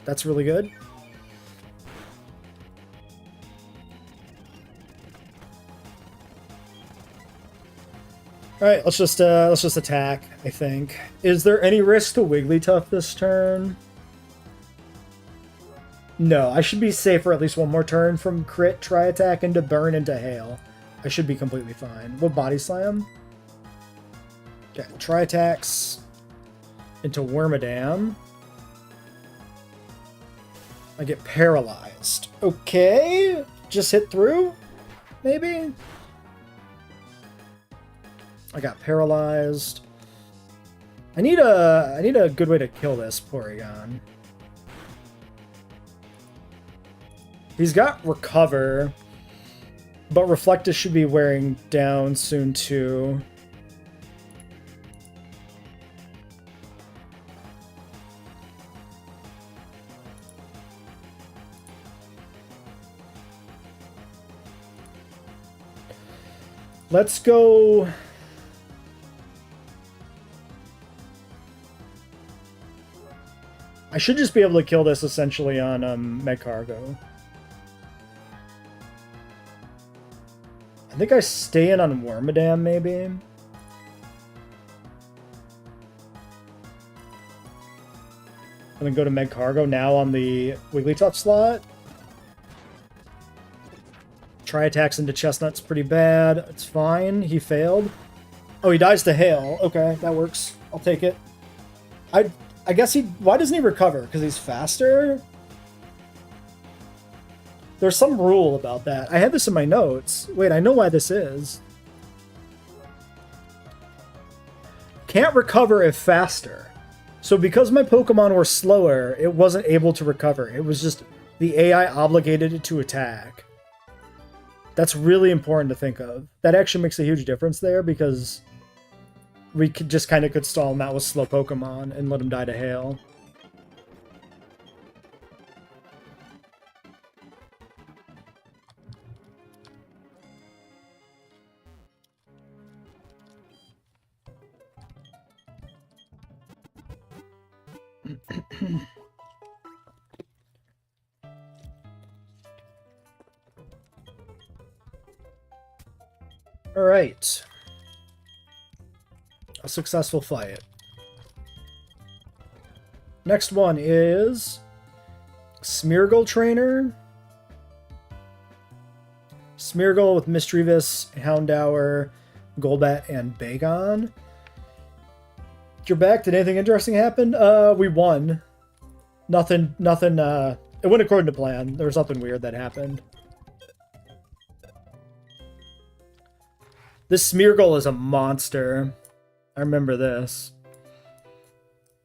That's really good. Alright, let's just attack, I think. Is there any risk to Wigglytuff this turn? No, I should be safe for at least one more turn from crit, try attack, into burn, into hail. I should be completely fine. What body slam? Okay, try attacks into Wormadam. I get paralyzed. Okay, just hit through, maybe? I got paralyzed. I need a good way to kill this Porygon. He's got Recover, but Reflectus should be wearing down soon too. Let's go. I should just be able to kill this essentially on Magcargo. I think I stay in on Wormadam, maybe. And then go to Magcargo now on the Wigglytuff slot. Try attacks into Chestnut's pretty bad. It's fine. He failed. Oh, he dies to Hail. Okay, that works. I'll take it. I guess he... Why doesn't he recover? Because he's faster? There's some rule about that. I had this in my notes. Wait, I know why this is. Can't recover if faster. So because my Pokemon were slower, it wasn't able to recover. It was just the AI obligated it to attack. That's really important to think of. That actually makes a huge difference there because we could just kind of could stall him out with slow Pokemon and let him die to Hail. All right. A successful fight. Next one is Smeargle Trainer. Smeargle with Mischievous, Houndour, Golbat, and Bagon. You're back. Did anything interesting happen? We won. Nothing, it went according to plan. There was nothing weird that happened. This Smeargle is a monster. I remember this.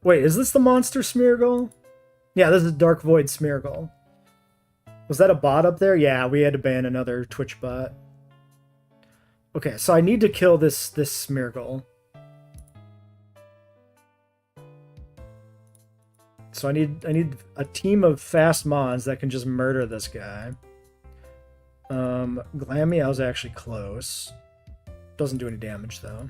Wait, is this the monster Smeargle? Yeah, this is Dark Void Smeargle. Was that a bot up there? Yeah, we had to ban another Twitch bot. Okay, so I need to kill this Smeargle. So I need a team of fast mons that can just murder this guy. Glammy, I was actually close. Doesn't do any damage though.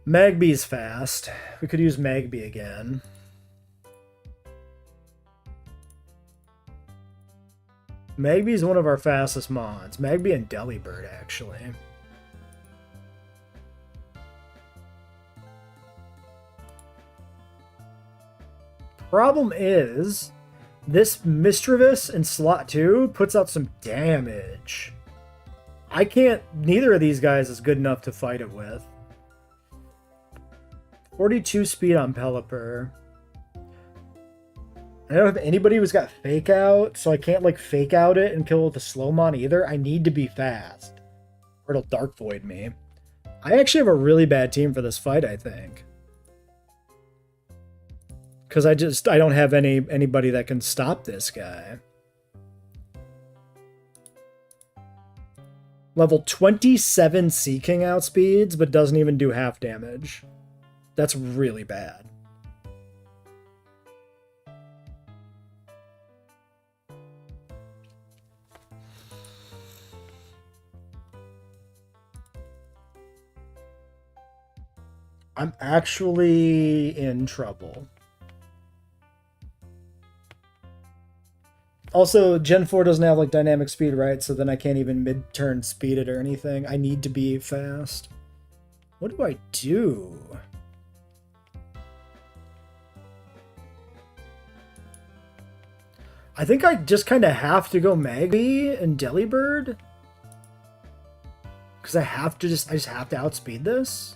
Magby's fast. We could use Magby again. Magby's one of our fastest mons. Magby and Delibird, actually. Problem is, this Mischievous in slot 2 puts out some damage. I can't... Neither of these guys is good enough to fight it with. 42 speed on Pelipper. I don't have anybody who's got Fake Out, so I can't, like, Fake Out it and kill it with a Slowmon either. I need to be fast, or it'll Dark Void me. I actually have a really bad team for this fight, I think. Because I don't have anybody that can stop this guy. Level 27 Sea King outspeeds, but doesn't even do half damage. That's really bad. I'm actually in trouble. Also, Gen 4 doesn't have like dynamic speed, right? So then I can't even mid-turn speed it or anything. I need to be fast. What do I do? I think I just kind of have to go Magby and Delibird. Because I just have to outspeed this.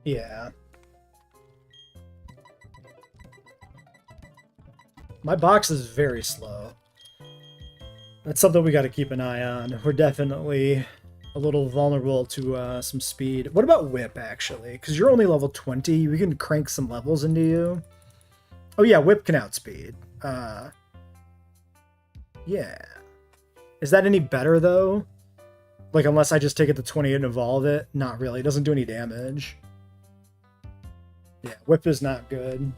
Yeah. My box is very slow. That's something we got to keep an eye on. We're definitely a little vulnerable to some speed. What about Whip, actually? Because you're only level 20. We can crank some levels into you. Oh, yeah, Whip can outspeed. Yeah. Is that any better, though? Like, unless I just take it to 28 and evolve it? Not really. It doesn't do any damage. Yeah, Whip is not good.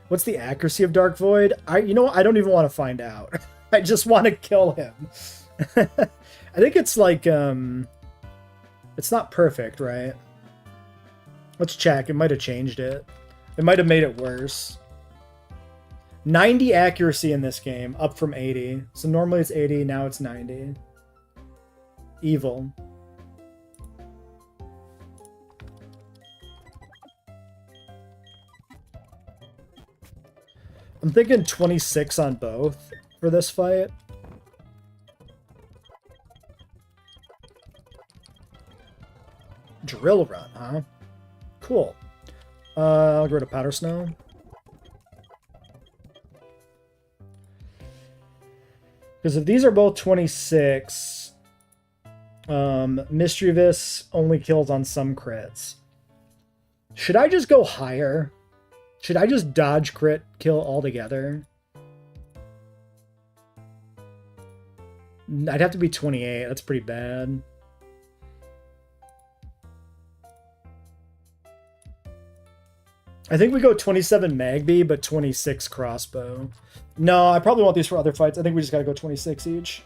What's the accuracy of Dark Void? You know what? I don't even want to find out. I just want to kill him. I think it's like, it's not perfect, right? Let's check. It might have changed it. It might have made it worse. 90 accuracy in this game, up from 80. So normally it's 80, now it's 90. Evil. I'm thinking 26 on both for this fight. Drill run, huh? Cool. I'll go to Powder Snow. Because if these are both 26, Mischievous only kills on some crits. Should I just go higher? Should I just dodge crit kill altogether? I'd have to be 28. That's pretty bad. I think we go 27 Magby, but 26 Crossbow. No, I probably want these for other fights. I think we just gotta go 26 each.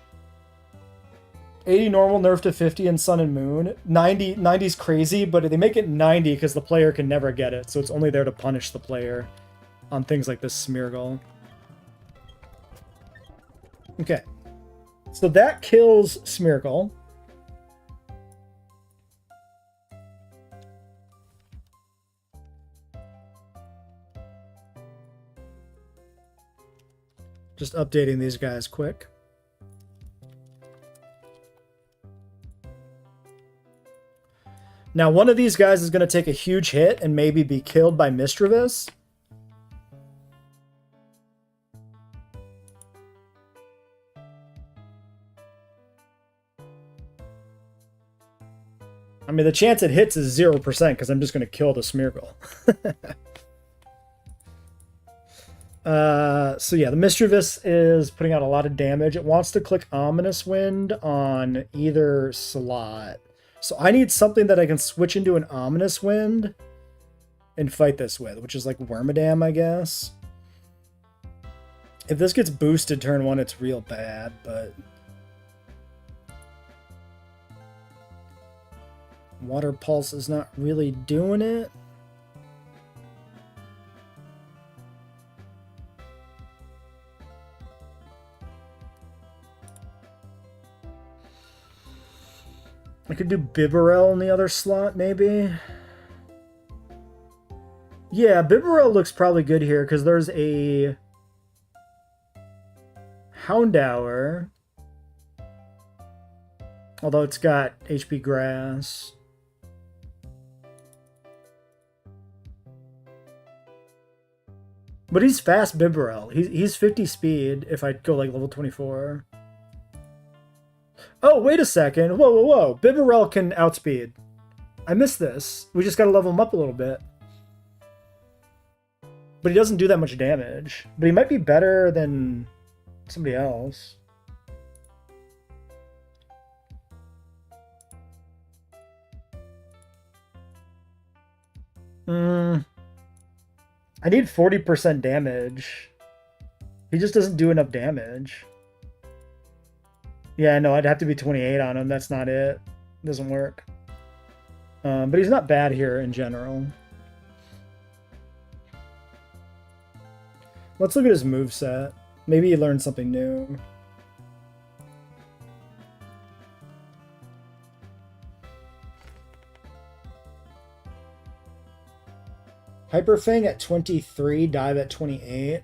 80 normal, nerf to 50 in Sun and Moon. 90's crazy, but they make it 90 because the player can never get it, so it's only there to punish the player on things like this Smeargle. Okay. So that kills Smeargle. Just updating these guys quick. Now, one of these guys is going to take a huge hit and maybe be killed by Mischievous. I mean, the chance it hits is 0% because I'm just going to kill the Smeargle. So yeah, the Mischievous is putting out a lot of damage. It wants to click Ominous Wind on either slot. So I need something that I can switch into an Ominous Wind and fight this with, which is like Wormadam, I guess. If this gets boosted turn 1, it's real bad, but... Water Pulse is not really doing it. I could do Bibarel in the other slot, maybe. Yeah, Bibarel looks probably good here, because there's a Houndour. Although it's got HP Grass. But he's fast Bibarel. He's 50 speed if I go like level 24. Oh, wait a second. Whoa, whoa, whoa. Bibarel can outspeed. I missed this. We just gotta level him up a little bit. But he doesn't do that much damage. But he might be better than somebody else. I need 40% damage. He just doesn't do enough damage. Yeah, no, I'd have to be 28 on him. That's not it. Doesn't work. But he's not bad here in general. Let's look at his moveset. Maybe he learned something new. Hyper Fang at 23, Dive at 28.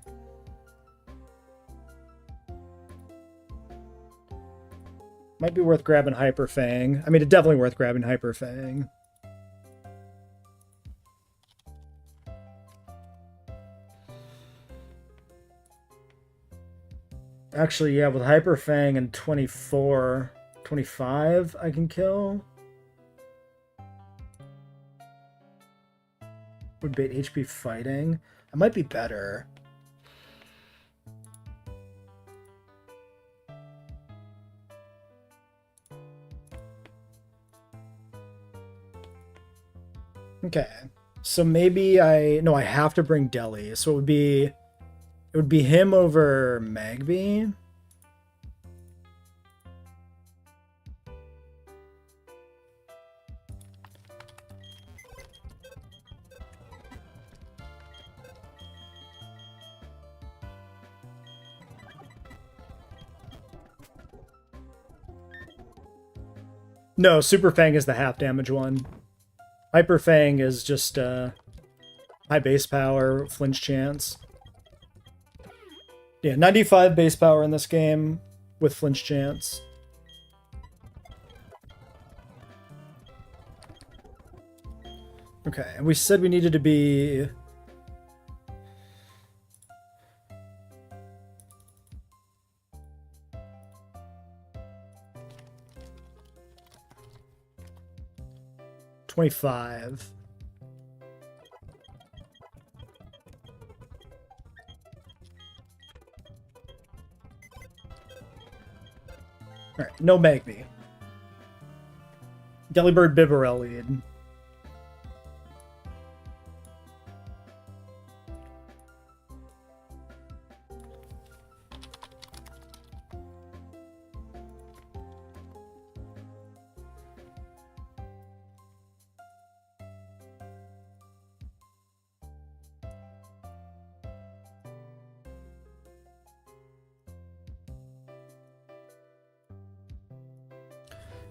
Might be worth grabbing Hyper Fang. I mean, it's definitely worth grabbing Hyper Fang. Actually, yeah, with Hyper Fang and 24, 25, I can kill. Would bait HP fighting. I might be better. Okay. So maybe I have to bring Deli. So it would be him over Magby. No, Super Fang is the half damage one. Hyper Fang is just high base power, flinch chance. Yeah, 95 base power in this game with flinch chance. Okay, and we said we needed to be... $25. Alright, no Magby. Delibird Bibarel lead.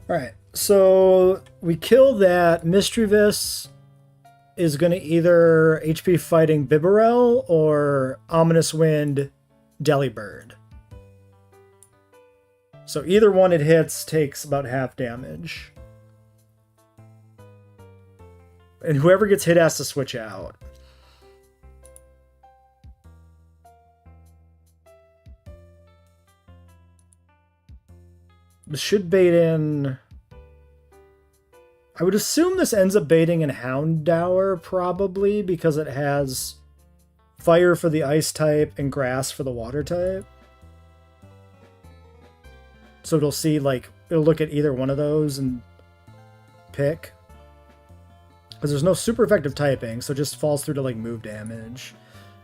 Alright, so we kill that. Mischievous is going to either HP fighting Bibarel or Ominous Wind Delibird. So either one it hits takes about half damage. And whoever gets hit has to switch out. This should bait in... I would assume this ends up baiting in Houndour, probably, because it has Fire for the Ice type and Grass for the Water type. So it'll see, like, it'll look at either one of those and pick. Because there's no super effective typing, so it just falls through to, like, move damage.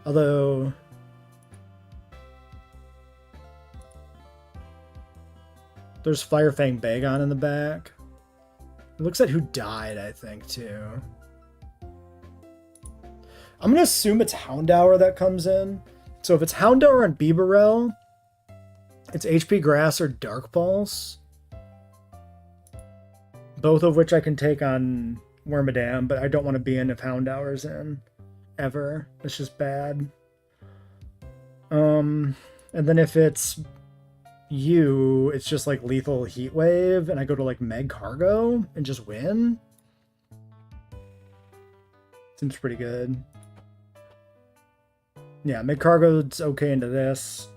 Although... there's Fire Fang Bagon in the back. It looks at who died, I think, too. I'm going to assume it's Houndour that comes in. So if it's Houndour and Bibarel, it's HP Grass or Dark Pulse. Both of which I can take on Wormadam, but I don't want to be in if Houndour's in. Ever. It's just bad. And then if it's you, it's just like lethal heat wave, and I go to like Meg Cargo and just win. Seems pretty good. Yeah, Meg Cargo's okay into this.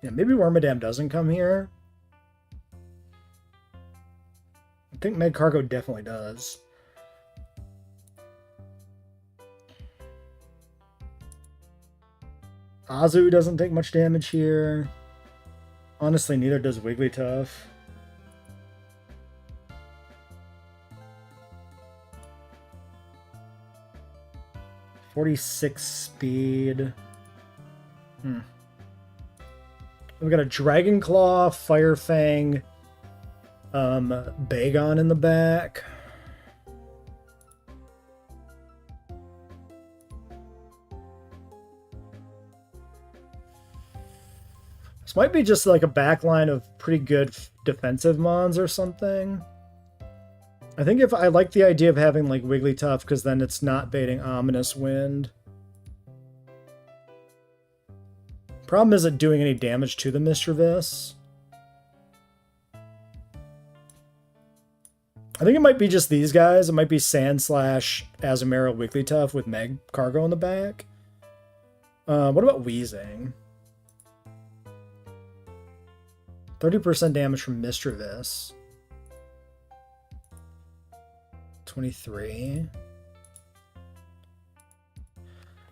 Yeah, maybe Wormadam doesn't come here. I think Meg Cargo definitely does. Azu doesn't take much damage here. Honestly, neither does Wigglytuff. .46 speed. We've got a Dragon Claw, Fire Fang, Bagon in the back. This might be just like a backline of pretty good defensive mons or something. I think if I like the idea of having like Wigglytuff, because then it's not baiting Ominous Wind. Problem isn't doing any damage to the Mischievous. I think it might be just these guys. It might be Sand Slash, Azumarill, Wigglytuff with Meg Cargo in the back. What about Weezing? 30% damage from Mischievous. 23.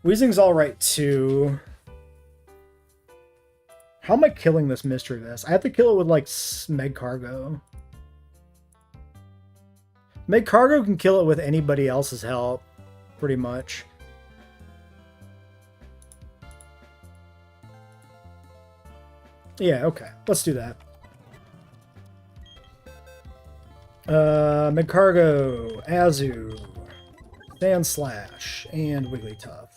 Weezing's alright too. How am I killing this Mischievous? I have to kill it with like Meg Cargo. Meg Cargo can kill it with anybody else's help, pretty much. Yeah, okay. Let's do that. Meg Cargo, Azu, Sand Slash, and Wigglytuff.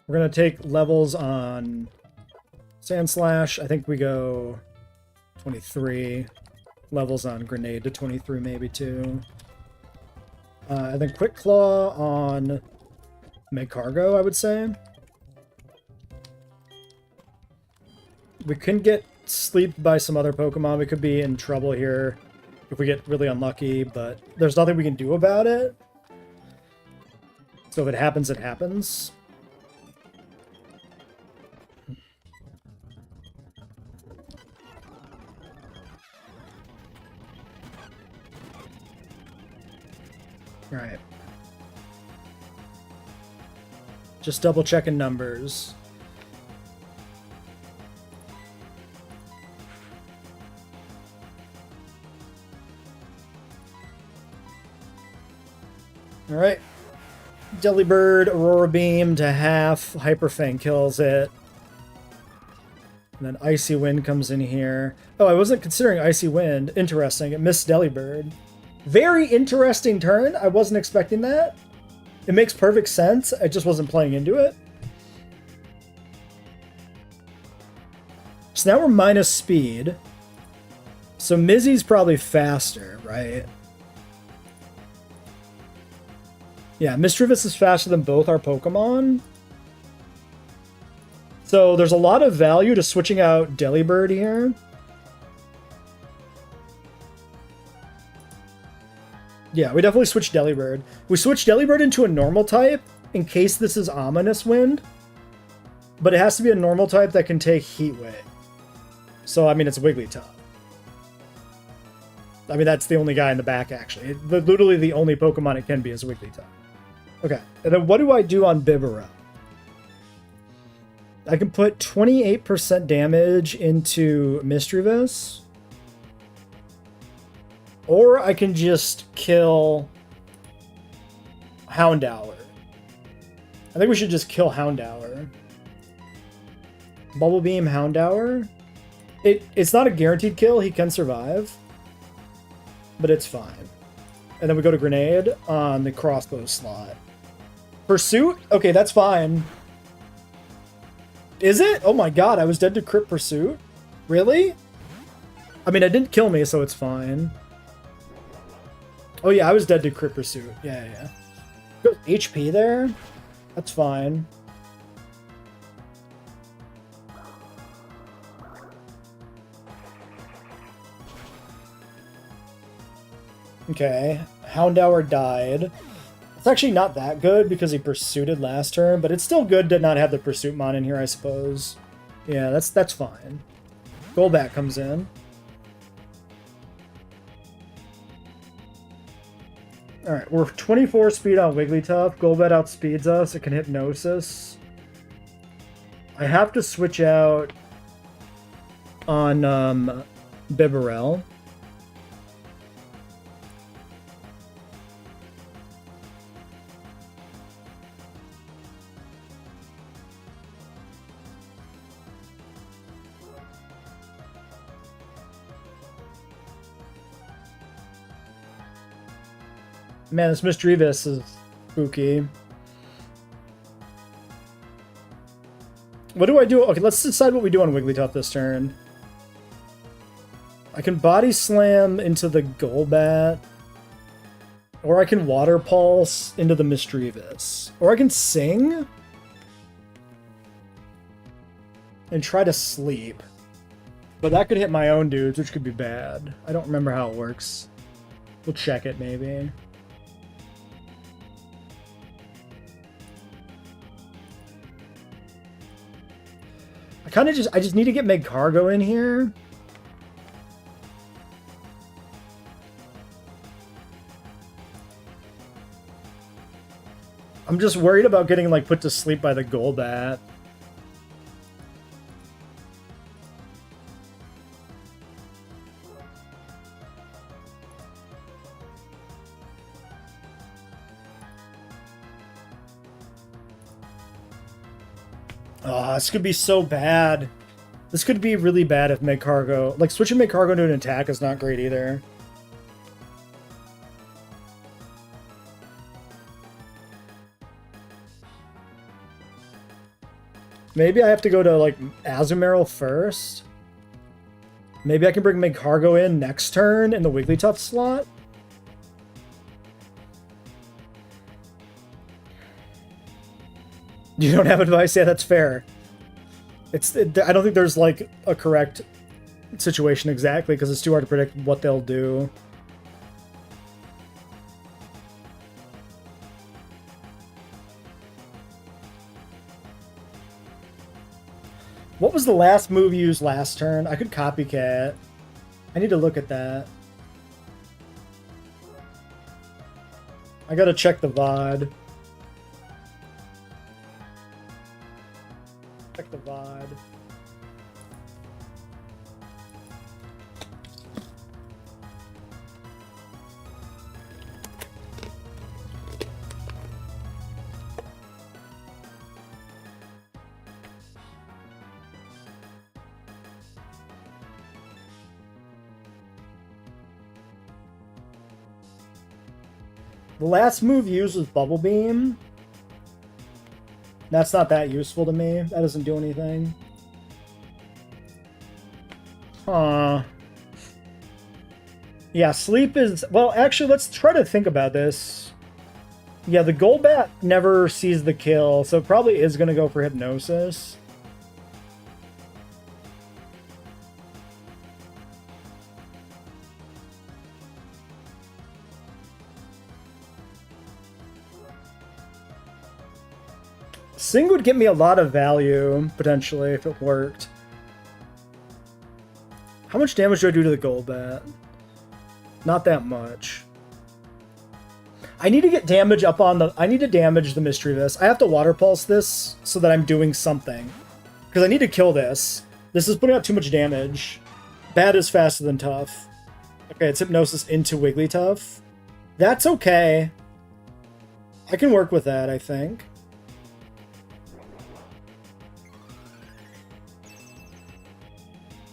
We're going to take levels on Sand Slash. I think we go 23. Levels on Grenade to 23 maybe too. And then Quick Claw on Meg Cargo, I would say. We can get sleeped by some other Pokemon. We could be in trouble here if we get really unlucky, but there's nothing we can do about it. So if it happens, it happens. Alright. Just double checking numbers. Alright. Delibird, Aurora Beam to half. Hyper Fang kills it. And then Icy Wind comes in here. Oh, I wasn't considering Icy Wind. Interesting. It missed Delibird. Very interesting turn. I wasn't expecting that. It makes perfect sense. I just wasn't playing into it. So now we're minus speed. So Mizzy's probably faster, right? Yeah, Mischievous is faster than both our Pokemon. So there's a lot of value to switching out Delibird here. Yeah, we definitely switched Delibird. We switched Delibird into a normal type in case this is Ominous Wind. But it has to be a normal type that can take Heat Wave. So, I mean, it's Wigglytuff. I mean, that's the only guy in the back, actually. Literally the only Pokemon it can be is Wigglytuff. Okay, and then what do I do on Bibera? I can put 28% damage into Mischievous. Or I can just kill Houndour. I think we should just kill Houndour. Bubble Beam Houndour. It's not a guaranteed kill. He can survive. But it's fine. And then we go to Grenade on the crossbow slot. Pursuit? Okay, that's fine. Is it? Oh my god, I was dead to Crit Pursuit? Really? I mean, it didn't kill me, so it's fine. Oh yeah, I was dead to Crit Pursuit. Yeah, yeah. Good HP there? That's fine. Okay. Houndour died. It's actually not that good because he pursuited last turn, but it's still good to not have the Pursuit Mon in here, I suppose. Yeah, that's fine. Golbat comes in. Alright, we're 24 speed on Wigglytuff. Golbat outspeeds us. It can Hypnosis. I have to switch out on Bibarel. Man, this Misdreavus is spooky. What do I do? Okay, let's decide what we do on Wigglytuff this turn. I can Body Slam into the Golbat. Or I can Water Pulse into the Misdreavus. Or I can Sing. And try to sleep. But that could hit my own dudes, which could be bad. I don't remember how it works. We'll check it, maybe. I just need to get Magcargo in here. I'm just worried about getting, like, put to sleep by the Golbat. Oh, this could be so bad. This could be really bad if Magcargo... Like, switching Magcargo to an attack is not great either. Maybe I have to go to, like, Azumarill first. Maybe I can bring Magcargo in next turn in the Wigglytuff slot. You don't have advice? Yeah, that's fair. I don't think there's, like, a correct situation exactly, because it's too hard to predict what they'll do. What was the last move used last turn? I could copycat. I need to look at that. I gotta check the VOD. Check the VOD. The last move used was Bubble Beam. That's not that useful to me. That doesn't do anything. Huh. Yeah, sleep is... Well, actually, let's try to think about this. Yeah, the Golbat never sees the kill, so it probably is going to go for Hypnosis. Sing would get me a lot of value, potentially, if it worked. How much damage do I do to the Golbat? Not that much. I need to get damage up on the... I need to damage the Misdreavus. I have to Water Pulse this so that I'm doing something. Because I need to kill this. This is putting out too much damage. Bad is faster than tough. Okay, it's Hypnosis into Wigglytuff. That's okay. I can work with that, I think.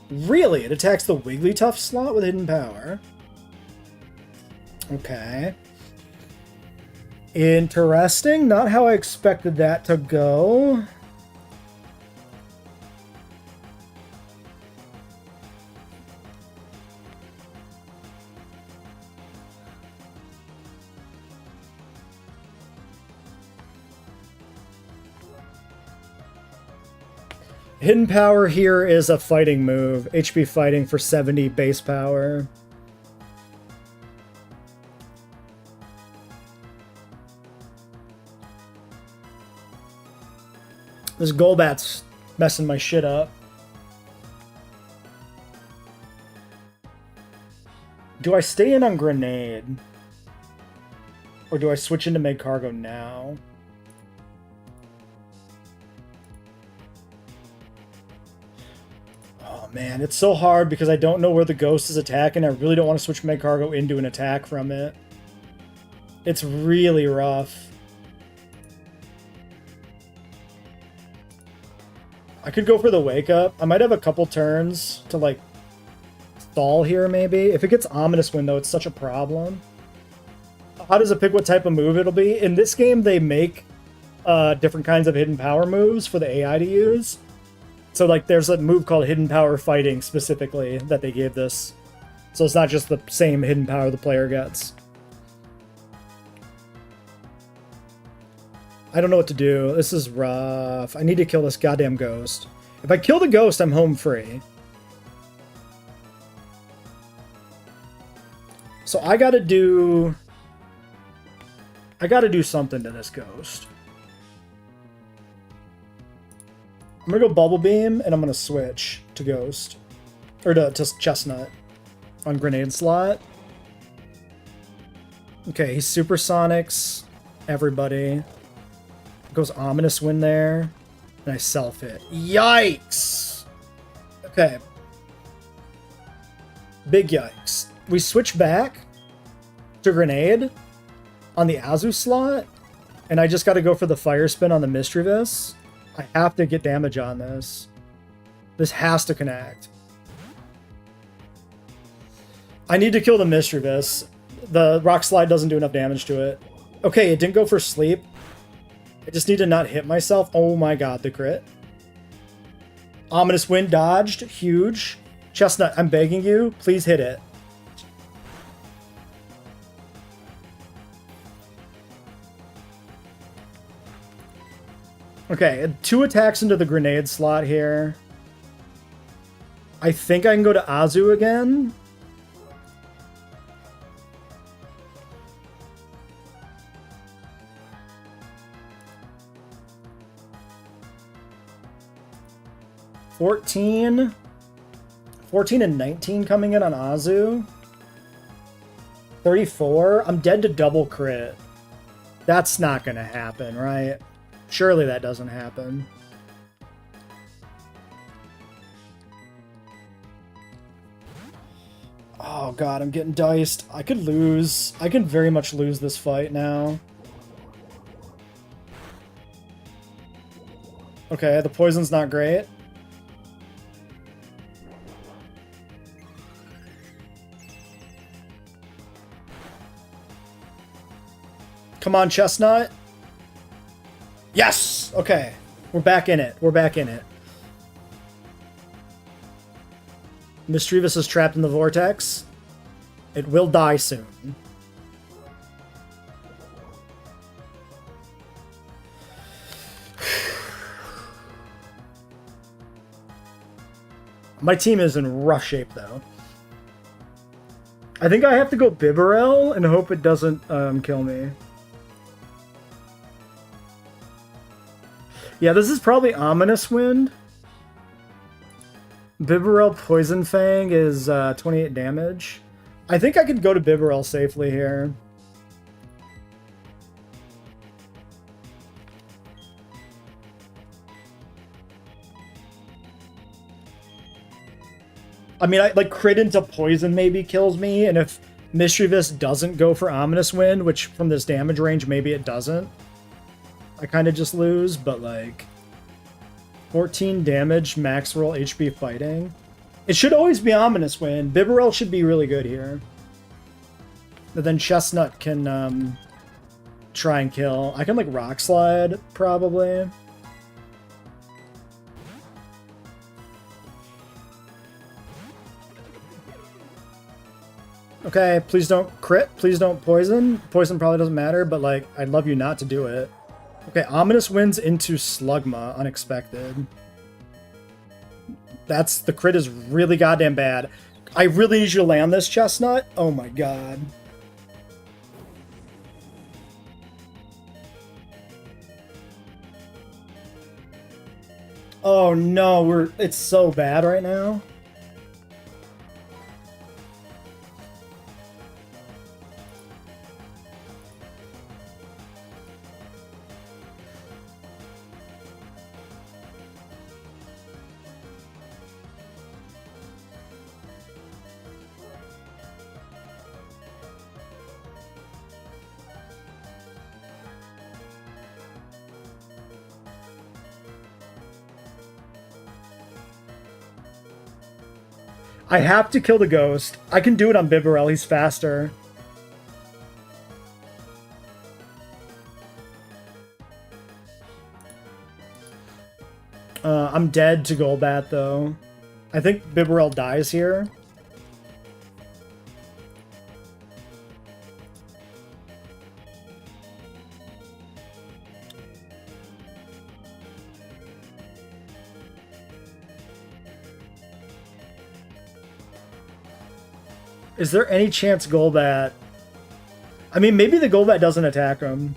Really? It attacks the Wigglytuff slot with Hidden Power? Okay. Interesting. Not how I expected that to go. Hidden power here is a fighting move. HP fighting for 70 base power. This Golbat's messing my shit up. Do I stay in on Grenade? Or do I switch into Make Cargo now? Oh man, it's so hard because I don't know where the Ghost is attacking. I really don't want to switch Make Cargo into an attack from it. It's really rough. I could go for the Wake Up. I might have a couple turns to, like, stall here, maybe. If it gets Ominous Wind, though, it's such a problem. How does it pick what type of move it'll be? In this game, they make different kinds of hidden power moves for the AI to use. So, like, there's a move called Hidden Power Fighting, specifically, that they gave this. So it's not just the same hidden power the player gets. I don't know what to do. This is rough. I need to kill this goddamn Ghost. If I kill the Ghost, I'm home free. So I gotta do something to this Ghost. I'm gonna go Bubble Beam, and I'm gonna switch to Ghost. Or to Chestnut on Grenade slot. Okay, he Supersonics everybody. Goes Ominous Wind there, and I self-hit. Yikes! Okay. Big yikes. We switch back to Grenade on the Azu slot, and I just got to go for the Fire Spin on the Mischievous. I have to get damage on this. This has to connect. I need to kill the Mischievous. The Rock Slide doesn't do enough damage to it. Okay, it didn't go for sleep. I just need to not hit myself. Oh my god, the crit. Ominous Wind dodged. Huge. Chestnut, I'm begging you. Please hit it. Okay, 2 attacks into the Grenade slot here. I think I can go to Azu again. $14 and 19 coming in on Azu. 34. I'm dead to double crit. That's not gonna happen, right? Surely that doesn't happen. Oh god, I'm getting diced. I could lose. I can very much lose this fight now. Okay, the poison's not great. Come on, Chestnut. Yes! Okay. We're back in it. We're back in it. Mischievous is trapped in the vortex. It will die soon. My team is in rough shape, though. I think I have to go Bibarel and hope it doesn't kill me. Yeah, this is probably Ominous Wind. Bibarel Poison Fang is 28 damage. I think I could go to Bibarel safely here. I mean, I like crit into poison maybe kills me, and if Mischievous doesn't go for Ominous Wind, which from this damage range maybe it doesn't, I kind of just lose, but like 14 damage, max roll HP fighting. It should always be Ominous Wind. Bibarel should be really good here. But then Chestnut can try and kill. I can like Rock Slide, probably. Okay, please don't crit. Please don't poison. Poison probably doesn't matter, but like, I'd love you not to do it. Okay, Ominous Winds into Slugma, unexpected. The crit is really goddamn bad. I really need you to land this, Chestnut. Oh my god. Oh no, it's so bad right now. I have to kill the ghost. I can do it on Bibarel. He's faster. I'm dead to Golbat, though. I think Bibarel dies here. Is there any chance Golbat... I mean, maybe the Golbat doesn't attack him.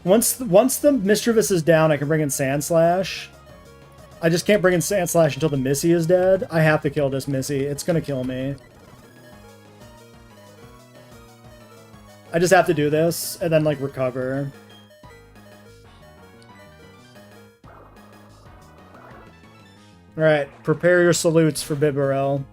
Once the Mischievous is down, I can bring in Sandslash. I just can't bring in Sandslash until the Missy is dead. I have to kill this Missy. It's gonna kill me. I just have to do this, and then, like, recover. Alright, prepare your salutes for Bibarel.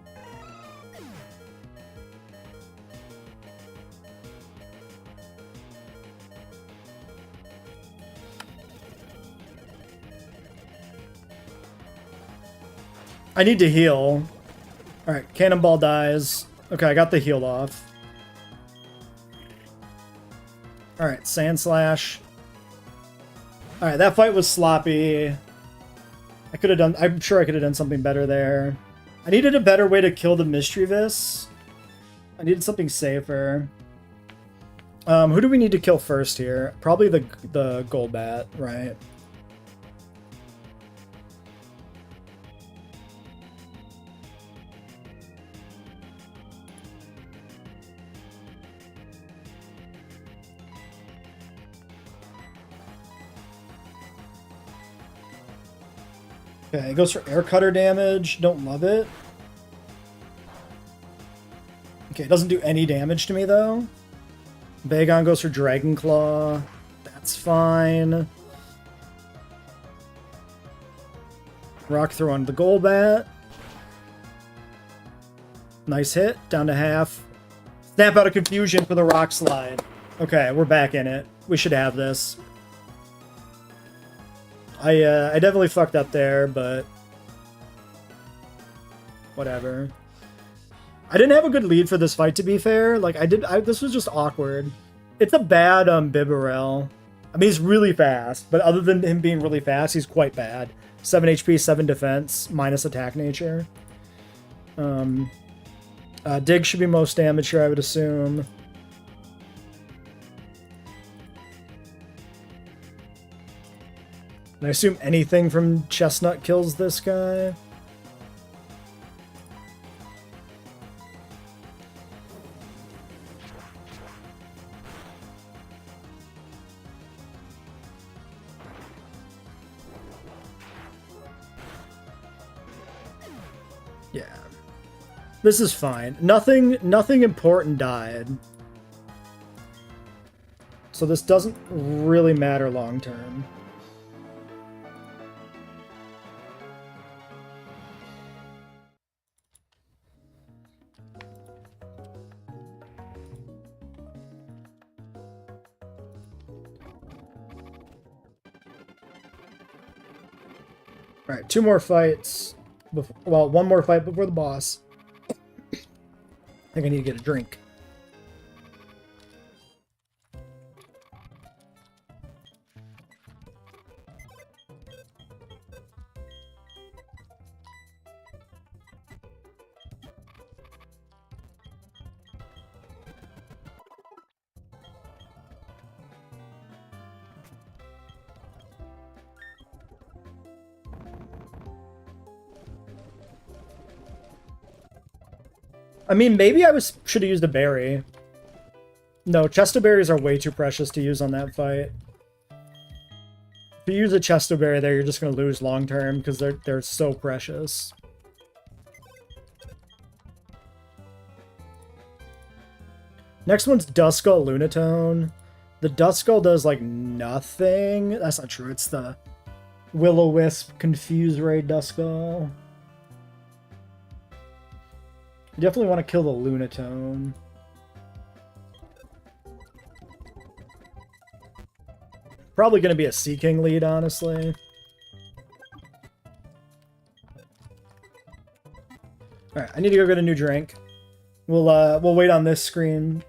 I need to heal. Alright, Cannonball dies. Okay, I got the heal off. Alright, Sandslash. Alright, that fight was sloppy. I'm sure I could have done something better there. I needed a better way to kill the Mischievous. I needed something safer. Who do we need to kill first here? Probably the Golbat, right? Okay, it goes for Air Cutter damage. Don't love it. Okay, it doesn't do any damage to me, though. Bagon goes for Dragon Claw. That's fine. Rock Throw on the Golbat. Nice hit. Down to half. Snap out of Confusion for the Rock Slide. Okay, we're back in it. We should have this. I definitely fucked up there, but whatever. I didn't have a good lead for this fight, to be fair. Like, this was just awkward. It's a bad Bibarel. I mean, he's really fast, but other than him being really fast, he's quite bad. 7 HP, 7 defense, minus attack nature. Dig should be most damage here, I would assume. And I assume anything from Chestnut kills this guy. Yeah. This is fine. Nothing important died. So this doesn't really matter long term. Alright, 2 more fights. Well, 1 more fight before the boss. I think I need to get a drink. I mean, maybe I should have used a berry. No, chest of berries are way too precious to use on that fight. If you use a chest of berry there, you're just going to lose long term because they're so precious. Next one's Duskull Lunatone. The Duskull does, like, nothing. That's not true. It's the Will-O-Wisp Confuse Ray Duskull. You definitely want to kill the Lunatone. Probably going to be a Sea King lead, honestly. Alright, I need to go get a new drink. We'll wait on this screen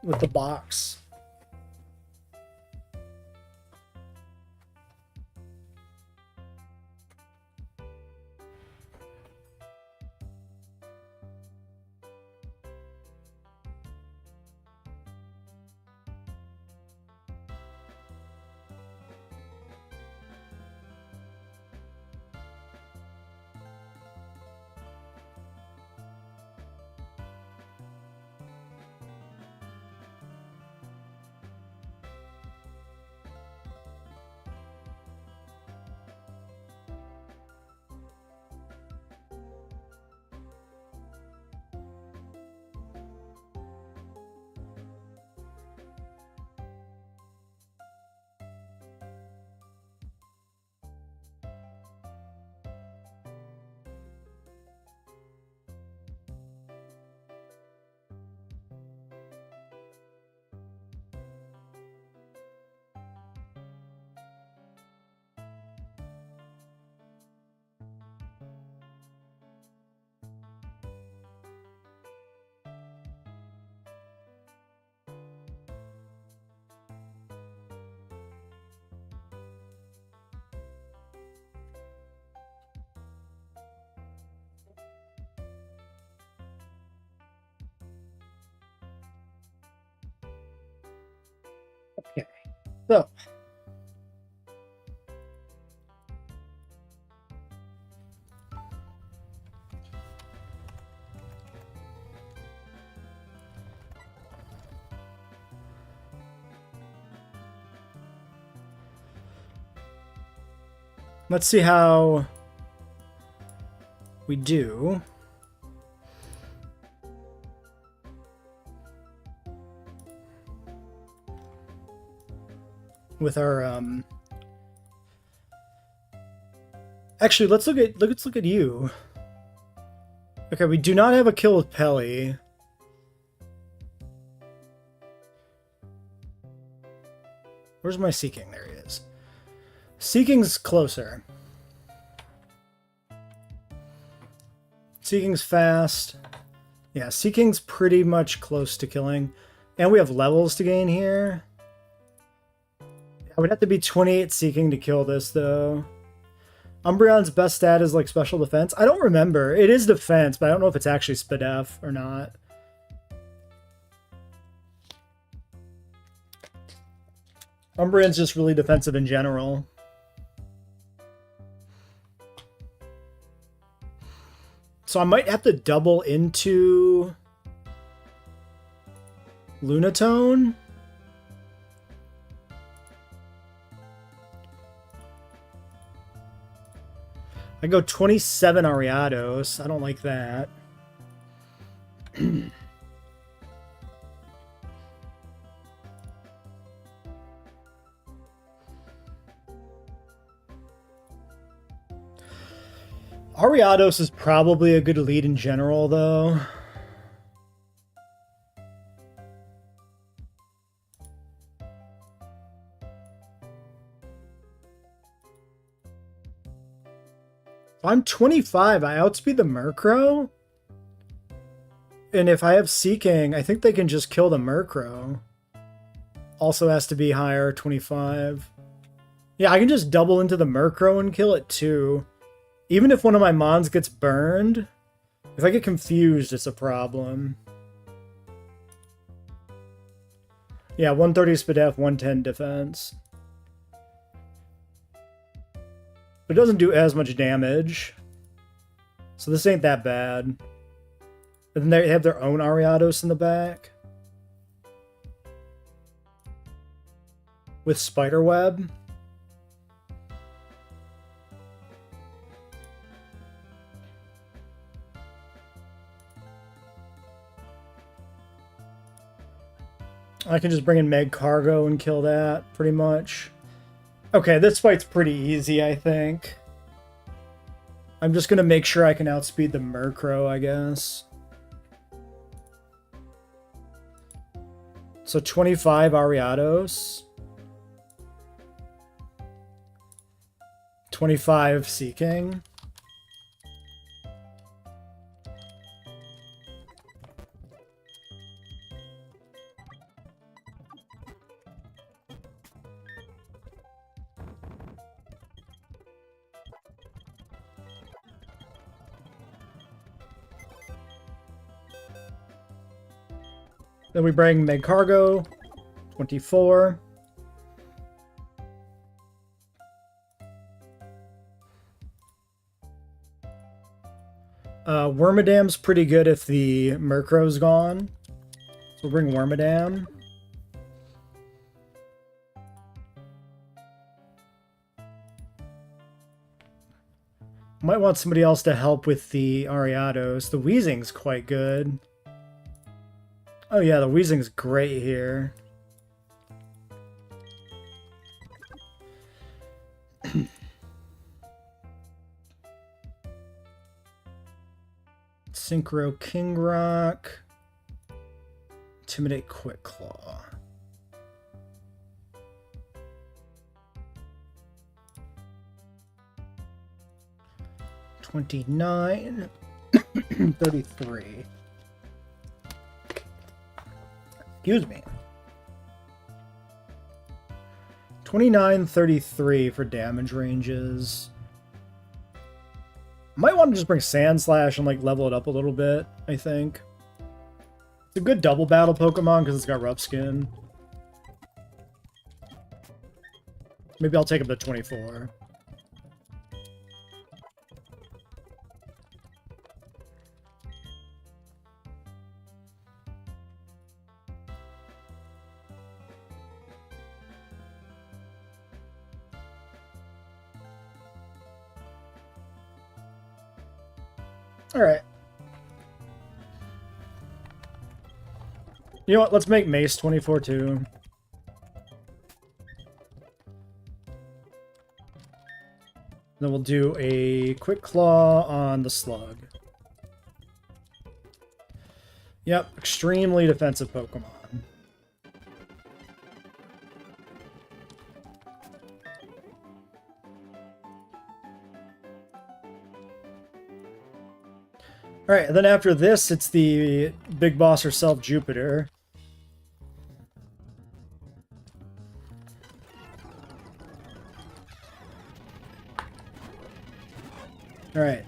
with the box. Okay, so let's see how we do. With our actually, let's look at you. Okay, we do not have a kill with Pelly. Where's my Sea King? There he is. Sea King's closer. Sea King's fast. Yeah, Sea King's pretty much close to killing. And we have levels to gain here. I would have to be 28 Sea King to kill this, though. Umbreon's best stat is, like, special defense. I don't remember. It is defense, but I don't know if it's actually SPDF or not. Umbreon's just really defensive in general. So I might have to double into Lunatone. I go 27 Ariados. I don't like that. Ariados is probably a good lead in general, though. I'm 25. I outspeed the Murkrow. And if I have Sea King, I think they can just kill the Murkrow. Also has to be higher, 25. Yeah, I can just double into the Murkrow and kill it too. Even if one of my Mons gets burned, if I get confused, it's a problem. Yeah, 130 SPDF, 110 defense. But it doesn't do as much damage. So this ain't that bad. And then they have their own Ariados in the back. With Spiderweb. I can just bring in Meg Cargo and kill that, pretty much. Okay, this fight's pretty easy, I think. I'm just gonna make sure I can outspeed the Murkrow, I guess. So 25 Ariados. 25 Seeking. Then we bring Meg Cargo, 24. Wormadam's pretty good if the Murkrow's gone. So we'll bring Wormadam. Might want somebody else to help with the Ariados. The Weezing's quite good. Oh yeah, the Weezing's great here. Synchro King Rock. Intimidate Quick Claw. $29. 33. Excuse me. 29-33 for damage ranges. Might want to just bring Sand Slash and like level it up a little bit, I think. It's a good double battle Pokemon because it's got Rough Skin. Maybe I'll take him to 24. Alright. You know what? Let's make Mace 24 too. Then we'll do a Quick Claw on the Slug. Yep, extremely defensive Pokemon. Alright, and then after this, it's the big boss herself, Jupiter. Alright,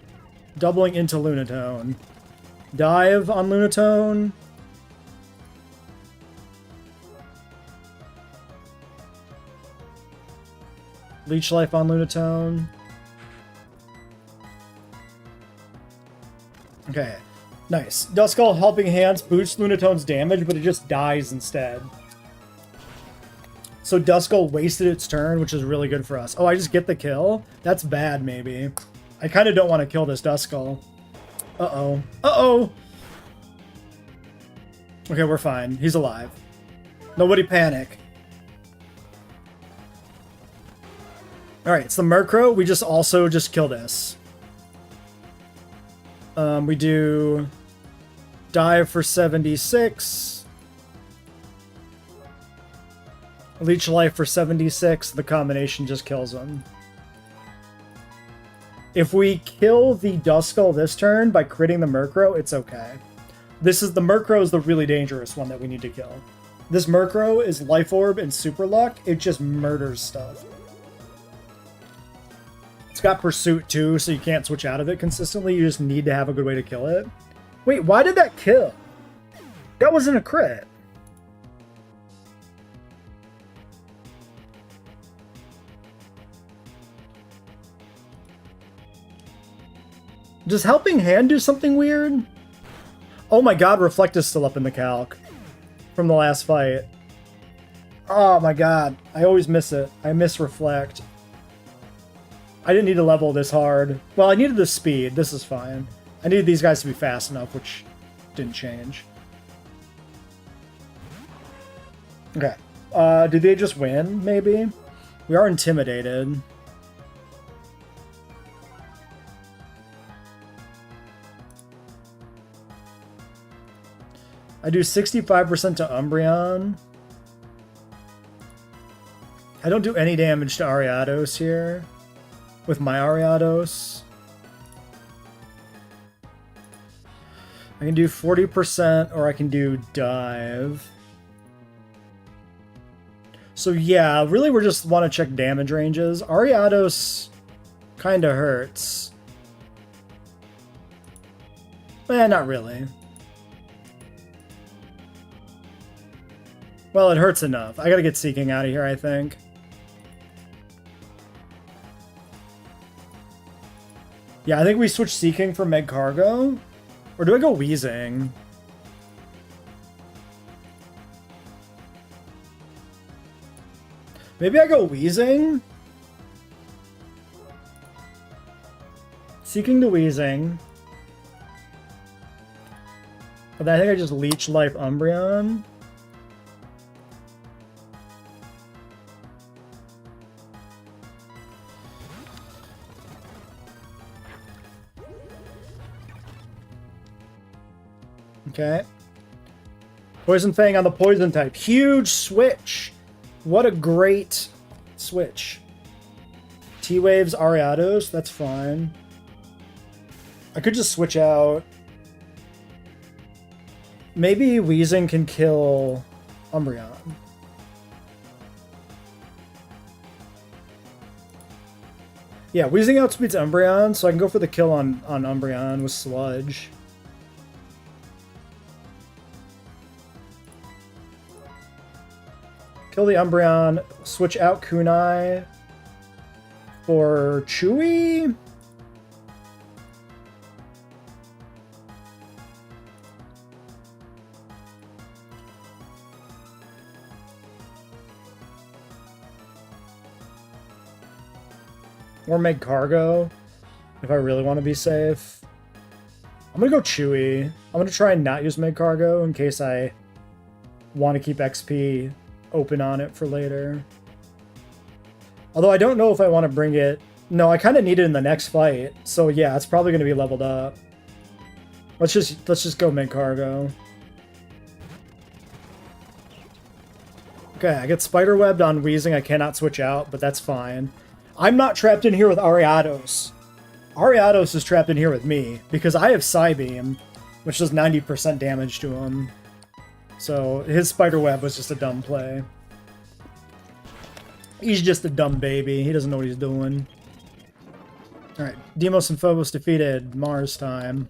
doubling into Lunatone. Dive on Lunatone. Leech Life on Lunatone. Okay, nice. Duskull Helping Hands boosts Lunatone's damage, but it just dies instead. So Duskull wasted its turn, which is really good for us. Oh, I just get the kill? That's bad, maybe. I kind of don't want to kill this Duskull. Uh-oh. Uh-oh! Okay, we're fine. He's alive. Nobody panic. Alright, it's the Murkrow. We just also just kill this. We do dive for 76. Leech Life for 76. The combination just kills him. If we kill the Duskull this turn by critting the Murkrow, it's okay. The Murkrow is the really dangerous one that we need to kill. This Murkrow is Life Orb and Super Luck. It just murders stuff. It's got Pursuit too, so you can't switch out of it consistently. You just need to have a good way to kill it. Wait, why did that kill? That wasn't a crit. Does Helping Hand do something weird? Oh my god, Reflect is still up in the calc from the last fight. Oh my god, I always miss it. I miss Reflect. I didn't need to level this hard. Well, I needed the speed. This is fine. I needed these guys to be fast enough, which didn't change. Okay. Did they just win, maybe? We are intimidated. I do 65% to Umbreon. I don't do any damage to Ariados here with my Ariados. I can do 40% or I can do dive. So yeah, really we just want to check damage ranges. Ariados kind of hurts. Eh, not really. Well, it hurts enough. I gotta get Seeking out of here, I think. Yeah, I think we switch Seeking for Meg Cargo. Or do I go Wheezing? Maybe I go Wheezing? Seeking to Wheezing. But I think I just Leech Life Umbreon. Okay. Poison Fang on the Poison type. Huge switch. What a great switch. T-Waves, Ariados. That's fine. I could just switch out. Maybe Wheezing can kill Umbreon. Yeah, Wheezing outspeeds Umbreon, so I can go for the kill on Umbreon with Sludge. Kill the Umbreon, switch out Kunai for Chewy. Or make Cargo if I really want to be safe. I'm gonna go Chewy. I'm gonna try and not use Meg Cargo in case I want to keep XP open on it for later. Although I don't know if I want to bring it. No, I kind of need it in the next fight. So yeah, it's probably going to be leveled up. Let's just go Meg Cargo. Okay, I get Spiderwebbed on Wheezing. I cannot switch out, but that's fine. I'm not trapped in here with Ariados. Ariados is trapped in here with me because I have Psybeam, which does 90% damage to him. So his Spiderweb was just a dumb play. He's just a dumb baby. He doesn't know what he's doing. Alright, Deimos and Phobos defeated. Mars time.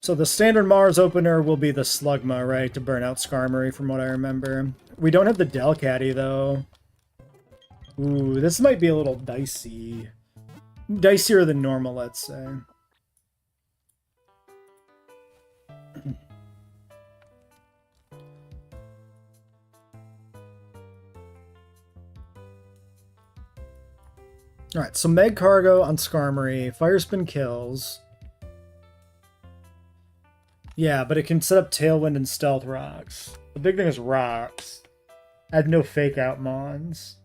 So the standard Mars opener will be the Slugma, right? To burn out Skarmory from what I remember. We don't have the Delcatty though. Ooh, this might be a little dicey. Dicier than normal, let's say. Alright, so Meg Cargo on Skarmory. Fire Spin kills. Yeah, but it can set up Tailwind and Stealth Rocks. The big thing is Rocks. I have no Fake Out Mons.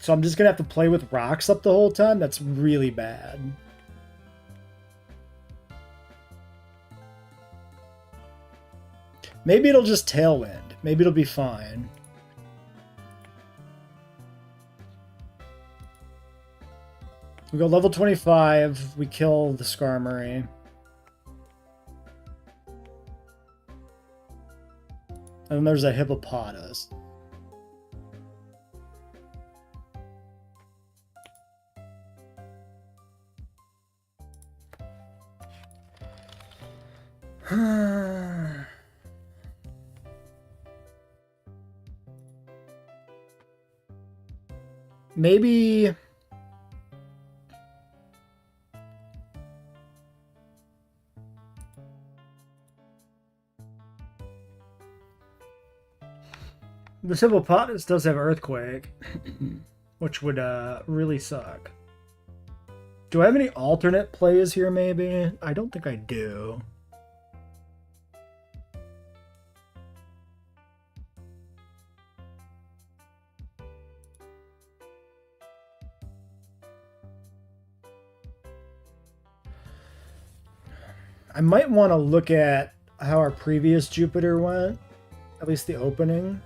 So I'm just gonna have to play with Rocks up the whole time? That's really bad. Maybe it'll just Tailwind. Maybe it'll be fine. We go level 25, we kill the Skarmory. And then there's a Hippopotas. Maybe This hippopotamus does have earthquake, which would really suck. Do I have any alternate plays here, maybe? I don't think I do. I might want to look at how our previous Jupiter went, at least the opening.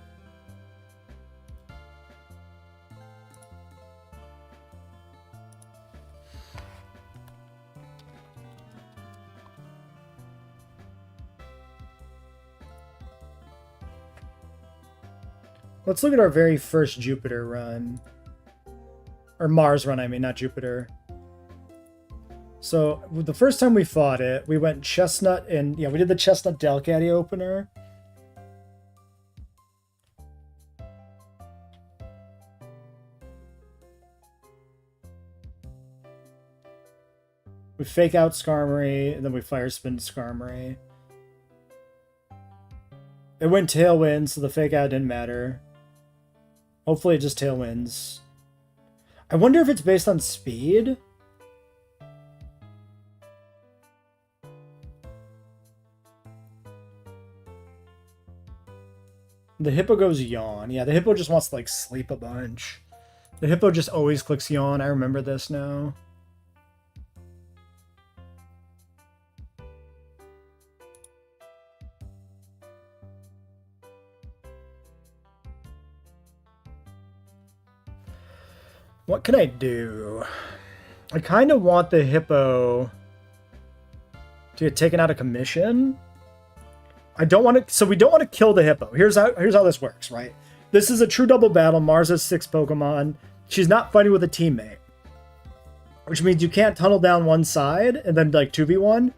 Let's look at our very first Jupiter run. Or Mars run, I mean, not Jupiter. So, the first time we fought it, we went Chestnut and... Yeah, we did the Chestnut Delcatty opener. We fake out Skarmory, and then we fire spin Skarmory. It went Tailwind, so the fake out didn't matter. Hopefully it just Tailwinds. I wonder if it's based on speed? The Hippo goes Yawn. Yeah, the Hippo just wants to, like, sleep a bunch. The Hippo just always clicks Yawn. I remember this now. What can I do? I kind of want the Hippo to get taken out of commission. I don't want to... So we don't want to kill the Hippo. Here's how this works, right? This is a true double battle. Mars has 6 Pokemon. She's not fighting with a teammate. Which means you can't tunnel down one side and then, like, 2v1.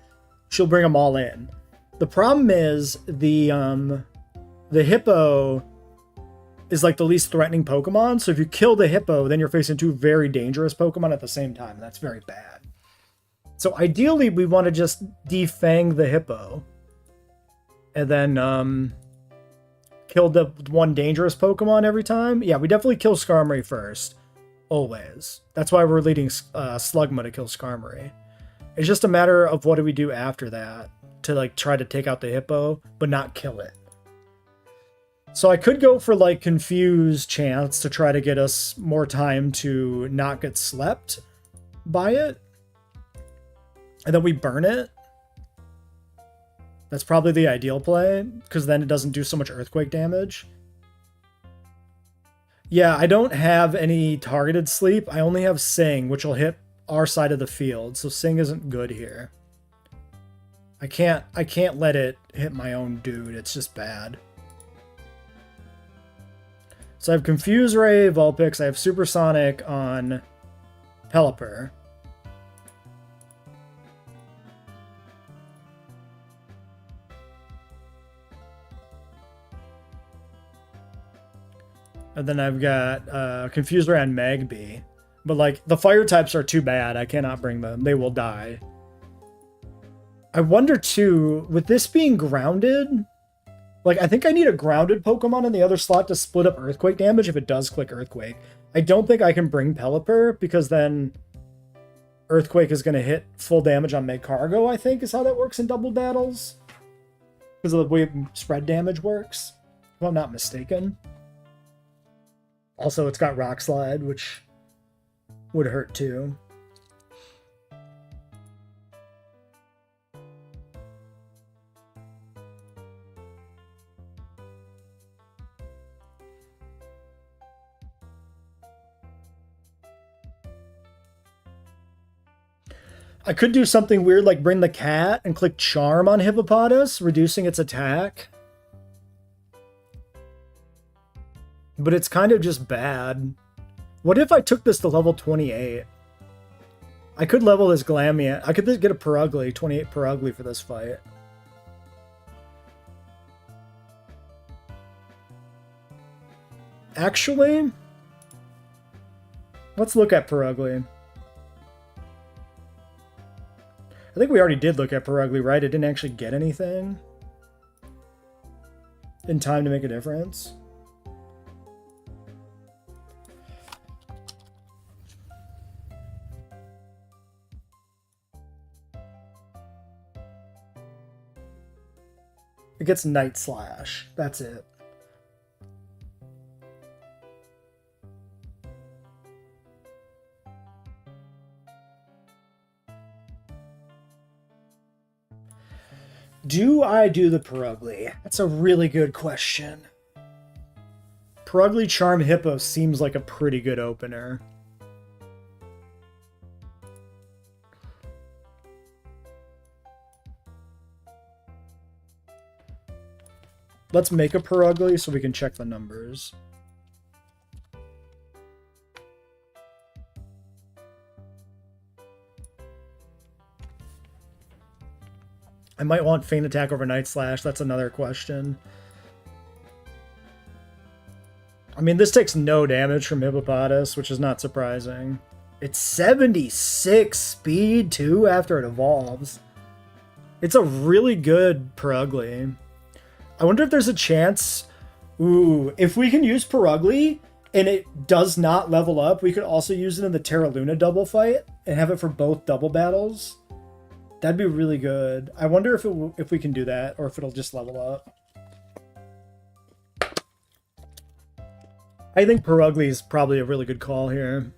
She'll bring them all in. The problem is the Hippo is like the least threatening Pokemon. So if you kill the Hippo, then you're facing 2 very dangerous Pokemon at the same time. That's very bad. So ideally, we want to just defang the Hippo. And then kill the one dangerous Pokemon every time. Yeah, we definitely kill Skarmory first. Always. That's why we're leading Slugma to kill Skarmory. It's just a matter of what do we do after that to, like, try to take out the Hippo, but not kill it. So I could go for, like, Confuse Chance to try to get us more time to not get slept by it. And then we burn it. That's probably the ideal play, because then it doesn't do so much earthquake damage. Yeah, I don't have any targeted sleep. I only have Sing, which will hit our side of the field, so Sing isn't good here. I can't let it hit my own dude. It's just bad. So I have Confuse Ray, Vulpix. I have Supersonic on Pelipper. And then I've got Confuse Ray on Magby. But, like, the fire types are too bad. I cannot bring them. They will die. I wonder, too, with this being grounded... Like, I think I need a grounded Pokemon in the other slot to split up Earthquake damage if it does click Earthquake. I don't think I can bring Pelipper, because then Earthquake is going to hit full damage on Magcargo, I think, is how that works in double battles. Because of the way spread damage works, if I'm not mistaken. Also, it's got Rock Slide, which would hurt, too. I could do something weird like bring the cat and click Charm on Hippopotas, reducing its attack. But it's kind of just bad. What if I took this to level 28? I could level this Glameow. I could get a Purugly, 28 Purugly for this fight. Actually, let's look at Purugly. I think we already did look at Purugly, right? It didn't actually get anything in time to make a difference. It gets Night Slash. That's it. Do I do the Perugly? That's a really good question. Perugly Charm Hippo seems like a pretty good opener. Let's make a Perugly so we can check the numbers. I might want Feint Attack over Night Slash. That's another question. I mean, this takes no damage from Hippopotas, which is not surprising. It's 76 speed, too, after it evolves. It's a really good Perugly. I wonder if there's a chance... Ooh, if we can use Perugly and it does not level up, we could also use it in the Terra Luna double fight and have it for both double battles. That'd be really good. I wonder if we can do that or if it'll just level up. I think Perugly is probably a really good call here.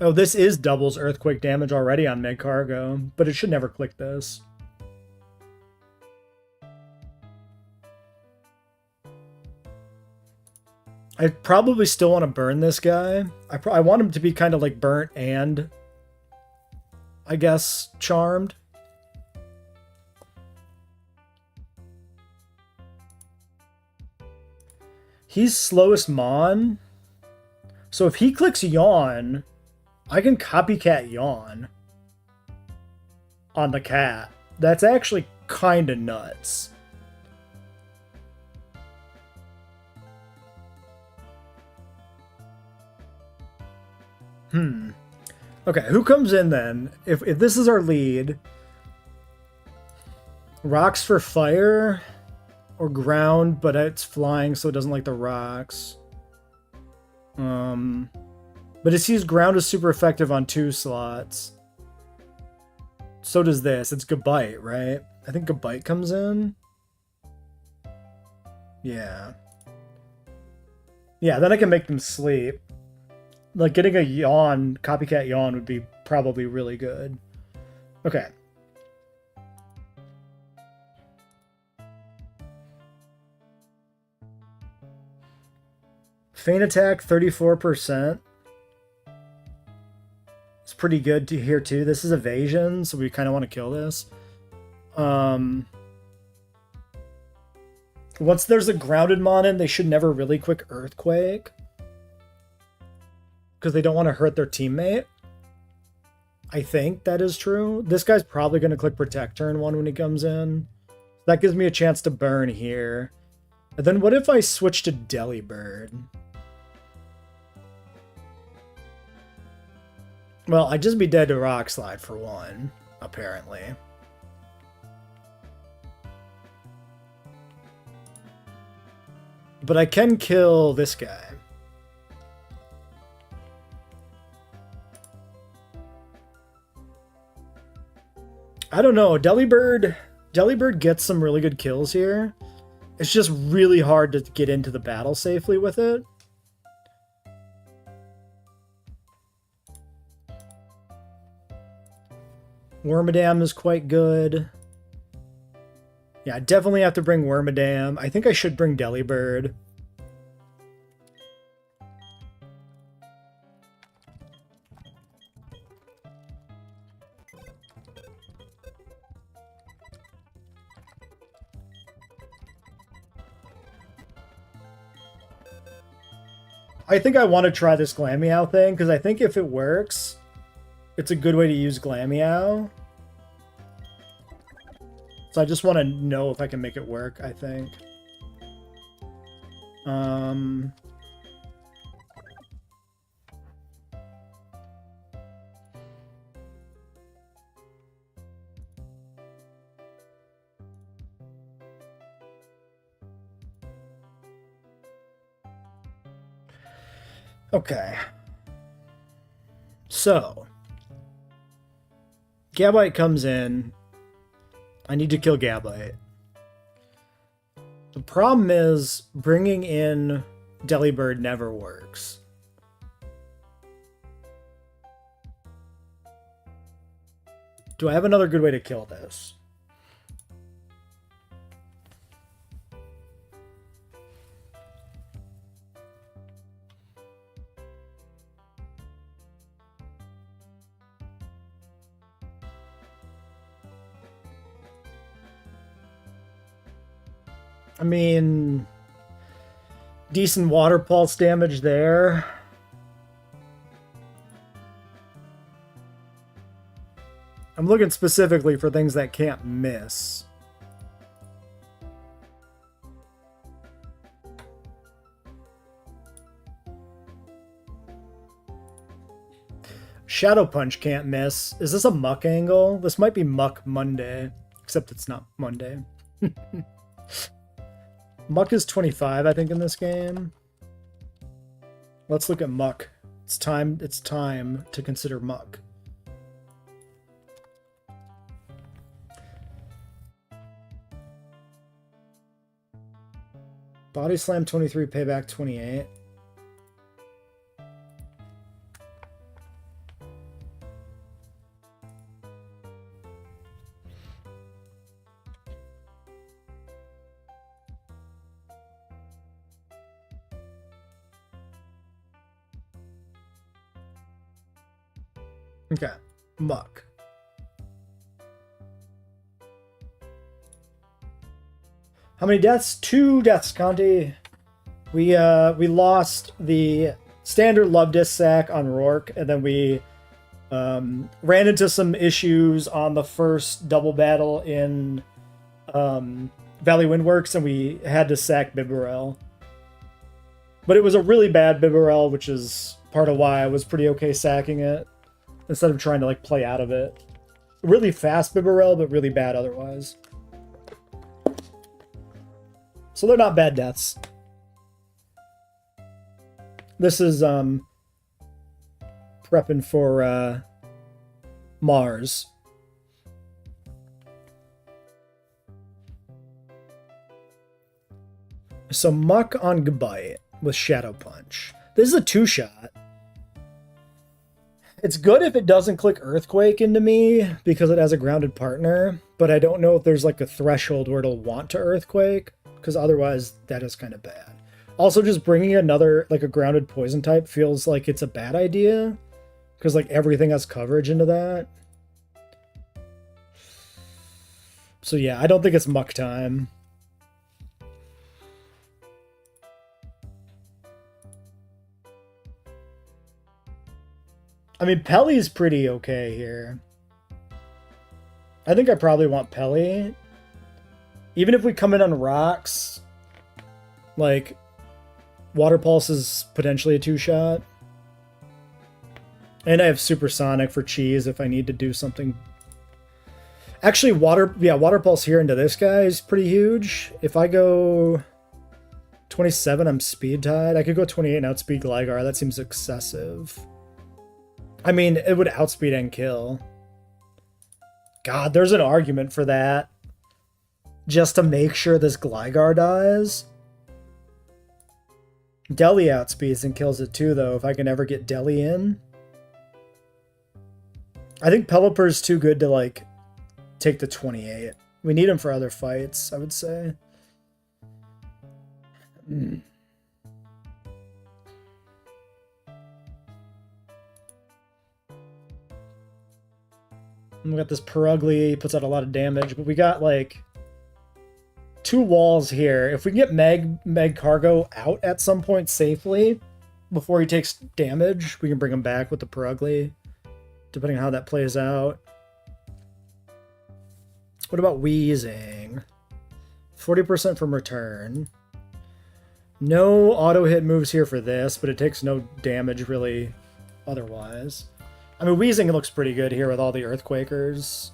Oh, this is doubles earthquake damage already on Meg Cargo, but it should never click this. I probably still want to burn this guy. I want him to be kind of like burnt and, I guess, charmed. He's slowest Mon. So if he clicks Yawn, I can copycat Yawn on the cat. That's actually kind of nuts. Okay, who comes in then? If this is our lead, rocks for fire or ground, but it's flying, so it doesn't like the rocks. But it sees ground is super effective on 2 slots. So does this. It's Gabite, right? I think Gabite comes in. Yeah. Yeah, then I can make them sleep. Like, getting a Yawn, copycat Yawn would be probably really good. Okay. Feint Attack, 34%. It's pretty good to hear, too. This is evasion, so we kind of want to kill this. Once there's a grounded Mon in, they should never really quick Earthquake. Because they don't want to hurt their teammate. I think that is true. This guy's probably going to click Protect turn 1 when he comes in. That gives me a chance to burn here. And then what if I switch to Delibird? Well, I'd just be dead to Rock Slide for 1, apparently. But I can kill this guy. I don't know. Delibird gets some really good kills here. It's just really hard to get into the battle safely with it. Wormadam is quite good. Yeah, I definitely have to bring Wormadam. I think I should bring Delibird. I think I want to try this Glameow thing, because I think if it works, it's a good way to use Glameow. So I just want to know if I can make it work, I think. Okay. So, Gabite comes in. I need to kill Gabite. The problem is bringing in Delibird never works. Do I have another good way to kill this? I mean, decent water pulse damage there. I'm looking specifically for things that can't miss. Shadow Punch can't miss. Is this a Muck angle? This might be Muck Monday, except it's not Monday. Muck is 25, I think, in this game. Let's look at Muck. It's time to consider Muck. Body Slam 23, Payback 28. Okay, Muck. How many deaths? 2 deaths, Conti. We lost the standard Love Disc sack on Rourke, and then we ran into some issues on the first double battle in Valley Windworks, and we had to sack Bibarel. But it was a really bad Bibarel, which is part of why I was pretty okay sacking it, instead of trying to like play out of it. Really fast Bibarel, but really bad otherwise. So they're not bad deaths. This is prepping for Mars. So Muck on Gabite with Shadow Punch. This is a 2-shot. It's good if it doesn't click Earthquake into me because it has a grounded partner, but I don't know if there's like a threshold where it'll want to Earthquake, because otherwise that is kind of bad. Also, just bringing another, like a grounded poison type feels like it's a bad idea, because like everything has coverage into that. So yeah, I don't think it's Muck time. I mean, Pelly's pretty okay here. I think I probably want Pelly. Even if we come in on rocks, like, Water Pulse is potentially a 2-shot. And I have Supersonic for cheese if I need to do something. Actually, Water Pulse here into this guy is pretty huge. If I go 27, I'm speed tied. I could go 28 and outspeed Gligar. That seems excessive. I mean, it would outspeed and kill. God, there's an argument for that. Just to make sure this Gligar dies. Deli outspeeds and kills it too, though, if I can ever get Deli in. I think Pelipper's too good to, like, take the 28. We need him for other fights, I would say. We got this Perugly, puts out a lot of damage, but we got, like, 2 walls here. If we can get Meg Cargo out at some point safely before he takes damage, we can bring him back with the Perugly, depending on how that plays out. What about Wheezing? 40% from return. No auto hit moves here for this, but it takes no damage really otherwise. I mean, Wheezing looks pretty good here with all the Earthquakers.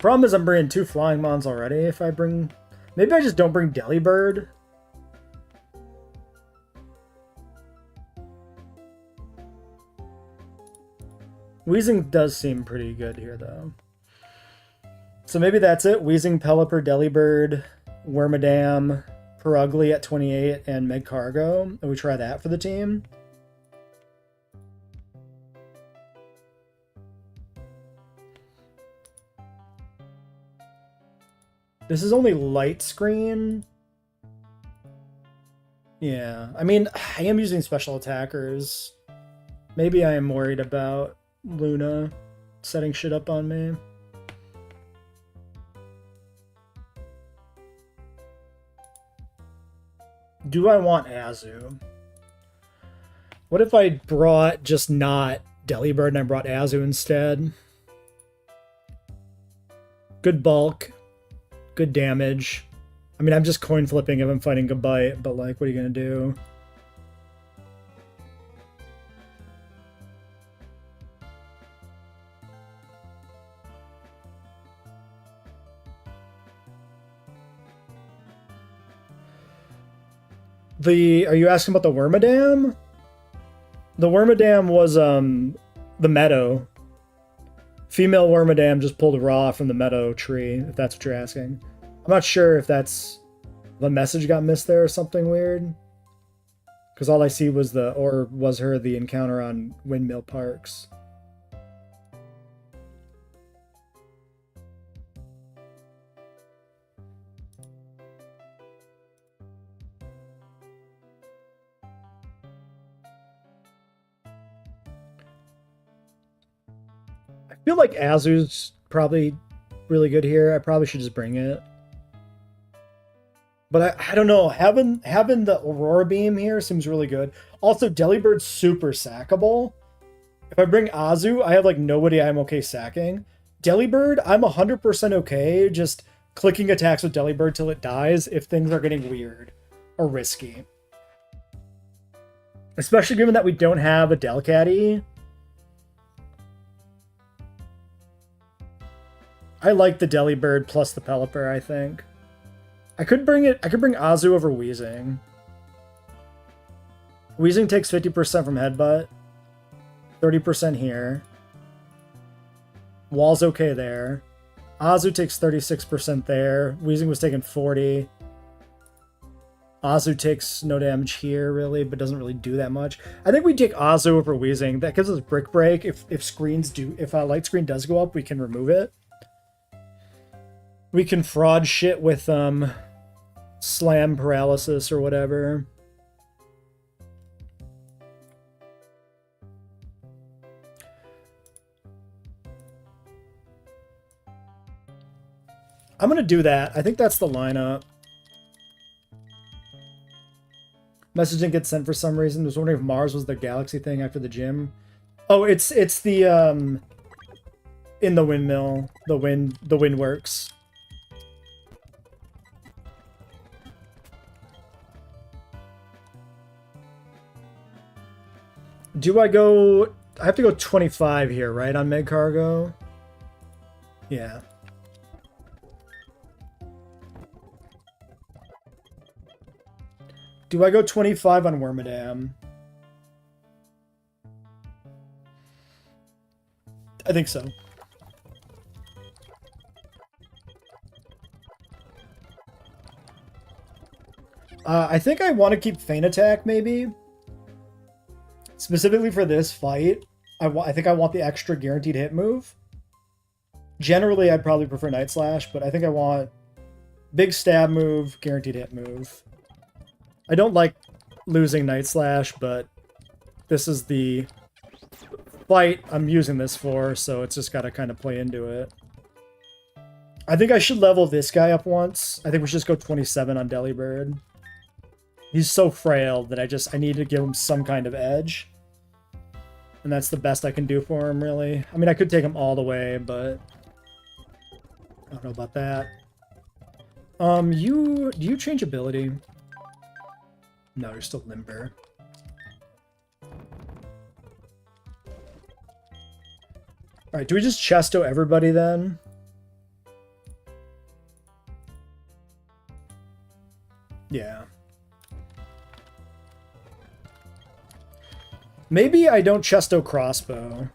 Problem is I'm bringing 2 flying mons already if I bring... Maybe I just don't bring Delibird. Wheezing does seem pretty good here, though. So maybe that's it. Wheezing, Pelipper, Delibird, Wormadam, Perugly at 28, and Megcargo. And we try that for the team. This is only light screen. Yeah, I mean, I am using special attackers. Maybe I am worried about Luna setting shit up on me. Do I want Azu? What if I brought just not Delibird and I brought Azu instead? Good bulk. Good damage. I mean, I'm just coin flipping if I'm fighting Gabite, but like, what are you gonna do? Are you asking about the Wormadam? The Wormadam was the meadow. Female Wormadam just pulled raw from the meadow tree, if that's what you're asking. I'm not sure if that's... the message got missed there or something weird. Because all I see was the encounter on Windmill Parks. I feel like Azu's probably really good here. I probably should just bring it. But I don't know. Having the Aurora Beam here seems really good. Also, Delibird's super sackable. If I bring Azu, I have like nobody I'm okay sacking. Delibird, I'm 100% okay just clicking attacks with Delibird till it dies if things are getting weird or risky. Especially given that we don't have a Delcatty. I like the Delibird plus the Pelipper, I think. I could bring Azu over Wheezing. Wheezing takes 50% from Headbutt. 30% here. Wall's okay there. Azu takes 36% there. Wheezing was taking 40. Azu takes no damage here, really, but doesn't really do that much. I think we take Azu over Wheezing. That gives us Brick Break. If a light screen does go up, we can remove it. We can fraud shit with Slam Paralysis or whatever. I'm going to do that. I think that's the lineup. Message didn't get sent for some reason. I was wondering if Mars was the galaxy thing after the gym. Oh, it's the in the windmill, the wind works. Do I go... I have to go 25 here, right, on Megcargo? Yeah. Do I go 25 on Wormadam? I think so. I think I want to keep Feint Attack, maybe. Specifically for this fight, I think I want the extra guaranteed hit move. Generally, I'd probably prefer Night Slash, but I think I want big stab move, guaranteed hit move. I don't like losing Night Slash, but this is the fight I'm using this for, so it's just got to kind of play into it. I think I should level this guy up once. I think we should just go 27 on Delibird. He's so frail that I need to give him some kind of edge. And that's the best I can do for him, really. I mean, I could take him all the way, but I don't know about that. Do you change ability? No, you're still limber. Alright, do we just Chesto everybody then? Maybe I don't Chesto crossbow.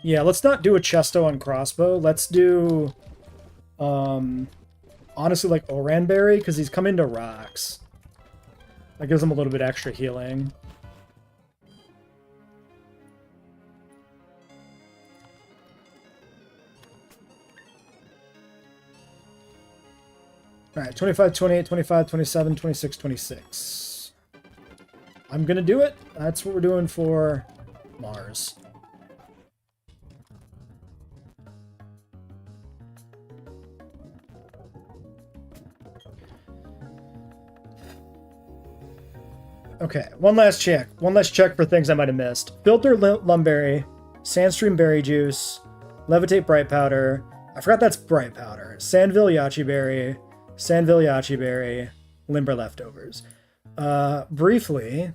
Yeah, let's not do a Chesto on crossbow. Let's do, honestly, like Oranberry, because he's come into rocks. That gives him a little bit extra healing. Alright, 25, 28, 25, 27, 26, 26. I'm gonna do it. That's what we're doing for Mars. Okay, one last check. One last check for things I might have missed. Filter Lumberry, Sandstream Berry Juice, Levitate Bright Powder. I forgot that's Bright Powder. Sandville Yachi Berry, Sandville Yachi Berry, Limber Leftovers. Briefly,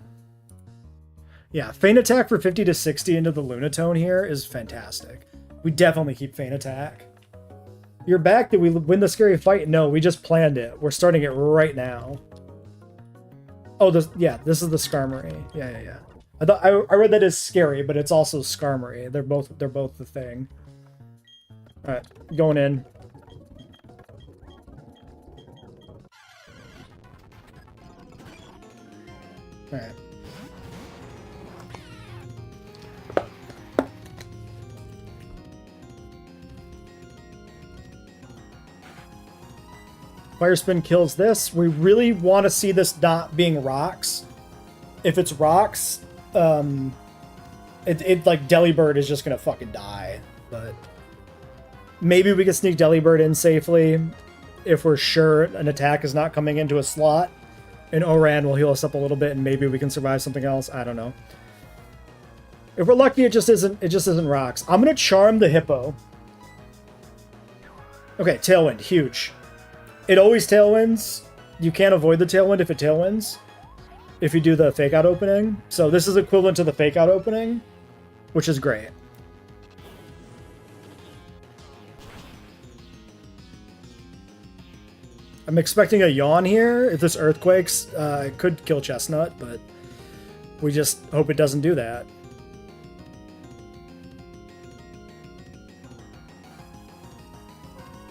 yeah, Feint Attack for 50 to 60 into the Lunatone here is fantastic. We definitely keep Feint Attack. You're back? Did we win the scary fight? No, we just planned it. We're starting it right now. Oh, this is the Skarmory. Yeah. I thought I read that as scary, but it's also Skarmory. They're both the thing. All right, going in. All right. Fire Spin kills this. We really want to see this not being rocks. If it's rocks, it like Delibird is just gonna fucking die. But maybe we can sneak Delibird in safely if we're sure an attack is not coming into a slot, and Oran will heal us up a little bit, and maybe we can survive something else. I don't know. If we're lucky, it just isn't rocks. I'm gonna charm the Hippo. Okay, Tailwind, huge. It always tailwinds. You can't avoid the tailwind if it tailwinds. If you do the fake out opening. So this is equivalent to the fake out opening, which is great. I'm expecting a yawn here. If this earthquakes, it could kill Chestnut, but we just hope it doesn't do that.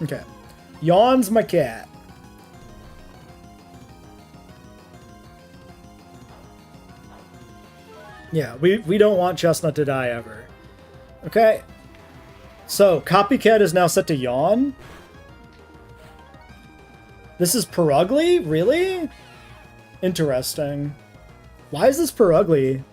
Okay. Yawns my cat. Yeah, we don't want Chestnut to die ever. Okay. So, Copycat is now set to yawn. This is Perugly? Really? Interesting. Why is this Perugly?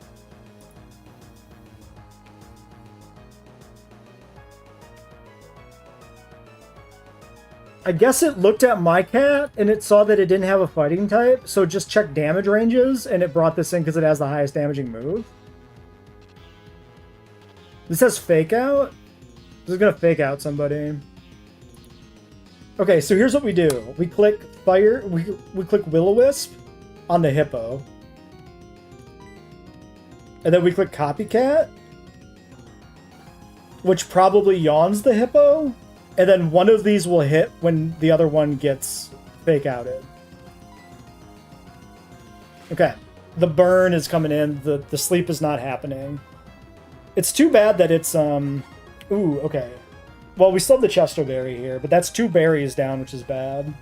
I guess it looked at my cat and it saw that it didn't have a fighting type, so it just checked damage ranges and it brought this in because it has the highest damaging move. This has fake out? This is gonna fake out somebody. Okay, so here's what we do. We click fire, we click Will-O-Wisp on the Hippo. And then we click Copycat, which probably yawns the Hippo. And then one of these will hit when the other one gets fake outed. Okay. The burn is coming in. The sleep is not happening. It's too bad that it's, ooh, okay. Well, we still have the Chesto Berry here, but that's 2 berries down, which is bad.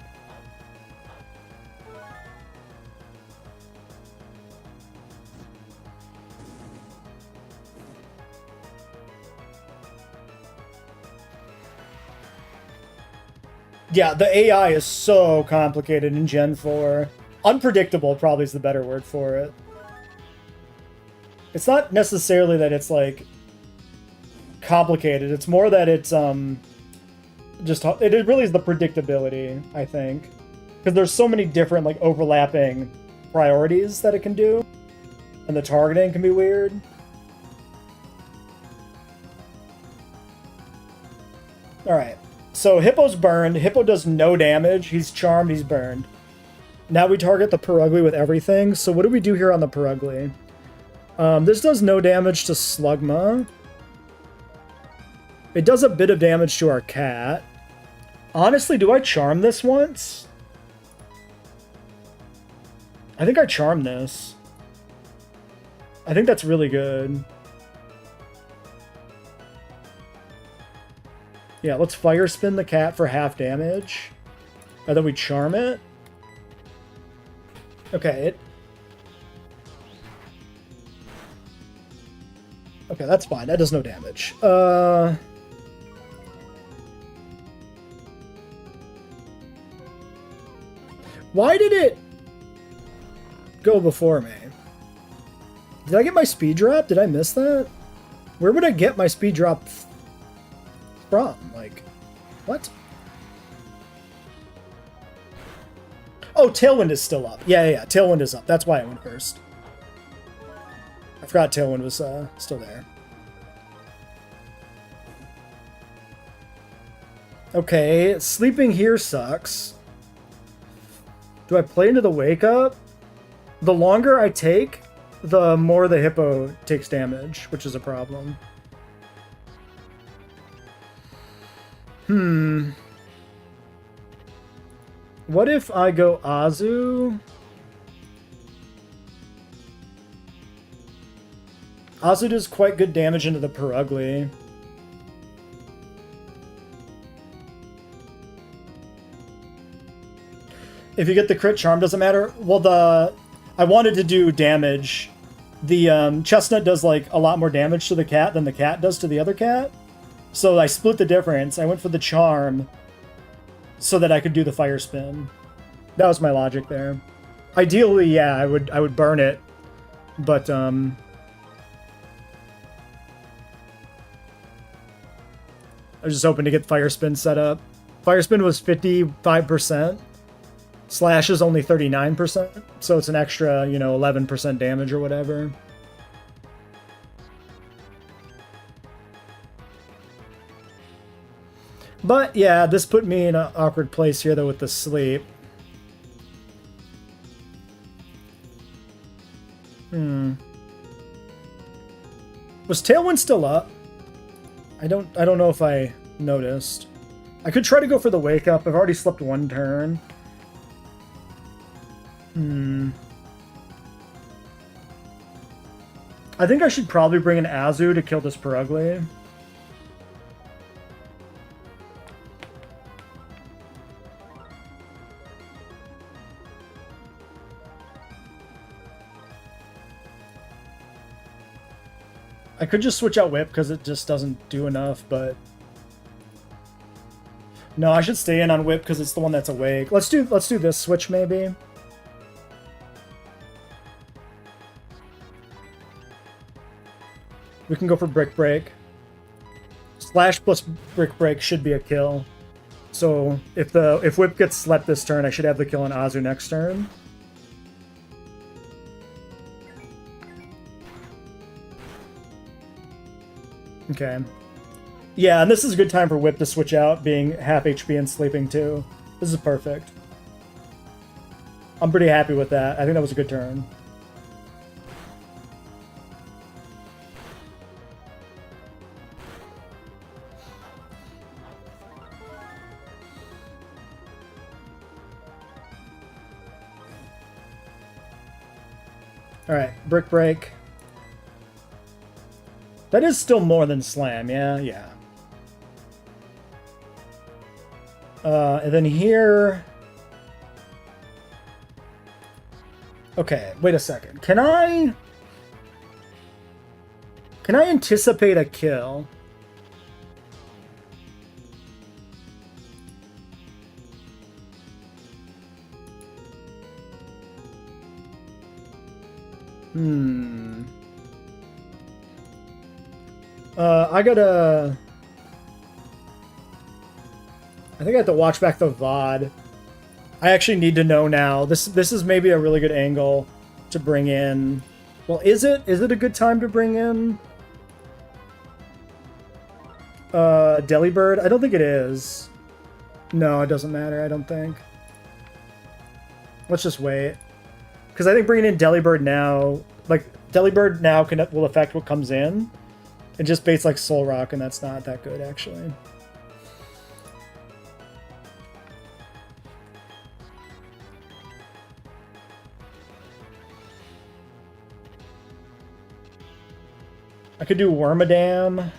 Yeah, the AI is so complicated in Gen 4. Unpredictable probably is the better word for it. It's not necessarily that it's, like, complicated. It's more that it's, just... It really is the predictability, I think. Because there's so many different, like, overlapping priorities that it can do. And the targeting can be weird. Alright. So Hippo's burned. Hippo does no damage. He's charmed. He's burned. Now we target the Perugly with everything. So what do we do here on the Perugly? This does no damage to Slugma. It does a bit of damage to our cat. Honestly, do I charm this once? I think I charm this. I think that's really good. Yeah, let's fire spin the cat for half damage. And then we charm it. Okay. Okay, that's fine. That does no damage. Why did it go before me? Did I get my speed drop? Did I miss that? Where would I get my speed drop from? Like, what? Oh, Tailwind is still up. Yeah. Tailwind is up. That's why I went first. I forgot Tailwind was still there. Okay, sleeping here sucks. Do I play into the wake up? The longer I take, the more the hippo takes damage, which is a problem. What if I go Azu? Azu does quite good damage into the Perugly. If you get the crit charm, doesn't matter. Well, I wanted to do damage. The chestnut does like a lot more damage to the cat than the cat does to the other cat. So I split the difference. I went for the charm so that I could do the fire spin. That was my logic there. Ideally, yeah, I would burn it, but I was just hoping to get fire spin set up. Fire spin was 55%. Slash is only 39%, so it's an extra, 11% damage or whatever. But yeah, this put me in an awkward place here though with the sleep. Was Tailwind still up? I don't know if I noticed. I could try to go for the wake up. I've already slept one turn. I think I should probably bring an Azu to kill this Perugly. I could just switch out Whip because it just doesn't do enough, but... No, I should stay in on Whip because it's the one that's awake. Let's do this switch maybe. We can go for Brick Break. Slash plus Brick Break should be a kill. So if Whip gets slept this turn, I should have the kill on Azu next turn. Okay. Yeah, and this is a good time for Whip to switch out, being half HP and sleeping too. This is perfect. I'm pretty happy with that. I think that was a good turn. Alright, Brick Break. That is still more than Slam, yeah. And then here... Okay, wait a second. Can I anticipate a kill? I think I have to watch back the VOD. I actually need to know now. This is maybe a really good angle to bring in. Well, is it a good time to bring in Delibird? I don't think it is. No, it doesn't matter, I don't think. Let's just wait. Because I think bringing in Delibird now, like, Delibird now will affect what comes in. It just baits like Soul Rock, and that's not that good, actually. I could do Wormadam.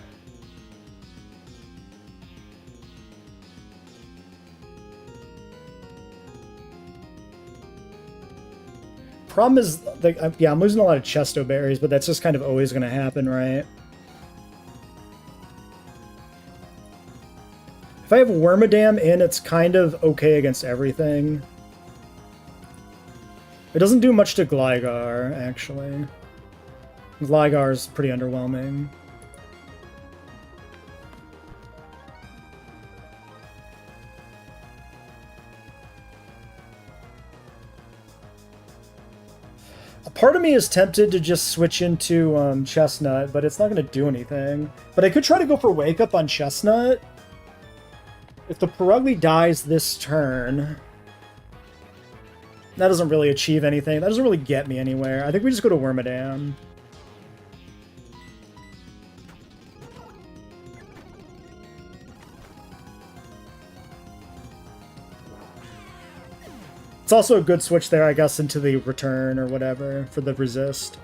Problem is, like, yeah, I'm losing a lot of Chesto berries, but that's just kind of always going to happen, right? If I have Wormadam in, it's kind of okay against everything. It doesn't do much to Gligar, actually. Gligar is pretty underwhelming. A part of me is tempted to just switch into Chestnut, but it's not going to do anything. But I could try to go for Wake Up on Chestnut. If the Purugly dies this turn, that doesn't really achieve anything. That doesn't really get me anywhere. I think we just go to Wormadam. It's also a good switch there, I guess, into the return or whatever for the resist.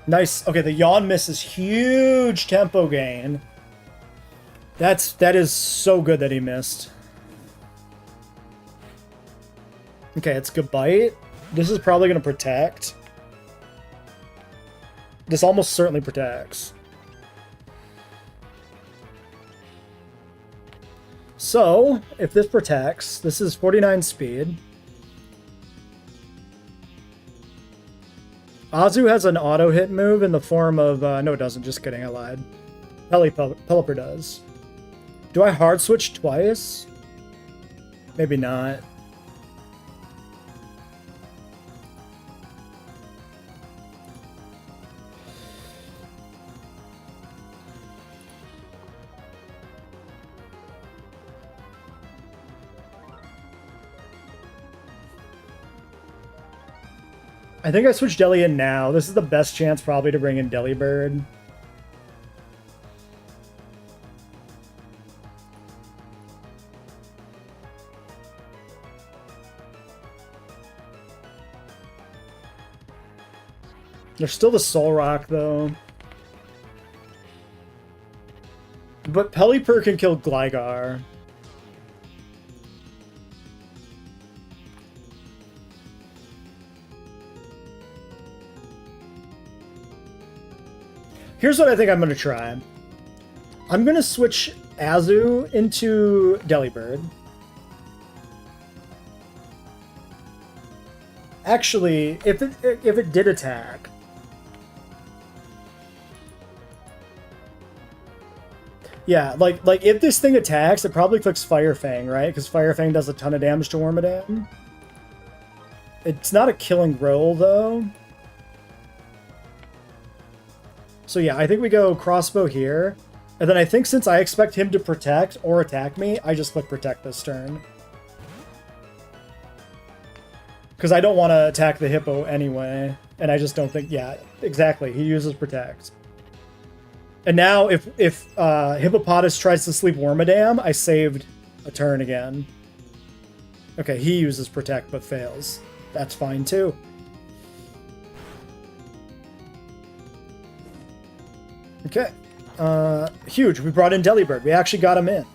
Nice. Okay, the Yawn Miss is huge tempo gain. That is so good that he missed. Okay, it's good bite. This is probably going to protect. This almost certainly protects. So, if this protects, this is 49 speed. Azu has an auto-hit move in the form of... no, it doesn't. Just kidding. I lied. Pelipper does. Do I hard switch twice? Maybe not. I think I switched Deli in now. This is the best chance probably to bring in Delibird. There's still the Soul Rock, though. But Pelipper can kill Gligar. Here's what I think I'm going to try. I'm going to switch Azu into Delibird. Actually, if it did attack... Yeah, like if this thing attacks, it probably clicks Fire Fang, right? Because Fire Fang does a ton of damage to Wormadam. It's not a killing roll, though. So yeah, I think we go Crossbow here. And then I think since I expect him to protect or attack me, I just click Protect this turn. Because I don't want to attack the Hippo anyway. And I just don't think... Yeah, exactly. He uses Protect. And now if Hippopotas tries to sleep Wormadam, I saved a turn again. Okay, he uses Protect but fails. That's fine too. Okay. Huge. We brought in Delibird. We actually got him in.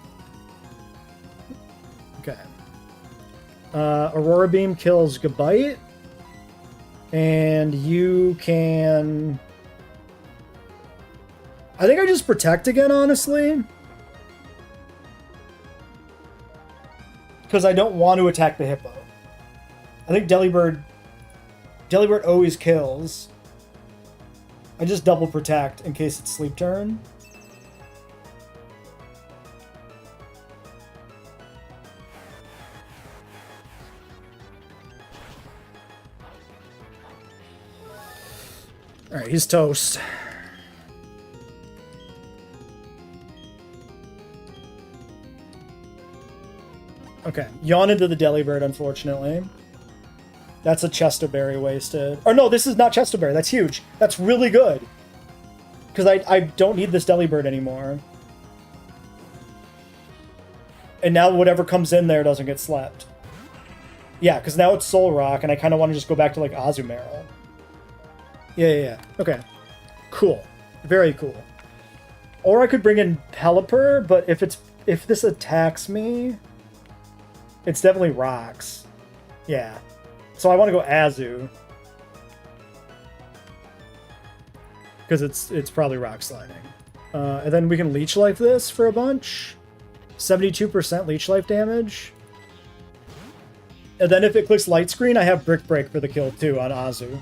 Okay. Aurora Beam kills Gabite. And you can... I think I just Protect again, honestly. Because I don't want to attack the Hippo. I think Delibird always kills. I just double Protect in case it's sleep turn. Alright, he's toast. Okay, yawn into the Delibird, unfortunately. That's a Chestoberry wasted. Or no, this is not Chestoberry. That's huge. That's really good. Because I don't need this Delibird anymore. And now whatever comes in there doesn't get slept. Yeah, because now it's Soul Rock, and I kind of want to just go back to like Azumarill. Yeah. Okay. Cool. Very cool. Or I could bring in Pelipper, but if this attacks me, it's definitely rocks. Yeah. So I want to go Azu. Because it's probably rock sliding. And then we can Leech Life this for a bunch. 72% Leech Life damage. And then if it clicks Light Screen, I have Brick Break for the kill too on Azu.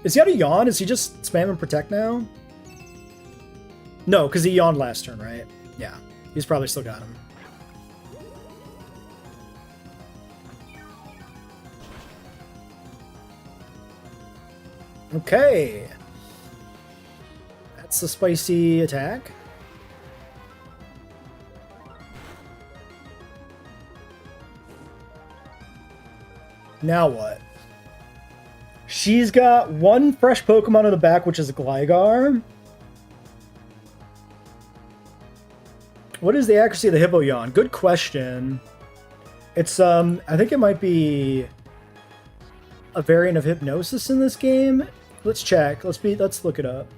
Is he out of Yawn? Is he just spamming Protect now? No, because he yawned last turn, right? Yeah. He's probably still got him. Okay. That's a spicy attack. Now what? She's got one fresh Pokemon in the back, which is Gligar. What is the accuracy of the Hippo Yawn? Good question. It's, I think it might be a variant of Hypnosis in this game. Let's check. Let's look it up.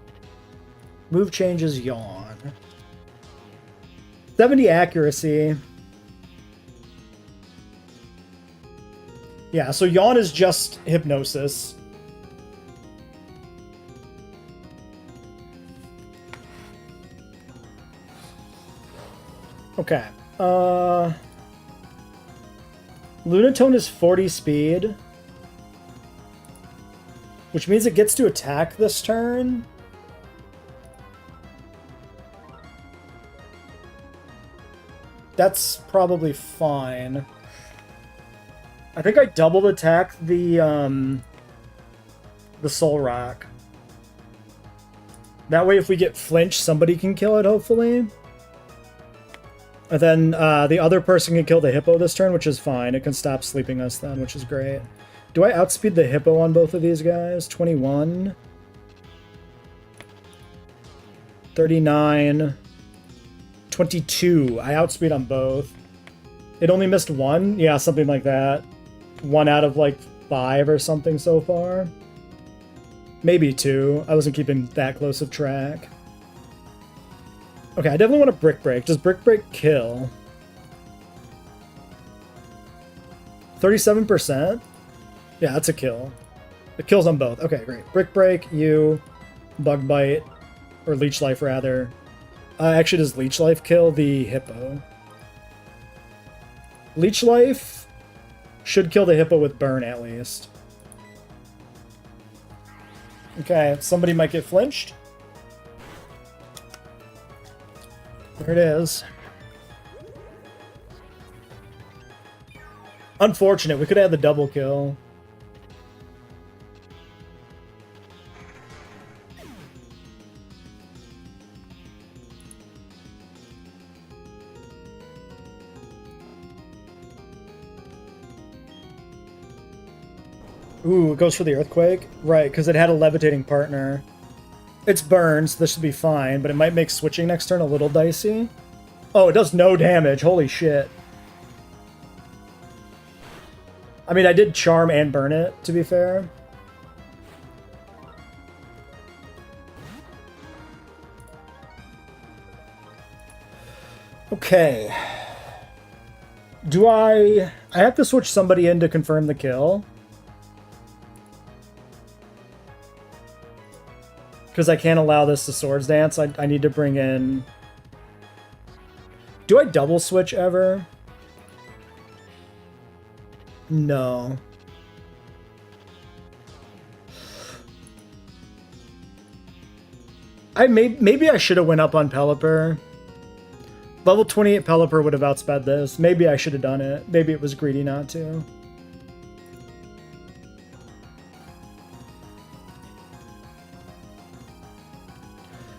Move changes Yawn. 70 accuracy. Yeah, so Yawn is just Hypnosis. Okay. Lunatone is 40 speed. Which means it gets to attack this turn. That's probably fine. I think I double attack the Soul Rock. That way if we get flinch, somebody can kill it, hopefully. And then the other person can kill the Hippo this turn, which is fine. It can stop sleeping us then, which is great. Do I outspeed the Hippo on both of these guys? 21. 39. 22. I outspeed on both. It only missed one? Yeah, something like that. 1 out of like 5 or something so far. Maybe 2. I wasn't keeping that close of track. Okay, I definitely want to Brick Break. Does Brick Break kill? 37%? Yeah, that's a kill. It kills on both. Okay, great. Brick Break, you, Bug Bite, or Leech Life rather. Actually, does Leech Life kill the Hippo? Leech Life should kill the Hippo with Burn at least. Okay, somebody might get flinched. There it is. Unfortunate, we could have had the double kill. Ooh, it goes for the Earthquake? Right, because it had a levitating partner. It's burned, so this should be fine, but it might make switching next turn a little dicey. Oh, it does no damage. Holy shit. I mean, I did Charm and burn it, to be fair. Okay. Do I have to switch somebody in to confirm the kill? Because I can't allow this to Swords Dance. I need to bring in... Do I double switch ever? No. Maybe I should have went up on Pelipper. Level 28 Pelipper would have outsped this. Maybe I should have done it. Maybe it was greedy not to.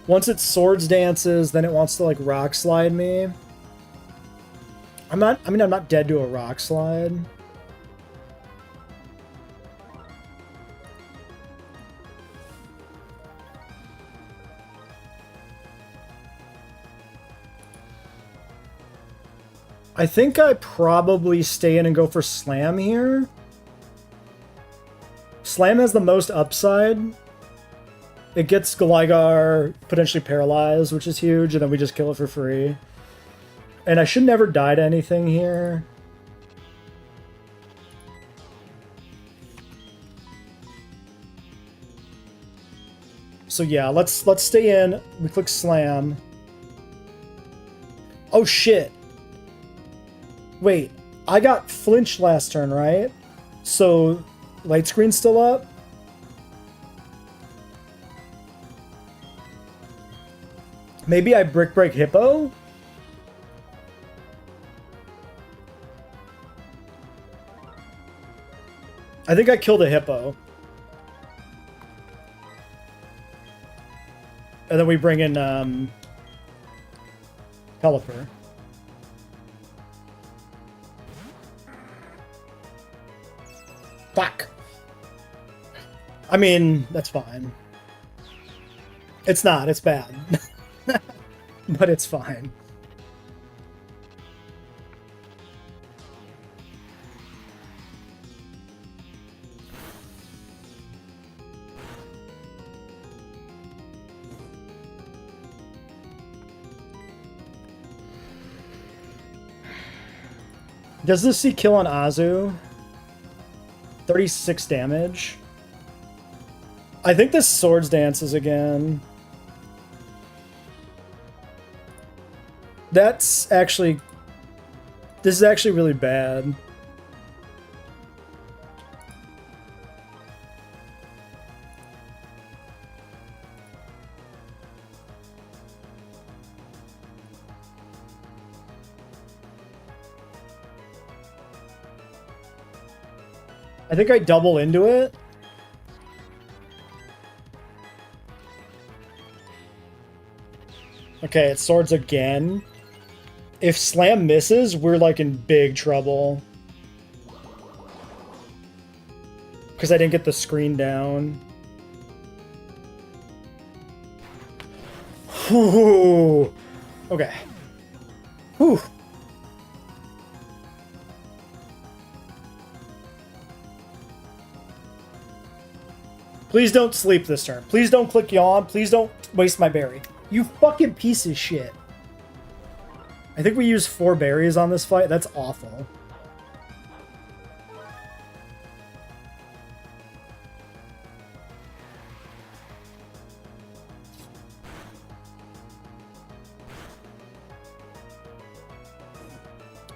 Once it Swords Dances, then it wants to like Rock Slide me. I'm not dead to a Rock Slide. I think I probably stay in and go for Slam here. Slam has the most upside. It gets Gligar potentially paralyzed, which is huge, and then we just kill it for free. And I should never die to anything here. So yeah, let's stay in. We click Slam. Oh shit. Wait, I got flinched last turn, right? So light screen's still up? Maybe I Brick Break Hippo? I think I killed a Hippo. And then we bring in Pelipper. Fuck. I mean, that's fine. It's not, it's bad. But it's fine. Does this see kill on Azu? 36 damage. I think this Swords dances again. That's actually... This is actually really bad. I think I double into it. Okay, it's Swords again. If Slam misses, we're like in big trouble. Because I didn't get the screen down. Whew. Okay. Whew. Please don't sleep this turn. Please don't click yawn. Please don't waste my berry. You fucking piece of shit. I think we used 4 berries on this fight. That's awful.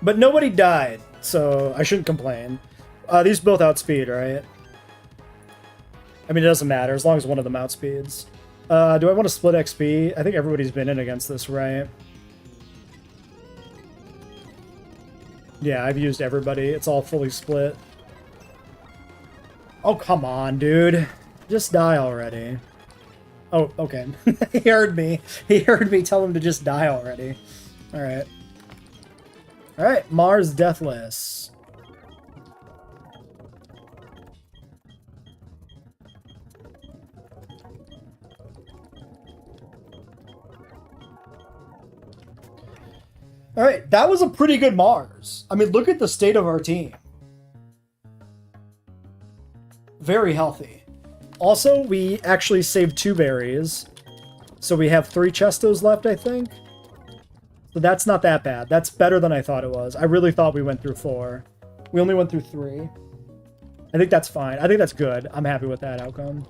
But nobody died, so I shouldn't complain. These both outspeed, right? I mean, it doesn't matter, as long as one of them outspeeds. Do I want to split XP? I think everybody's been in against this, right? Yeah, I've used everybody. It's all fully split. Oh, come on, dude. Just die already. Oh, okay. He heard me. He heard me tell him to just die already. Alright. Alright, Mars Deathless. All right, that was a pretty good Mars. I mean, look at the state of our team. Very healthy. Also, we actually saved 2 berries. So we have 3 Chestos left, I think. So that's not that bad. That's better than I thought it was. I really thought we went through 4. We only went through 3. I think that's fine. I think that's good. I'm happy with that outcome.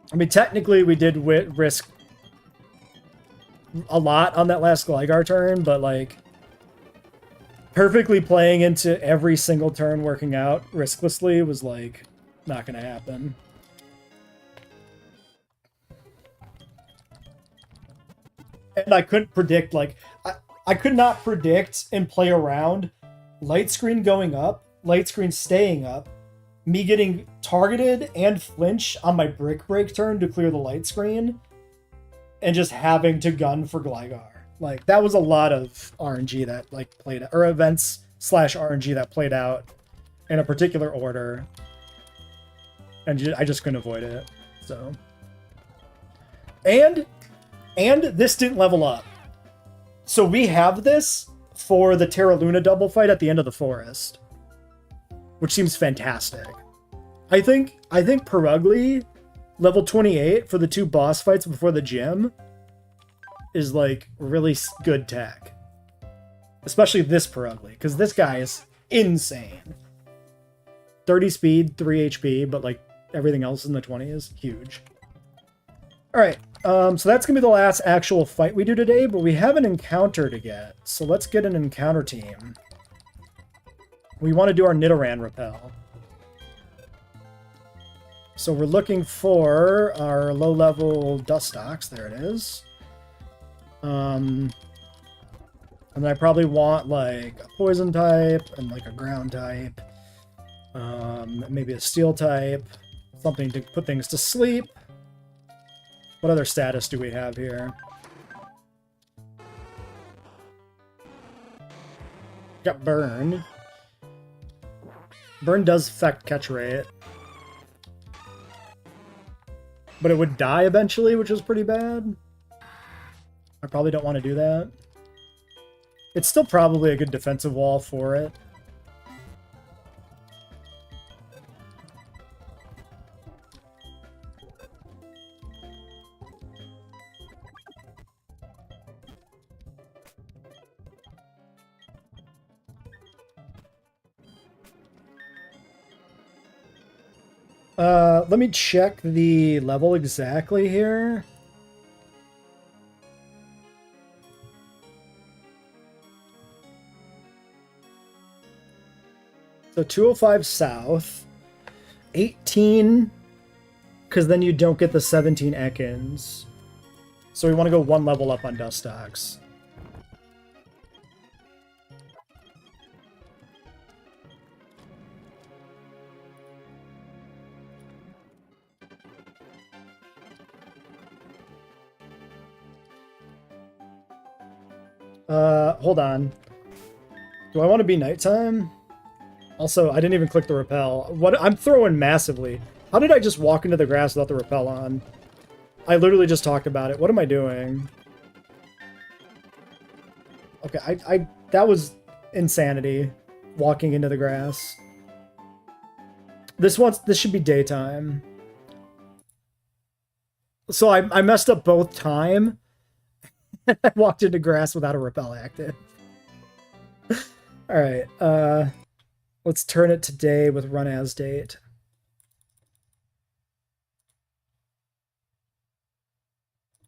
I mean, technically, we did risk a lot on that last Gligar turn, but, like, perfectly playing into every single turn working out risklessly was, like, not going to happen. And I couldn't predict, like, I could not predict and play around light screen going up, light screen staying up, me getting targeted and flinch on my Brick Break turn to clear the light screen, and just having to gun for Gligar. Like, that was a lot of RNG that, like, played out, or events / RNG that played out in a particular order, and I just couldn't avoid it, so. And this didn't level up. So we have this for the Terra Luna double fight at the end of the forest, which seems fantastic. I think Perugly level 28 for the 2 boss fights before the gym is like really good tech. Especially this Perugly, because this guy is insane. 30 speed, 3 HP, but like everything else in the 20 is huge. Alright, so that's going to be the last actual fight we do today, but we have an encounter to get. So let's get an encounter team. We want to do our Nidoran repel. So we're looking for our low-level Dustox. There it is. And then I probably want like a poison type and like a ground type. Maybe a steel type. Something to put things to sleep. What other status do we have here? Got Burn. Burn does affect catch rate. But it would die eventually, which is pretty bad. I probably don't want to do that. It's still probably a good defensive wall for it. Let me check the level exactly here. So 205 south, 18, because then you don't get the 17 Ekans. So we want to go 1 level up on Dustox. Hold on. Do I want to be nighttime? Also, I didn't even click the repel. What? I'm throwing massively. How did I just walk into the grass without the repel on? I literally just talked about it. What am I doing? Okay, that was insanity. Walking into the grass. This should be daytime. So I messed up both time. I walked into grass without a repel active. Alright, let's turn it to day with run as date.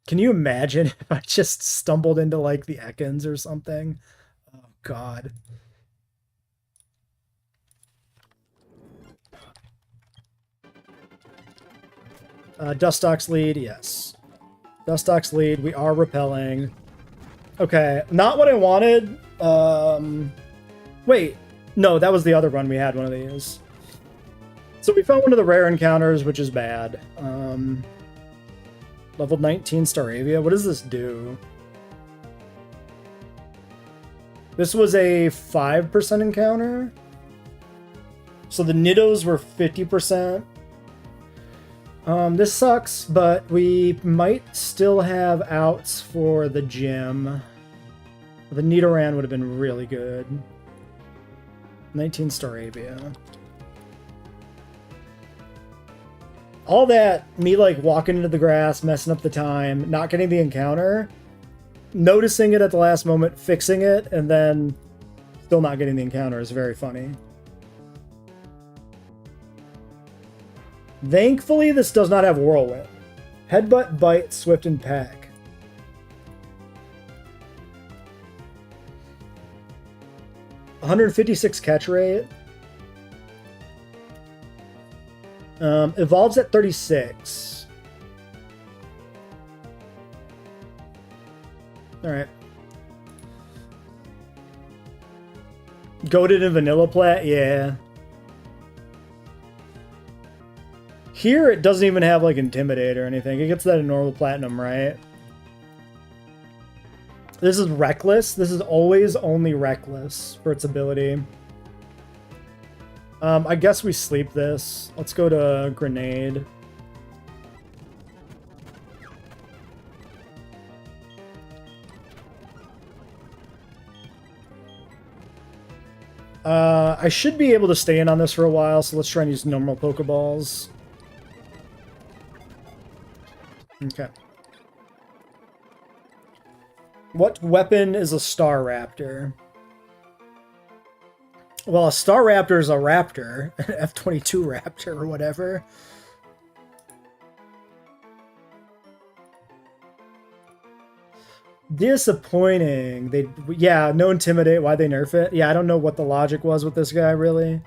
Can you imagine if I just stumbled into like the Ekans or something? Oh god. Dustox lead, yes. Dustox lead, we are repelling. Okay, not what I wanted. Wait, no, that was the other run. We had one of these. So we found one of the rare encounters, which is bad. Level 19 Staravia. What does this do? This was a 5% encounter. So the Nidos were 50%. This sucks, but we might still have outs for the gym. The Nidoran would have been really good. 19 Staravia. All that, me like walking into the grass, messing up the time, not getting the encounter, noticing it at the last moment, fixing it, and then still not getting the encounter is very funny. Thankfully, this does not have Whirlwind. Headbutt, Bite, Swift, and Peck. $156 catch rate. Evolves at 36. Alright. Goated and Vanilla Plat? Yeah. Here, it doesn't even have, like, Intimidate or anything. It gets that in normal Platinum, right? This is Reckless. This is always only Reckless for its ability. I guess we sleep this. Let's go to Grenade. I should be able to stay in on this for a while, so let's try and use normal Pokeballs. Okay. What weapon is a Staraptor? Well, a Staraptor is a raptor, an F-22 raptor or whatever. Disappointing. Yeah, no Intimidate. Why'd they nerf it? Yeah, I don't know what the logic was with this guy, really.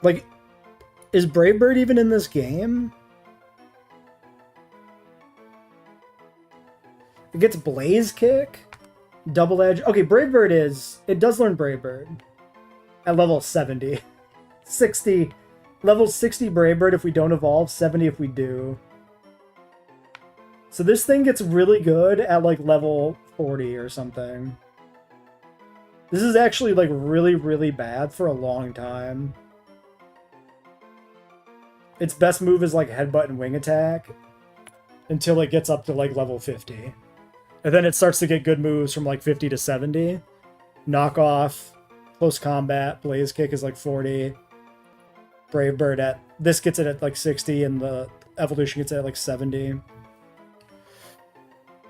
Like, is Brave Bird even in this game? It gets Blaze Kick? Double Edge. Okay, Brave Bird it does learn Brave Bird at level 70. 60. Level 60 Brave Bird if we don't evolve, 70 if we do. So this thing gets really good at like level 40 or something. This is actually like really, really bad for a long time. Its best move is like Headbutt and Wing Attack until it gets up to like level 50. And then it starts to get good moves from like 50 to 70. Knock Off, Close Combat, Blaze Kick is like 40. Brave Bird this gets it at like 60 and the Evolution gets it at like 70.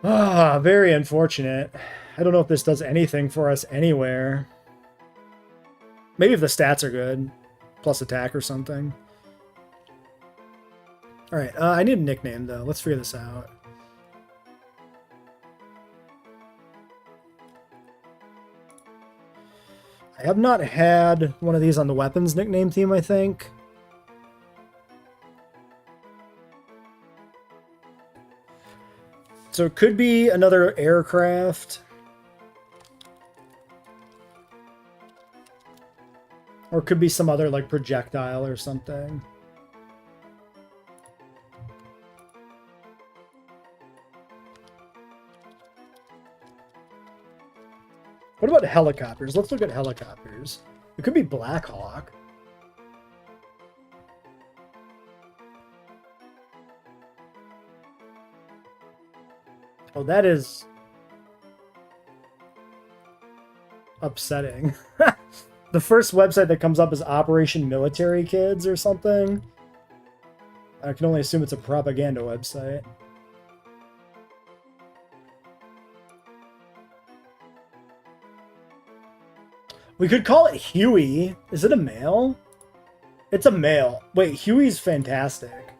Ah, very unfortunate. I don't know if this does anything for us anywhere. Maybe if the stats are good. Plus attack or something. Alright, I need a nickname though. Let's figure this out. I have not had one of these on the weapons nickname team, I think. So it could be another aircraft. Or it could be some other, like, projectile or something. What about helicopters? Let's look at helicopters. It could be Black Hawk. Oh, that is upsetting. The first website that comes up is Operation Military Kids or something. I can only assume it's a propaganda website. We could call it Huey. Is it a male? It's a male. Wait, Huey's fantastic.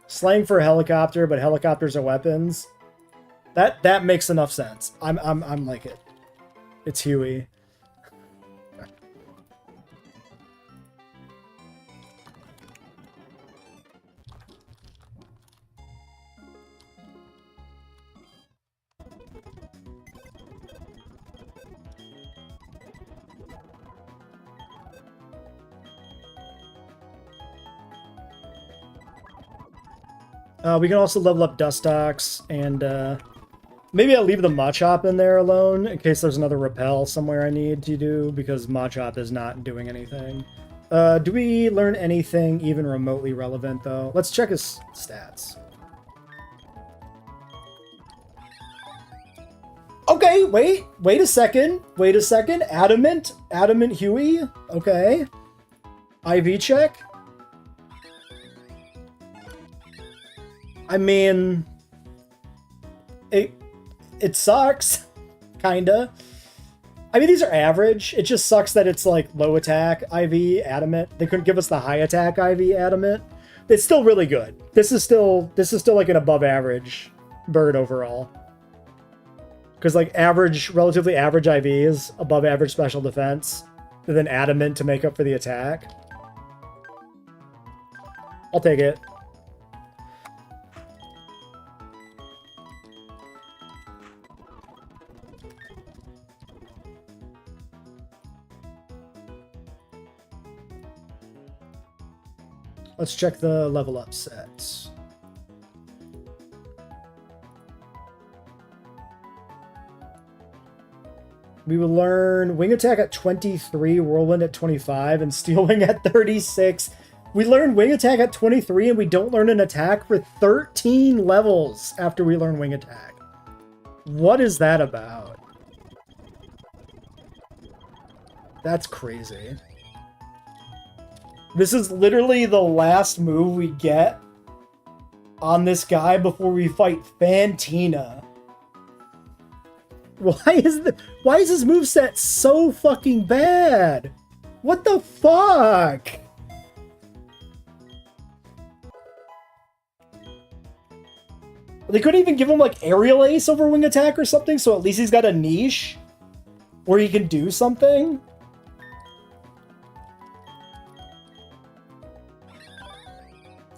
Slang for helicopter, but helicopters are weapons. That makes enough sense. I'm like it. It's Huey. We can also level up Dustox, and maybe I'll leave the Machop in there alone in case there's another Repel somewhere I need to do, because Machop is not doing anything. Do we learn anything even remotely relevant, though? Let's check his stats. Okay, wait a second. Adamant Huey. Okay. IV check. I mean, it sucks, kinda. I mean, these are average. It just sucks that it's like low attack IV Adamant. They couldn't give us the high attack IV Adamant. It's still really good. This is still like an above average bird overall. Because like relatively average IV is above average special defense, and then Adamant to make up for the attack. I'll take it. Let's check the level up sets. We will learn Wing Attack at 23, Whirlwind at 25, and Steel Wing at 36. We learn Wing Attack at 23, and we don't learn an attack for 13 levels after we learn Wing Attack. What is that about? That's crazy. This is literally the last move we get on this guy before we fight Fantina. Why is his moveset so fucking bad? What the fuck? They couldn't even give him like aerial ace over wing attack or something, so at least he's got a niche where he can do something.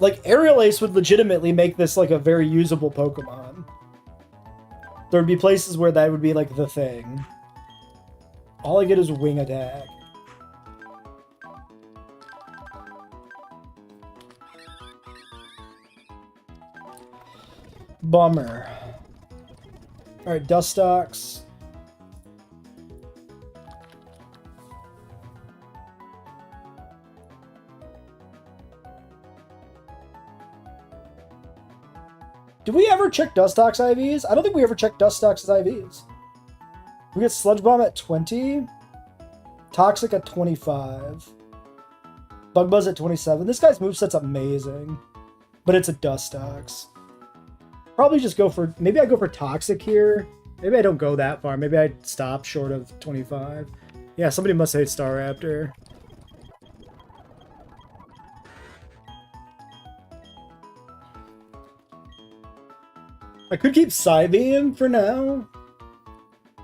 Like, aerial ace would legitimately make this like a very usable Pokemon. There would be places where that would be like the thing. All I get is wing attack. Bummer. Alright, Dustox. Did we ever check Dustox IVs? I don't think we ever checked Dustox's IVs. We get Sludge Bomb at 20. Toxic at 25. Bug Buzz at 27. This guy's moveset's amazing. But it's a Dustox. Probably just go for... Maybe I go for Toxic here. Maybe I don't go that far. Maybe I stop short of 25. Yeah, somebody must hate Staraptor. I could keep Psybeam for now.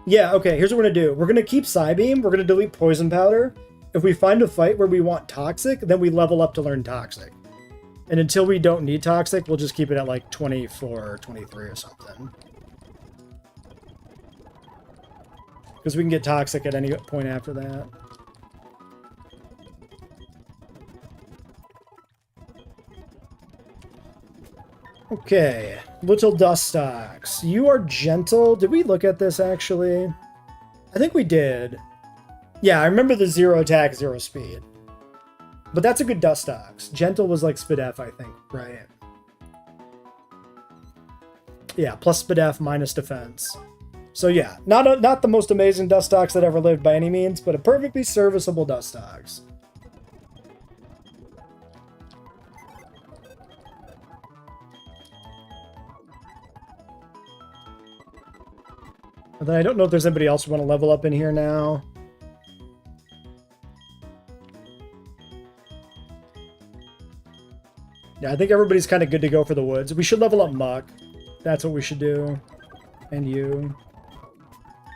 Yeah, okay, here's what we're gonna do. We're gonna keep Psybeam, we're gonna delete Poison Powder. If we find a fight where we want Toxic, then we level up to learn Toxic. And until we don't need Toxic, we'll just keep it at like 24 or 23 or something. Because we can get Toxic at any point after that. Okay, Little Dustox. You are gentle. Did we look at this, actually? I think we did. Yeah, I remember the 0 attack, 0 speed. But that's a good Dustox. Gentle was like Spidef, I think, right? Yeah, plus Spidef, minus defense. So yeah, not the most amazing Dustox that ever lived by any means, but a perfectly serviceable Dustox. And then I don't know if there's anybody else who want to level up in here now. Yeah, I think everybody's kind of good to go for the woods. We should level up Muck. That's what we should do. And you.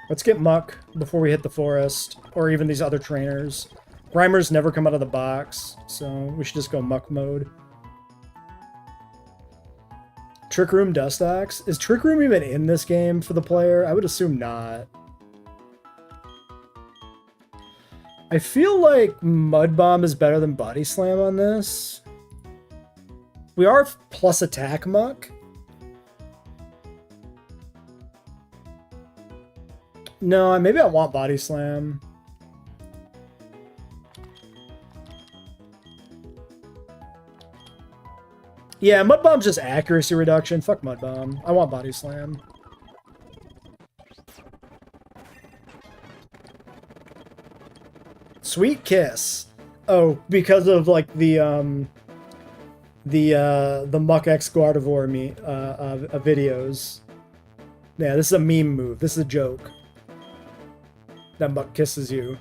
Let's get Muck before we hit the forest. Or even these other trainers. Grimers never come out of the box, so we should just go Muck mode. Trick Room Dustox? Is Trick Room even in this game for the player? I would assume not. I feel like Mud Bomb is better than Body Slam on this. We are plus attack Muck. No, maybe I want Body Slam. Yeah, Mud Bomb's just accuracy reduction. Fuck Mud Bomb. I want Body Slam. Sweet Kiss. Oh, because of like the Muck X Gardevoir videos. Yeah, this is a meme move. This is a joke. That Muck kisses you.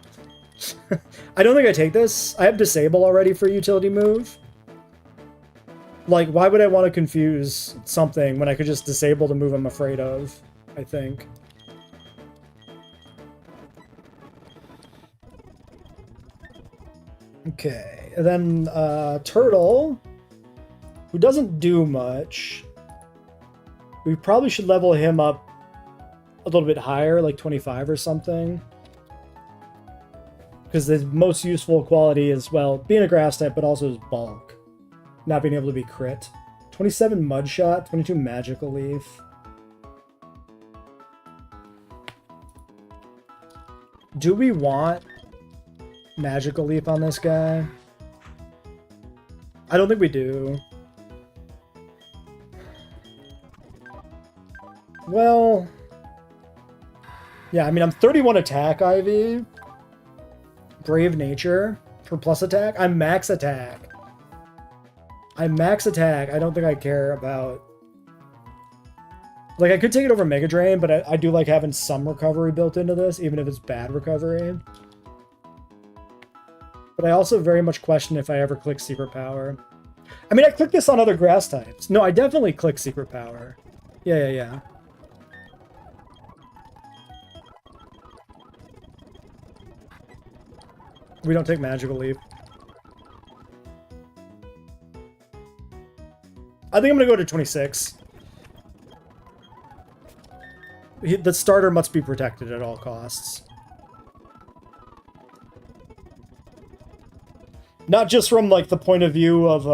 I don't think I take this. I have Disable already for utility move. Like, why would I want to confuse something when I could just disable the move I'm afraid of, I think. Okay, and then Turtle, who doesn't do much. We probably should level him up a little bit higher, like 25 or something. Because the most useful quality is, well, being a grass type, but also his bulk. Not being able to be crit. 27 Mud Shot, 22 Magical Leaf. Do we want Magical Leaf on this guy? I don't think we do. Well... yeah, I mean, I'm 31 attack, Ivy. Brave Nature for plus attack. I'm max attack. I'm max attack. I don't think I care about... Like, I could take it over Mega Drain, but I do like having some recovery built into this, even if it's bad recovery. But I also very much question if I ever click Secret Power. I mean, I click this on other grass types. No, I definitely click Secret Power. Yeah. We don't take Magical Leap. I think I'm going to go to 26. The starter must be protected at all costs. Not just from, like, the point of view of,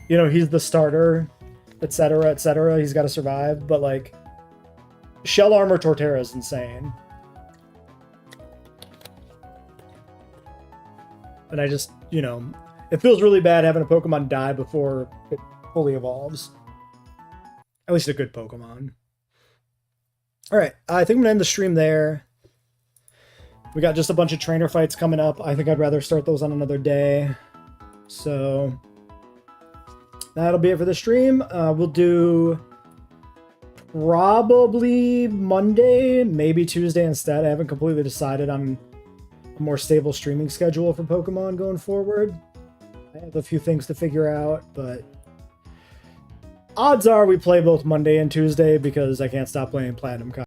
you know, he's the starter, etc., etc. He's got to survive, but, like, Shell Armor Torterra is insane. And I just, you know, it feels really bad having a Pokemon die before it fully evolves. At least a good Pokemon. Alright, I think I'm going to end the stream there. We got just a bunch of trainer fights coming up. I think I'd rather start those on another day. So, that'll be it for the stream. We'll do probably Monday, maybe Tuesday instead. I haven't completely decided on a more stable streaming schedule for Pokemon going forward. I have a few things to figure out, but odds are we play both Monday and Tuesday because I can't stop playing Platinum